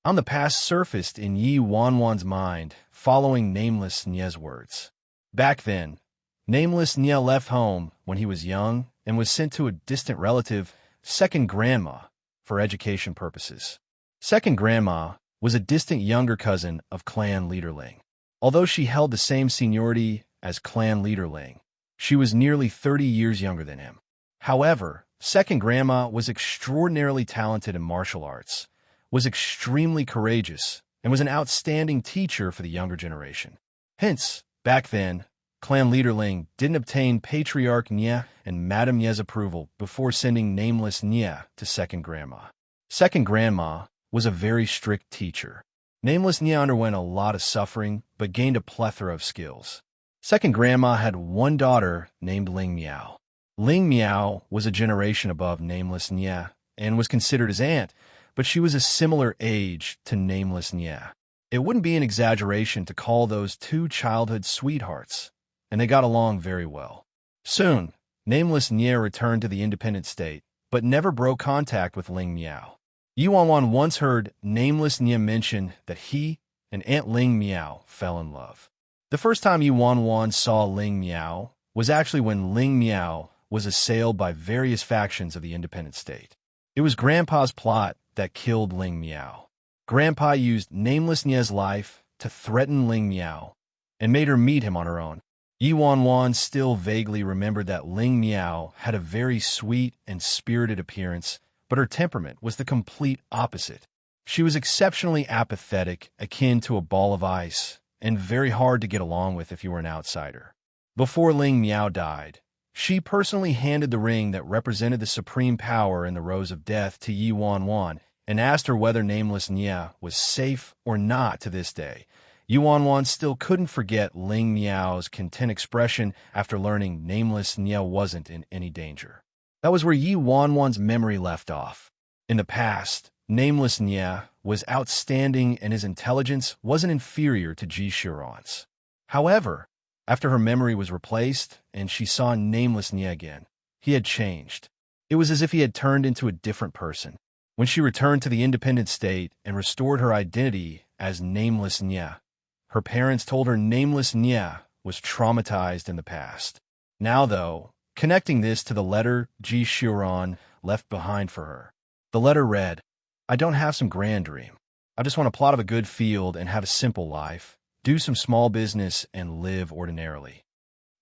On the past surfaced in Yi Wanwan's mind, following Nameless Nia's words. Back then, Nameless Nia left home when he was young and was sent to a distant relative, Second Grandma, for education purposes. Second Grandma was a distant younger cousin of Clan Leader Ling. Although she held the same seniority as Clan Leader Ling, she was nearly 30 years younger than him. However, Second Grandma was extraordinarily talented in martial arts, was extremely courageous, and was an outstanding teacher for the younger generation. Hence, back then, Clan Leader Ling didn't obtain Patriarch Nia and Madame Nia's approval before sending Nameless Nia to Second Grandma. Second Grandma was a very strict teacher. Nameless Nia underwent a lot of suffering, but gained a plethora of skills. Second Grandma had one daughter named Ling Miao. Ling Miao was a generation above Nameless Nia and was considered his aunt, but she was a similar age to Nameless Nia. It wouldn't be an exaggeration to call those two childhood sweethearts, and they got along very well. Soon, Nameless Nia returned to the independent state, but never broke contact with Ling Miao. Yuanwan once heard Nameless Nia mention that he and Aunt Ling Miao fell in love. The first time Yuanwan saw Ling Miao was actually when Ling Miao was assailed by various factions of the independent state. It was Grandpa's plot that killed Ling Miao. Grandpa used Nameless Nia's life to threaten Ling Miao and made her meet him on her own. Yuanwan still vaguely remembered that Ling Miao had a very sweet and spirited appearance, but her temperament was the complete opposite. She was exceptionally apathetic, akin to a ball of ice, and very hard to get along with if you were an outsider. Before Ling Miao died, she personally handed the ring that represented the supreme power in the Rose of Death to Yi Wanwan and asked her whether Nameless Nia was safe or not to this day. Yuanwan still couldn't forget Ling Miao's content expression after learning Nameless Nia wasn't in any danger. That was where Yi Wanwan's memory left off. In the past, Nameless Nia was outstanding and his intelligence wasn't inferior to Ji Shiran's. However, after her memory was replaced and she saw Nameless Nia again, he had changed. It was as if he had turned into a different person. When she returned to the independent state and restored her identity as Nameless Nia, her parents told her Nameless Nia was traumatized in the past. Now, though, connecting this to the letter Ji Shiran left behind for her. The letter read, I don't have some grand dream. I just want a plot of a good field and have a simple life, do some small business, and live ordinarily.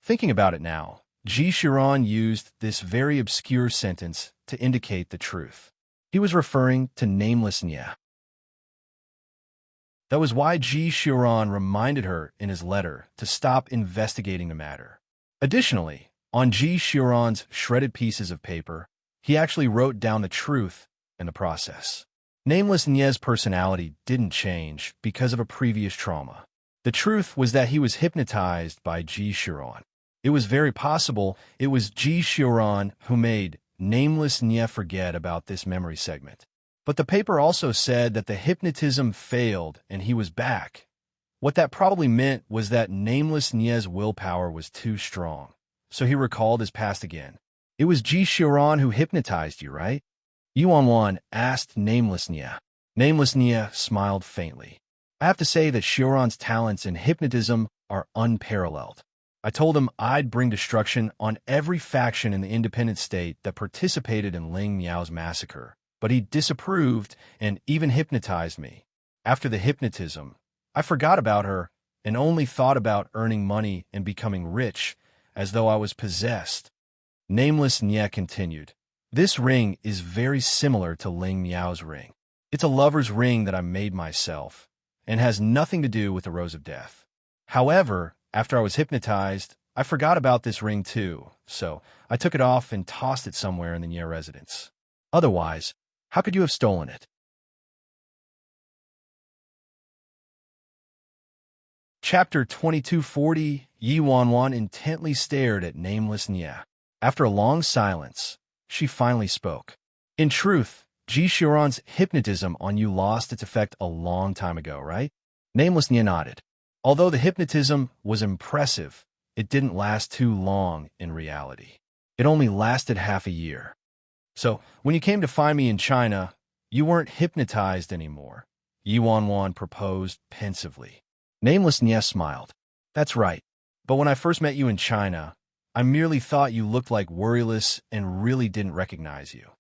Thinking about it now, Ji Shiran used this very obscure sentence to indicate the truth. He was referring to Nameless Nia. That was why Ji Xiuran reminded her in his letter to stop investigating the matter. Additionally, on Ji Xiuran's shredded pieces of paper, he actually wrote down the truth in the process. Nameless Nie's personality didn't change because of a previous trauma. The truth was that he was hypnotized by Ji Xiuran. It was very possible it was Ji Xiuran who made Nameless Nie forget about this memory segment. But the paper also said that the hypnotism failed and he was back. What that probably meant was that Nameless Nie's willpower was too strong, so he recalled his past again. It was Ji Xiuran who hypnotized you, right? Yuan asked Nameless Nie. Nameless Nie smiled faintly. I have to say that Xiuran's talents in hypnotism are unparalleled. I told him I'd bring destruction on every faction in the independent state that participated in Ling Miao's massacre, but he disapproved and even hypnotized me. After the hypnotism, I forgot about her and only thought about earning money and becoming rich, as though I was possessed. Nameless Nie continued. This ring is very similar to Ling Miao's ring. It's a lover's ring that I made myself, and has nothing to do with the Rose of Death. However, after I was hypnotized, I forgot about this ring too, so I took it off and tossed it somewhere in the Nye residence. Otherwise, how could you have stolen it? Chapter 2240. Yuan intently stared at Nameless Nie. After a long silence, she finally spoke. In truth, Ji Xiuran's hypnotism on you lost its effect a long time ago, right? Nameless Nie nodded. Although the hypnotism was impressive, it didn't last too long in reality. It only lasted half a year. So, when you came to find me in China, you weren't hypnotized anymore, Yuan proposed pensively. Nameless Nie smiled. That's right. But when I first met you in China, I merely thought you looked like worryless and really didn't recognize you.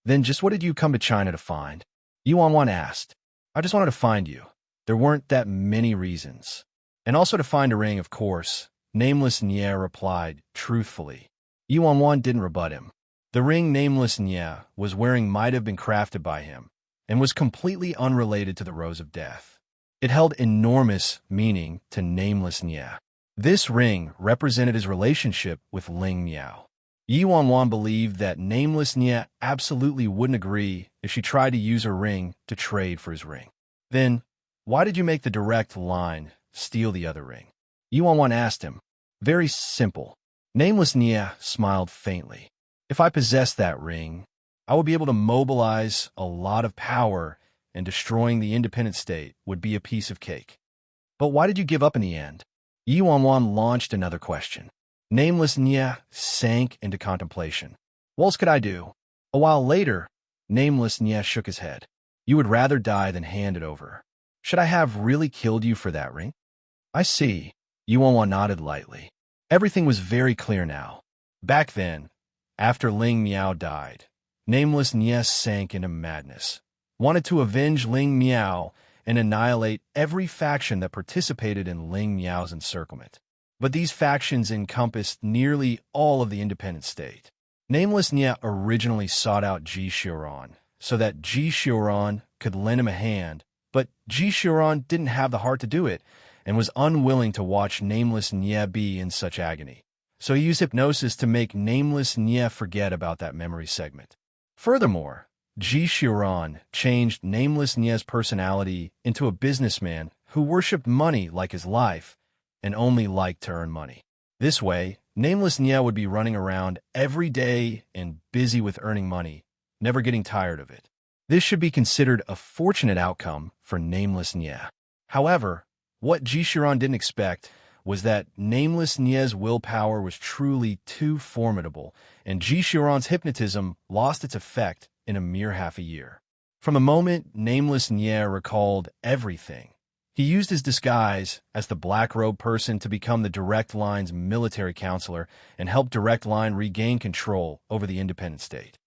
Then just what did you come to China to find? Yuan asked. I just wanted to find you. There weren't that many reasons. And also to find a ring, of course, Nameless Nie replied truthfully. Yuan didn't rebut him. The ring Nameless Nie was wearing might have been crafted by him, and was completely unrelated to the Rose of Death. It held enormous meaning to Nameless Nie. This ring represented his relationship with Ling Miao. Yuan believed that Nameless Nie absolutely wouldn't agree if she tried to use her ring to trade for his ring. Then, why did you make the direct line steal the other ring? Yuan asked him. Very simple. Nameless Nie smiled faintly. If I possessed that ring, I would be able to mobilize a lot of power, and destroying the independent state would be a piece of cake. But why did you give up in the end? Yuan launched another question. Nameless Nie sank into contemplation. What else could I do? A while later, Nameless Nie shook his head. You would rather die than hand it over. Should I have really killed you for that ring? I see. Yuan nodded lightly. Everything was very clear now. Back then, after Ling Miao died, Nameless Nie sank into madness, wanted to avenge Ling Miao and annihilate every faction that participated in Ling Miao's encirclement. But these factions encompassed nearly all of the independent state. Nameless Nie originally sought out Ji Xiuran so that Ji Xiuran could lend him a hand, but Ji Xiuran didn't have the heart to do it and was unwilling to watch Nameless Nie be in such agony. So he used hypnosis to make Nameless Nie forget about that memory segment. Furthermore, Ji Xiuran changed Nameless Nie's personality into a businessman who worshipped money like his life and only liked to earn money. This way, Nameless Nie would be running around every day and busy with earning money, never getting tired of it. This should be considered a fortunate outcome for Nameless Nie. However, what Ji Xiuran didn't expect was that Nameless Nie's willpower was truly too formidable, and Ji Xiuran's hypnotism lost its effect in a mere half a year. From the moment Nameless Nie recalled everything, he used his disguise as the black-robed person to become the Direct Line's military counselor and help Direct Line regain control over the independent state.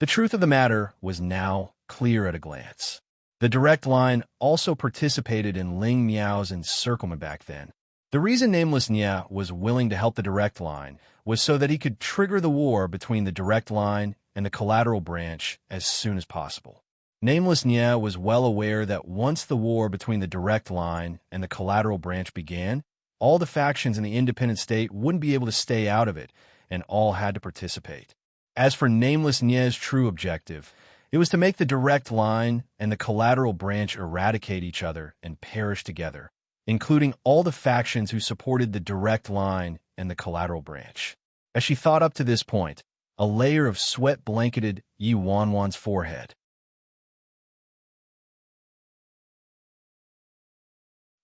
The truth of the matter was now clear at a glance. The Direct Line also participated in Ling Miao's encirclement back then. The reason Nameless Nie was willing to help the Direct Line was so that he could trigger the war between the Direct Line and the Collateral Branch as soon as possible. Nameless Nye was well aware that once the war between the direct line and the collateral branch began, all the factions in the independent state wouldn't be able to stay out of it, and all had to participate. As for Nameless Nye's true objective, it was to make the direct line and the collateral branch eradicate each other and perish together, including all the factions who supported the direct line and the collateral branch. As she thought up to this point, a layer of sweat blanketed Yi Wanwan's forehead.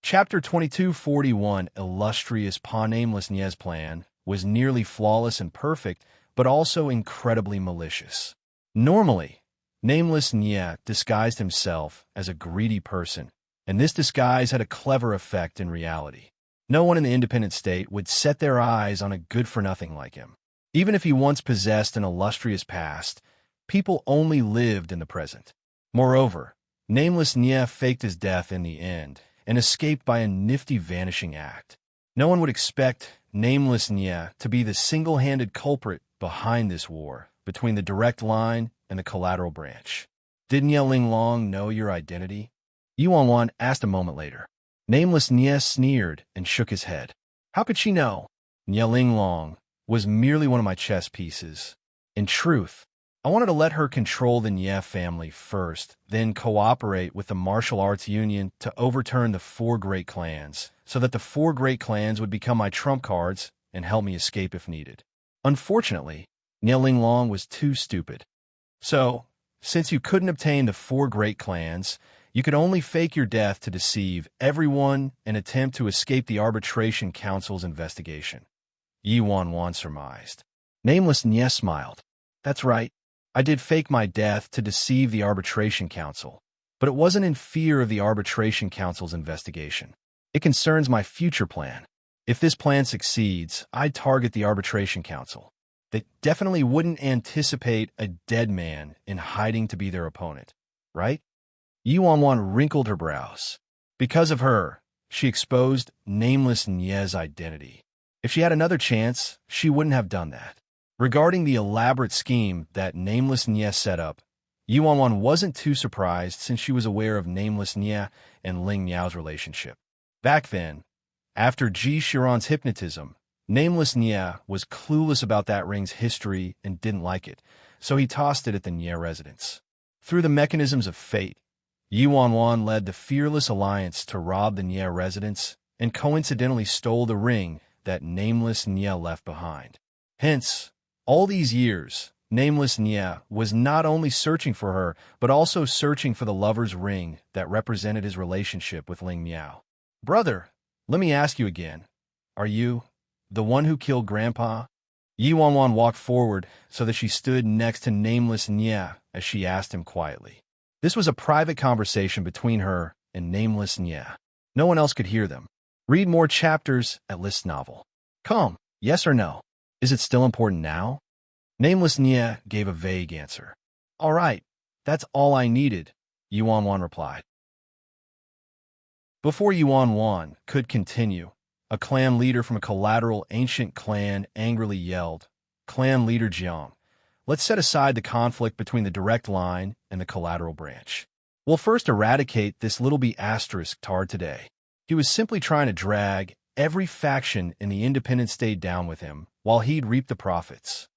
Chapter 2241, Illustrious Pa Nameless Nye's plan, was nearly flawless and perfect, but also incredibly malicious. Normally, Nameless Nye disguised himself as a greedy person, and this disguise had a clever effect in reality. No one in the independent state would set their eyes on a good-for-nothing like him. Even if he once possessed an illustrious past, people only lived in the present. Moreover, Nameless Nye faked his death in the end, and escaped by a nifty vanishing act. No one would expect Nameless Nye to be the single-handed culprit behind this war between the direct line and the collateral branch. Did Nye Linglong know your identity? Yi Wanwan asked a moment later. Nameless Nye sneered and shook his head. How could she know? Nye Linglong was merely one of my chess pieces. In truth, I wanted to let her control the Nye family first, then cooperate with the martial arts union to overturn the four great clans, so that the four great clans would become my trump cards and help me escape if needed. Unfortunately, Nye Linglong was too stupid. So, since you couldn't obtain the four great clans, you could only fake your death to deceive everyone and attempt to escape the Arbitration Council's investigation. Yi Wanwan surmised. Nameless Nye smiled. That's right. I did fake my death to deceive the Arbitration Council, but it wasn't in fear of the Arbitration Council's investigation. It concerns my future plan. If this plan succeeds, I'd target the Arbitration Council. They definitely wouldn't anticipate a dead man in hiding to be their opponent, right? Yi Wanwan wrinkled her brows. Because of her, she exposed Nameless Nye's identity. If she had another chance, she wouldn't have done that. Regarding the elaborate scheme that Nameless Nye set up, Yi Wanwan wasn't too surprised since she was aware of Nameless Nye and Ling Miao's relationship. Back then, after Ji Xiran's hypnotism, Nameless Nye was clueless about that ring's history and didn't like it, so he tossed it at the Nye residence. Through the mechanisms of fate, Yi Wanwan led the Fearless Alliance to rob the Nye residence and coincidentally stole the ring that Nameless Nye left behind. Hence, all these years, Nameless Nye was not only searching for her, but also searching for the lover's ring that represented his relationship with Ling Miao. Brother, let me ask you again. Are you the one who killed Grandpa? Yi Wanwan walked forward so that she stood next to Nameless Nye as she asked him quietly. This was a private conversation between her and Nameless Nye. No one else could hear them. Read more chapters at List Novel. Come, yes or no? Is it still important now? Nameless Nye gave a vague answer. All right, that's all I needed, Yi Wanwan replied. Before Yi Wanwan could continue, a clan leader from a collateral ancient clan angrily yelled, Clan leader Jiang, let's set aside the conflict between the direct line and the collateral branch. We'll first eradicate this little b** tard today. He was simply trying to drag every faction in the independent state down with him, while he'd reap the profits.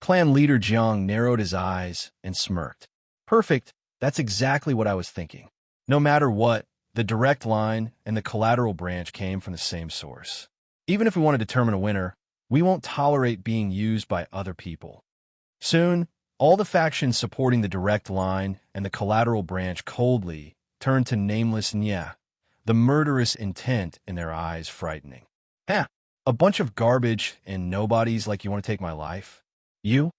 Clan leader Jiang narrowed his eyes and smirked. Perfect, that's exactly what I was thinking. No matter what, the direct line and the collateral branch came from the same source. Even if we want to determine a winner, we won't tolerate being used by other people. Soon, all the factions supporting the direct line and the collateral branch coldly turned to Nameless Nye, the murderous intent in their eyes frightening. Heh, a bunch of garbage and nobodies like you want to take my life? You?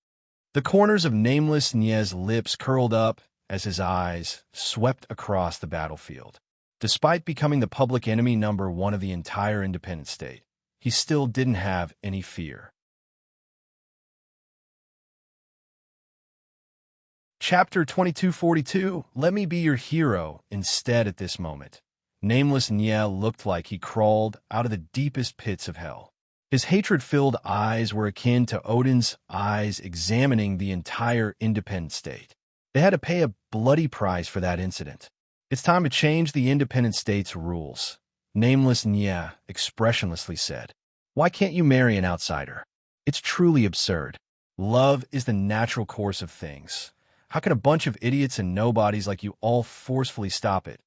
The corners of Nameless Nye's lips curled up as his eyes swept across the battlefield. Despite becoming the public enemy number one of the entire independent state, he still didn't have any fear. Chapter 2242, Let me be your hero instead at this moment. Nameless Nye looked like he crawled out of the deepest pits of hell. His hatred-filled eyes were akin to Odin's eyes examining the entire independent state. They had to pay a bloody price for that incident. It's time to change the independent state's rules. Nameless Nya expressionlessly said. Why can't you marry an outsider? It's truly absurd. Love is the natural course of things. How can a bunch of idiots and nobodies like you all forcefully stop it?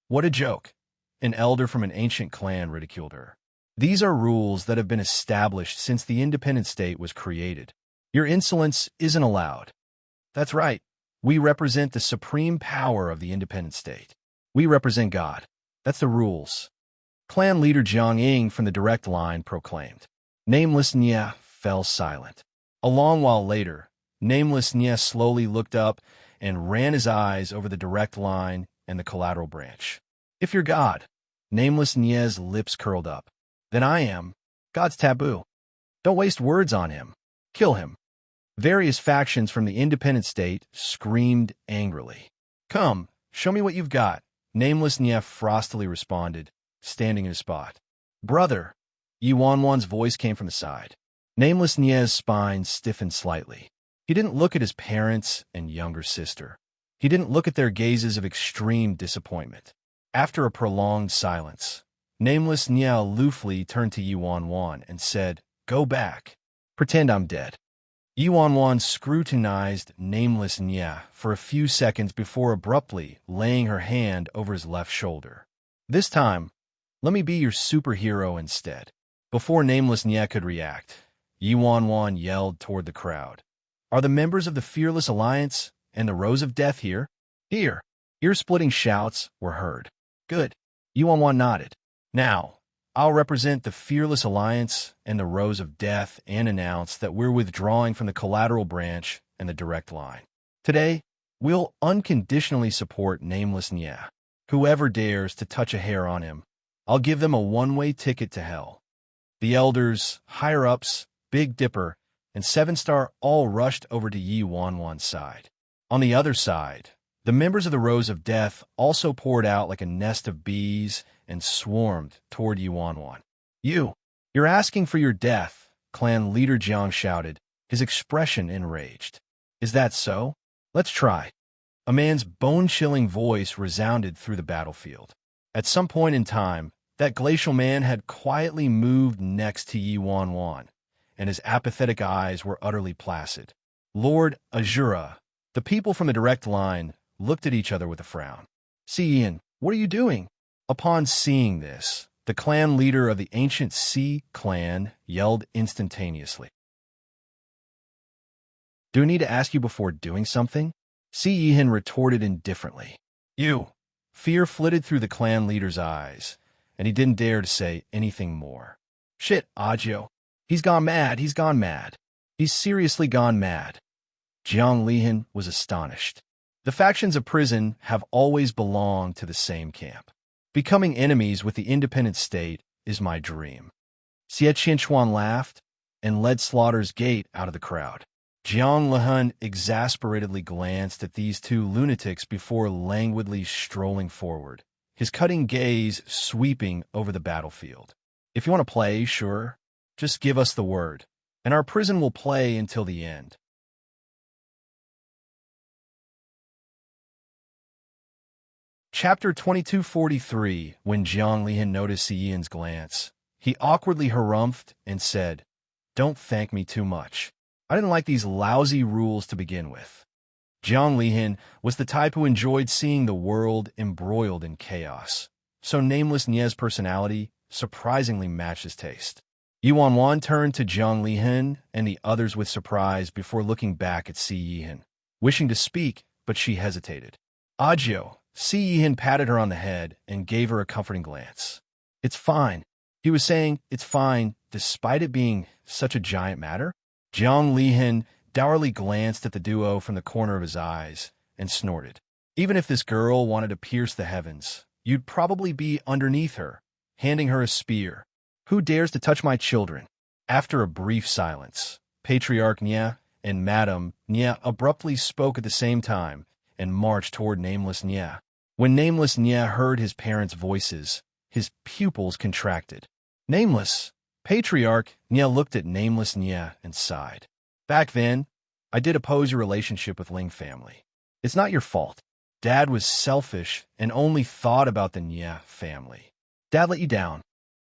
What a joke. An elder from an ancient clan ridiculed her. These are rules that have been established since the independent state was created. Your insolence isn't allowed. That's right. We represent the supreme power of the independent state. We represent God. That's the rules. Clan leader Jiang Ying from the direct line proclaimed. Nameless Nya fell silent. A long while later, Nameless Nya slowly looked up and ran his eyes over the direct line and the collateral branch. If you're God, Nameless Nya's lips curled up. Then I am. God's taboo. Don't waste words on him. Kill him. Various factions from the independent state screamed angrily. Come, show me what you've got, Nameless Nya frostily responded, standing in his spot. Brother, Yi Wanwan's voice came from the side. Nameless Nya's spine stiffened slightly. He didn't look at his parents and younger sister. He didn't look at their gazes of extreme disappointment. After a prolonged silence, Nameless Nya aloofly turned to Yi Wanwan and said, Go back. Pretend I'm dead. Yi Wanwan scrutinized Nameless Nya for a few seconds before abruptly laying her hand over his left shoulder. This time, let me be your superhero instead. Before Nameless Nya could react, Yi Wanwan yelled toward the crowd. Are the members of the Fearless Alliance and the Rose of Death here? Here. Ear-splitting shouts were heard. Good. Yi Wanwan nodded. Now, I'll represent the Fearless Alliance and the Rose of Death and announce that we're withdrawing from the collateral branch and the direct line. Today, we'll unconditionally support Nameless Nya. Whoever dares to touch a hair on him, I'll give them a one-way ticket to hell. The elders, higher-ups, Big Dipper, and Seven Star all rushed over to Yi Wanwan's side. On the other side, the members of the Rose of Death also poured out like a nest of bees and swarmed toward Yi Wanwan. You're asking for your death, clan leader Jiang shouted, his expression enraged. Is that so? Let's try. A man's bone-chilling voice resounded through the battlefield. At some point in time, that glacial man had quietly moved next to Yi Wanwan, and his apathetic eyes were utterly placid. Lord Azura, the people from the direct line, looked at each other with a frown. Ian, what are you doing? Upon seeing this, the clan leader of the ancient Sea clan yelled instantaneously. Do I need to ask you before doing something? Yihin retorted indifferently. Fear flitted through the clan leader's eyes, and he didn't dare to say anything more. Shit, Ajio. He's gone mad. He's seriously gone mad. Jiang Lihan was astonished. The factions of prison have always belonged to the same camp. Becoming enemies with the independent state is my dream. Xie Qianchuan laughed and led Slaughter's Gate out of the crowd. Jiang Lihan exasperatedly glanced at these two lunatics before languidly strolling forward, his cutting gaze sweeping over the battlefield. If you want to play, sure, just give us the word, and our prison will play until the end. Chapter 2243. When Jiang Lihan noticed Yin's glance, he awkwardly harumphed and said, Don't thank me too much. I didn't like these lousy rules to begin with. Jiang Lihan was the type who enjoyed seeing the world embroiled in chaos, so Nameless Nya's personality surprisingly matched his taste. Yi Wanwan turned to Jiang Lihan and the others with surprise before looking back at Yihin, wishing to speak, but she hesitated. Ajio. Yihin patted her on the head and gave her a comforting glance. It's fine. He was saying it's fine despite it being such a giant matter. Jiang Lihan dourly glanced at the duo from the corner of his eyes and snorted. Even if this girl wanted to pierce the heavens, you'd probably be underneath her, handing her a spear. Who dares to touch my children? After a brief silence, Patriarch Nya and Madame Nya abruptly spoke at the same time and marched toward Nameless Nya. When Nameless Nya heard his parents' voices, his pupils contracted. Nameless, Patriarch Nya looked at Nameless Nya and sighed. Back then, I did oppose your relationship with Ling family. It's not your fault. Dad was selfish and only thought about the Nya family. Dad let you down.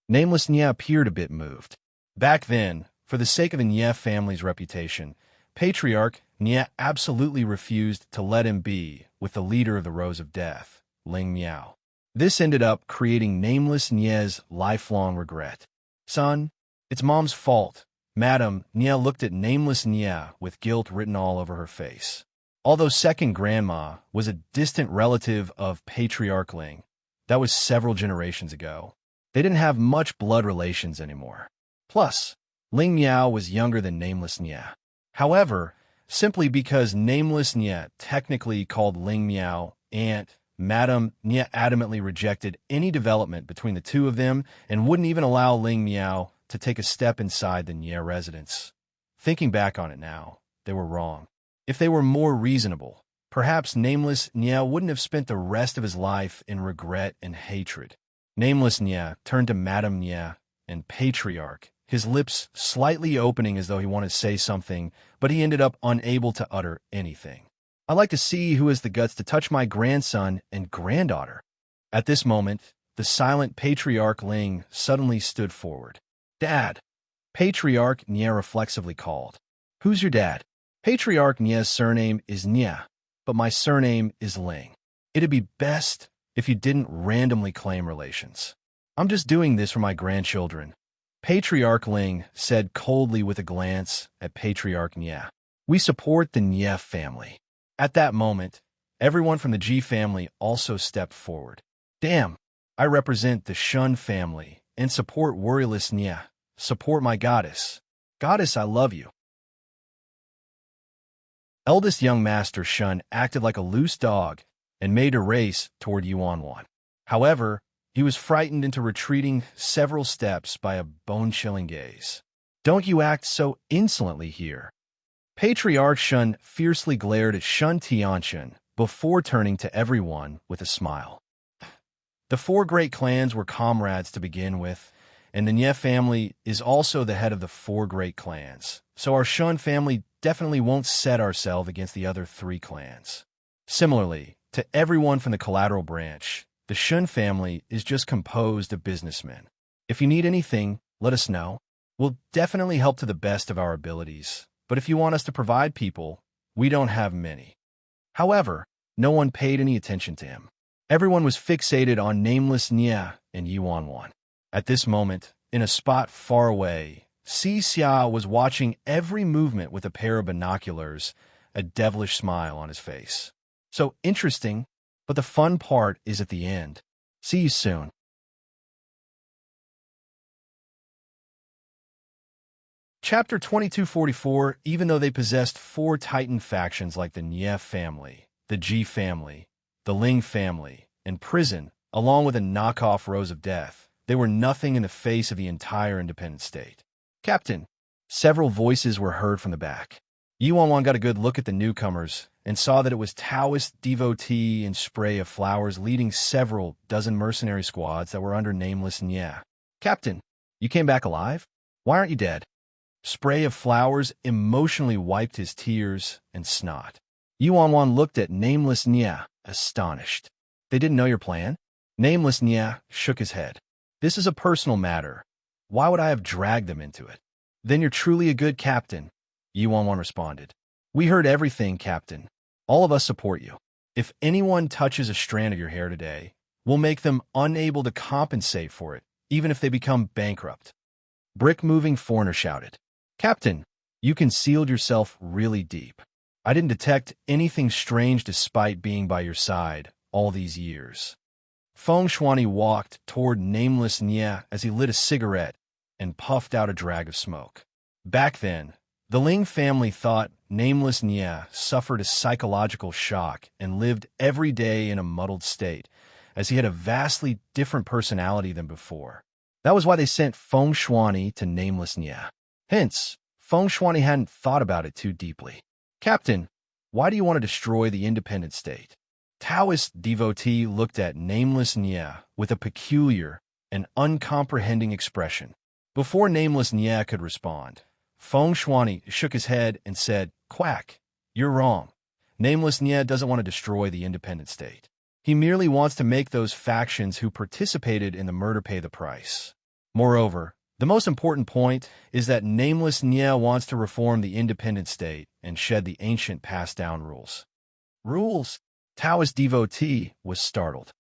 Nameless Nya appeared a bit moved. Back then, for the sake of the Nya family's reputation, Patriarch Nya absolutely refused to let him be with the leader of the Rose of Death, Ling Miao. This ended up creating Nameless Nya's lifelong regret. Son, it's Mom's fault. Madam Nya looked at Nameless Nya with guilt written all over her face. Although second grandma was a distant relative of Patriarch Ling, that was several generations ago. They didn't have much blood relations anymore. Plus, Ling Miao was younger than Nameless Nya. However, simply because Nameless Nya technically called Ling Miao Aunt, Madam Nya adamantly rejected any development between the two of them and wouldn't even allow Ling Miao to take a step inside the Nya residence. Thinking back on it now, they were wrong. If they were more reasonable, perhaps Nameless Nya wouldn't have spent the rest of his life in regret and hatred. Nameless Nya turned to Madam Nya and Patriarch, his lips slightly opening as though he wanted to say something, but he ended up unable to utter anything. I'd like to see who has the guts to touch my grandson and granddaughter. At this moment, the silent Patriarch Ling suddenly stood forward. Dad! Patriarch Nya reflexively called. Who's your dad? Patriarch Nya's surname is Nya, but my surname is Ling. It'd be best if you didn't randomly claim relations. I'm just doing this for my grandchildren. Patriarch Ling said coldly with a glance at Patriarch Nya. We support the Nya family. At that moment, everyone from the Ji family also stepped forward. Damn, I represent the Shun family and support worryless Nya. Support my goddess. Goddess, I love you. Eldest young master Shun acted like a loose dog and made a race toward Yuanwan. However, he was frightened into retreating several steps by a bone-chilling gaze. Don't you act so insolently here. Patriarch Shun fiercely glared at Shun Tianchen before turning to everyone with a smile. The four great clans were comrades to begin with, and the Nye family is also the head of the four great clans, so our Shun family definitely won't set ourselves against the other three clans. Similarly, to everyone from the collateral branch, the Shun family is just composed of businessmen. If you need anything, let us know. We'll definitely help to the best of our abilities, but if you want us to provide people, we don't have many. However, no one paid any attention to him. Everyone was fixated on nameless Nya and Yuanwan. At this moment, in a spot far away, Si Xia was watching every movement with a pair of binoculars, a devilish smile on his face. So interesting, but the fun part is at the end. See you soon. Chapter 2244. Even though they possessed four titan factions like the Nye family, the Ji family, the Ling family, and prison, along with a knockoff Rose of Death, they were nothing in the face of the entire independent state. Captain, several voices were heard from the back. Yuanwan got a good look at the newcomers and saw that it was Taoist devotee and spray of flowers leading several dozen mercenary squads that were under nameless Nye. Captain, you came back alive? Why aren't you dead? Spray of flowers emotionally wiped his tears and snot. Yuanwan looked at nameless Nye, astonished. They didn't know your plan? Nameless Nye shook his head. This is a personal matter. Why would I have dragged them into it? Then you're truly a good captain, Yuanwan responded. We heard everything, Captain. All of us support you. If anyone touches a strand of your hair today, we'll make them unable to compensate for it, even if they become bankrupt. Brick-moving foreigner shouted. Captain, you concealed yourself really deep. I didn't detect anything strange despite being by your side all these years. Feng Shuani walked toward nameless Nye as he lit a cigarette and puffed out a drag of smoke. Back then, the Ling family thought nameless Nye suffered a psychological shock and lived every day in a muddled state, as he had a vastly different personality than before. That was why they sent Feng Shuani to nameless Nye. Hence, Feng Shuani hadn't thought about it too deeply. Captain, why do you want to destroy the independent state? Taoist devotee looked at nameless Nye with a peculiar and uncomprehending expression. Before nameless Nye could respond, Feng Shuani shook his head and said, Quack, you're wrong. Nameless Nye doesn't want to destroy the independent state. He merely wants to make those factions who participated in the murder pay the price. Moreover, the most important point is that Nameless Nye wants to reform the independent state and shed the ancient passed-down rules. Rules? Taoist devotee was startled.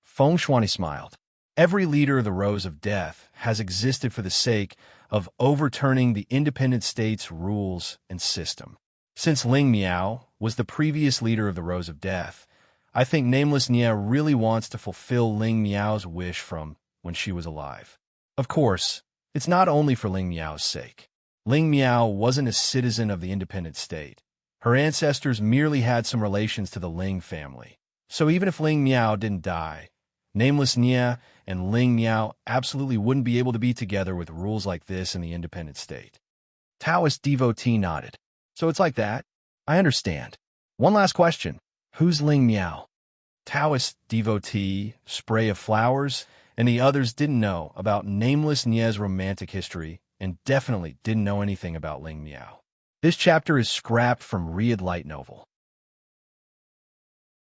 Feng Shuani smiled. Every leader of the Rose of Death has existed for the sake of overturning the independent state's rules and system. Since Ling Miao was the previous leader of the Rose of Death, I think Nameless Nye really wants to fulfill Ling Miao's wish from when she was alive. Of course, it's not only for Ling Miao's sake. Ling Miao wasn't a citizen of the independent state. Her ancestors merely had some relations to the Ling family. So even if Ling Miao didn't die, Nameless Nye and Ling Miao absolutely wouldn't be able to be together with rules like this in the independent state. Taoist devotee nodded. So it's like that? I understand. One last question. Who's Ling Miao? Taoist devotee, spray of flowers, and the others didn't know about Nameless Nye's romantic history and definitely didn't know anything about Ling Miao. This chapter is scrapped from Read Light Novel.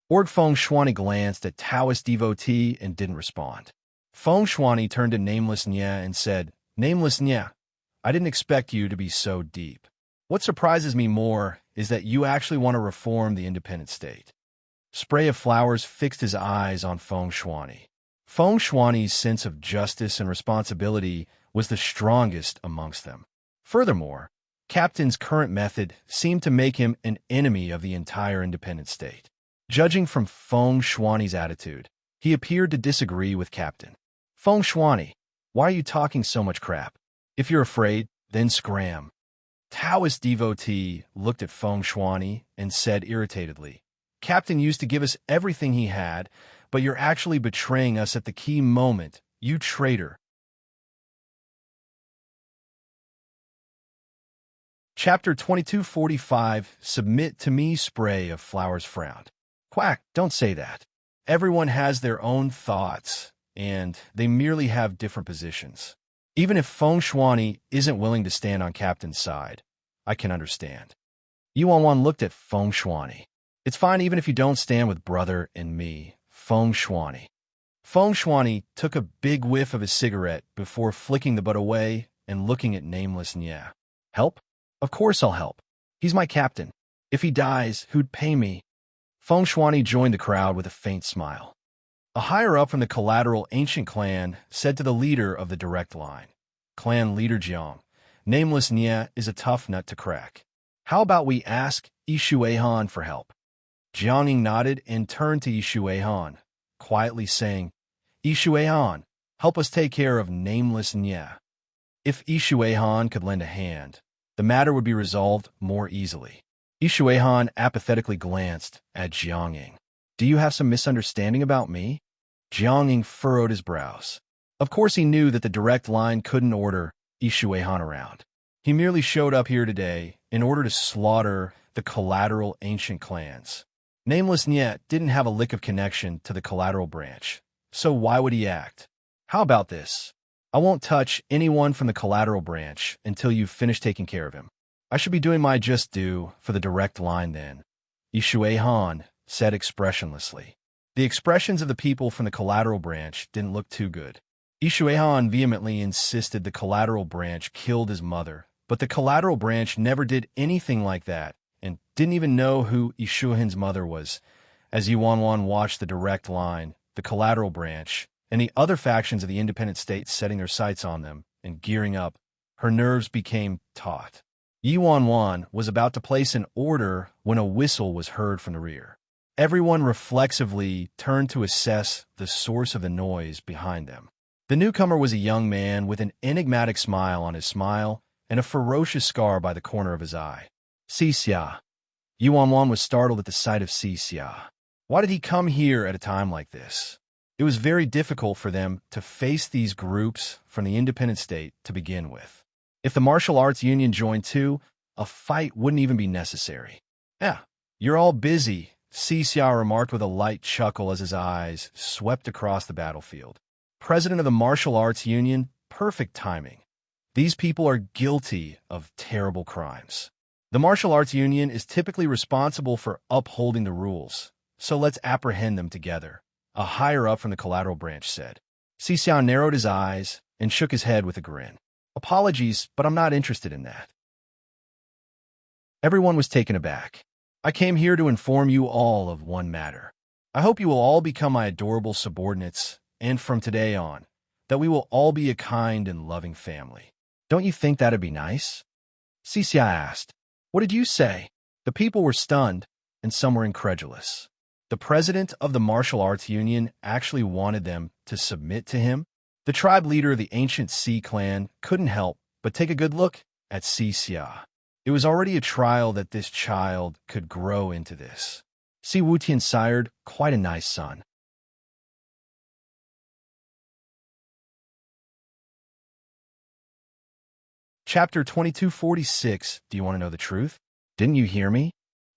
Feng Shuani glanced at Taoist devotee and didn't respond. Feng Shuani turned to Nameless Nye and said, Nameless Nye, I didn't expect you to be so deep. What surprises me more is that you actually want to reform the independent state. Spray of Flowers fixed his eyes on Feng Shuani. Feng Shuani's sense of justice and responsibility was the strongest amongst them. Furthermore, Captain's current method seemed to make him an enemy of the entire independent state. Judging from Feng Shuani's attitude, he appeared to disagree with Captain. Feng Shuani, why are you talking so much crap? If you're afraid, then scram. Taoist devotee looked at Feng Shuani and said irritatedly, Captain used to give us everything he had, but you're actually betraying us at the key moment, you traitor. Chapter 2245, Submit to Me. Spray of Flowers frowned. Quack, don't say that. Everyone has their own thoughts, and they merely have different positions. Even if Feng Shuani isn't willing to stand on Captain's side, I can understand. Yuan looked at Feng Shuani. It's fine even if you don't stand with brother and me, Feng Shuani. Feng Shuani took a big whiff of his cigarette before flicking the butt away and looking at Nameless Nye. Help? Of course I'll help. He's my captain. If he dies, who'd pay me? Feng Shuani joined the crowd with a faint smile. A higher-up from the collateral ancient clan said to the leader of the direct line, Clan leader Jiang, Nameless Nye is a tough nut to crack. How about we ask Yishuehan for help? Jiangning nodded and turned to Yishuehan, quietly saying, Yishuehan, help us take care of Nameless Nye. If Yishuehan could lend a hand, the matter would be resolved more easily. Yishuehan apathetically glanced at Jiangning. Do you have some misunderstanding about me? Jiangning furrowed his brows. Of course he knew that the direct line couldn't order Yishuehan around. He merely showed up here today in order to slaughter the collateral ancient clans. Nameless Nye didn't have a lick of connection to the collateral branch, so why would he act? How about this? I won't touch anyone from the collateral branch until you've finished taking care of him. I should be doing my just due for the direct line then, Yishuehan said expressionlessly. The expressions of the people from the collateral branch didn't look too good. Yishuehan vehemently insisted the collateral branch killed his mother, but the collateral branch never did anything like that and didn't even know who Yishuehan's mother was. As Yuan watched the direct line, the collateral branch, and the other factions of the independent states setting their sights on them and gearing up, her nerves became taut. Yuan was about to place an order when a whistle was heard from the rear. Everyone reflexively turned to assess the source of the noise behind them. The newcomer was a young man with an enigmatic smile on his smile and a ferocious scar by the corner of his eye. Xia. Yuan was startled at the sight of Xia. Why did he come here at a time like this? It was very difficult for them to face these groups from the independent state to begin with. If the martial arts union joined too, a fight wouldn't even be necessary. Yeah, you're all busy, Xia remarked with a light chuckle as his eyes swept across the battlefield. President of the martial arts union, perfect timing. These people are guilty of terrible crimes. The martial arts union is typically responsible for upholding the rules, so let's apprehend them together, a higher-up from the collateral branch said. Xixian narrowed his eyes and shook his head with a grin. Apologies, but I'm not interested in that. Everyone was taken aback. I came here to inform you all of one matter. I hope you will all become my adorable subordinates, and from today on, that we will all be a kind and loving family. Don't you think that'd be nice? Xixia asked. What did you say? The people were stunned, and some were incredulous. The president of the martial arts union actually wanted them to submit to him? The tribe leader of the ancient Sea clan couldn't help but take a good look at Xixia. It was already a trial that this child could grow into this. Si Wutian sired quite a nice son. Chapter 2246, Do you want to know the truth? Didn't you hear me?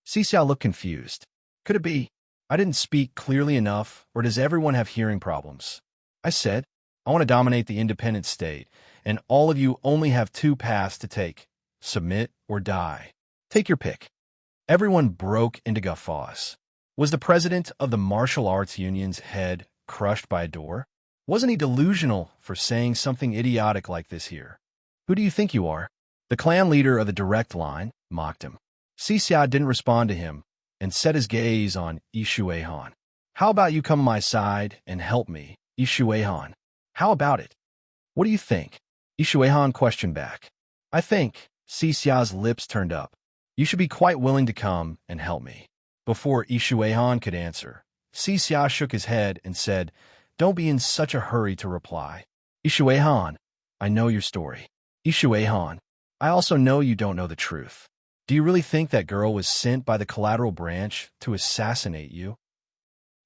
Xixia looked confused. Could it be I didn't speak clearly enough, or does everyone have hearing problems? I said, I want to dominate the independent state, and all of you only have two paths to take. Submit or die. Take your pick. Everyone broke into guffaws. Was the president of the martial arts union's head crushed by a door? Wasn't he delusional for saying something idiotic like this here? Who do you think you are? The clan leader of the direct line mocked him. Xixia didn't respond to him and set his gaze on Yishuehan. How about you come on my side and help me, Yishuehan? How about it? What do you think? Yishuehan questioned back. I think, Xixia's lips turned up. You should be quite willing to come and help me. Before Yishuehan could answer, Xixia shook his head and said, Don't be in such a hurry to reply. Yishuehan, I know your story. Yishuehan, I also know you don't know the truth. Do you really think that girl was sent by the collateral branch to assassinate you?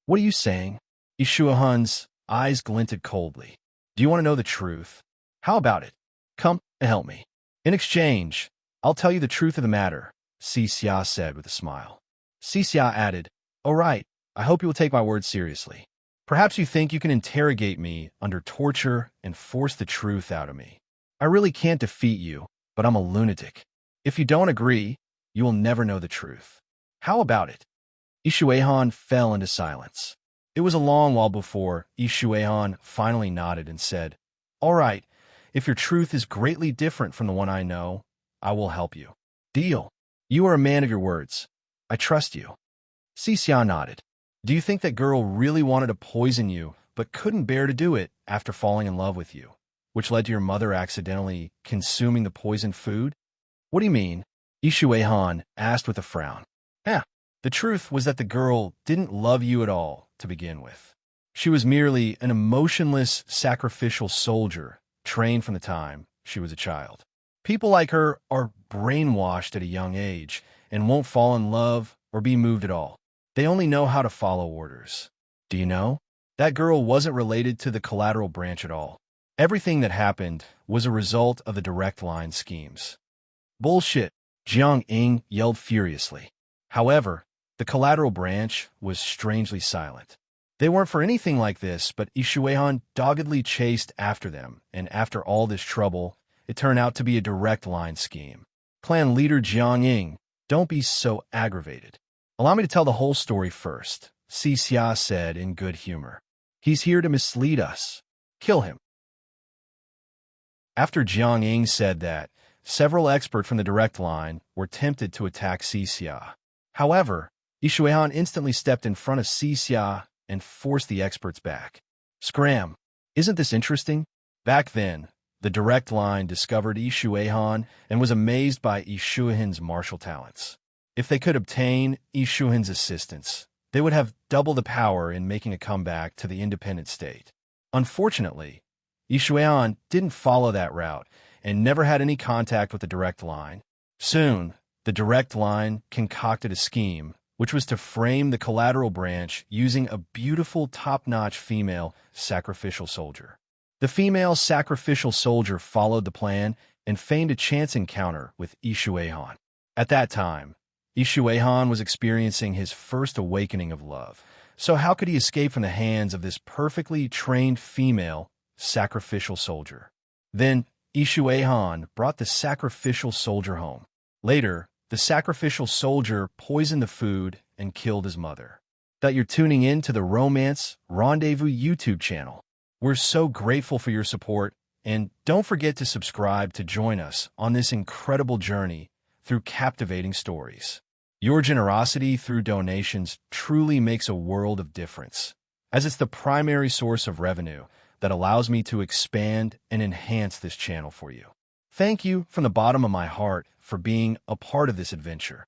What are you saying? Yishuehan's eyes glinted coldly. Do you want to know the truth? How about it? Come and help me. In exchange, I'll tell you the truth of the matter, Xixia said with a smile. Xixia added, All right, I hope you will take my words seriously. Perhaps you think you can interrogate me under torture and force the truth out of me. I really can't defeat you, but I'm a lunatic. If you don't agree, you will never know the truth. How about it? Yishuehan fell into silence. It was a long while before Yishuehan finally nodded and said, All right, if your truth is greatly different from the one I know, I will help you. Deal. You are a man of your words. I trust you. Xixia nodded. Do you think that girl really wanted to poison you, but couldn't bear to do it after falling in love with you, which led to your mother accidentally consuming the poisoned food? What do you mean? Yishuehan asked with a frown. The truth was that the girl didn't love you at all to begin with. She was merely an emotionless, sacrificial soldier trained from the time she was a child. People like her are brainwashed at a young age and won't fall in love or be moved at all. They only know how to follow orders. Do you know? That girl wasn't related to the collateral branch at all. Everything that happened was a result of the direct line schemes. Bullshit, Jiang Ying yelled furiously. However, the collateral branch was strangely silent. They weren't for anything like this, but Yishuehan doggedly chased after them, and after all this trouble, it turned out to be a direct line scheme. Clan leader Jiang Ying, don't be so aggravated. Allow me to tell the whole story first, Xixia said in good humor. He's here to mislead us. Kill him. After Jiang Ying said that, several experts from the direct line were tempted to attack Xixia. However, Yishuehan instantly stepped in front of Xixia and forced the experts back. Scram! Isn't this interesting? Back then, the direct line discovered Yishuehan and was amazed by Yishuehan's martial talents. If they could obtain Yishuehan's assistance, they would have double the power in making a comeback to the independent state. Unfortunately, Yishuehan didn't follow that route and never had any contact with the direct line. Soon, the direct line concocted a scheme, which was to frame the collateral branch using a beautiful top-notch female sacrificial soldier. The female sacrificial soldier followed the plan and feigned a chance encounter with Yishuehan. At that time, Yishuehan was experiencing his first awakening of love. So how could he escape from the hands of this perfectly trained female sacrificial soldier? Then Yishuehan brought the sacrificial soldier home. Later, the sacrificial soldier poisoned the food and killed his mother. That you're tuning in to the Romance Rendezvous YouTube channel. We're so grateful for your support, and don't forget to subscribe to join us on this incredible journey through captivating stories. Your generosity through donations truly makes a world of difference, as it's the primary source of revenue that allows me to expand and enhance this channel for you. Thank you from the bottom of my heart for being a part of this adventure.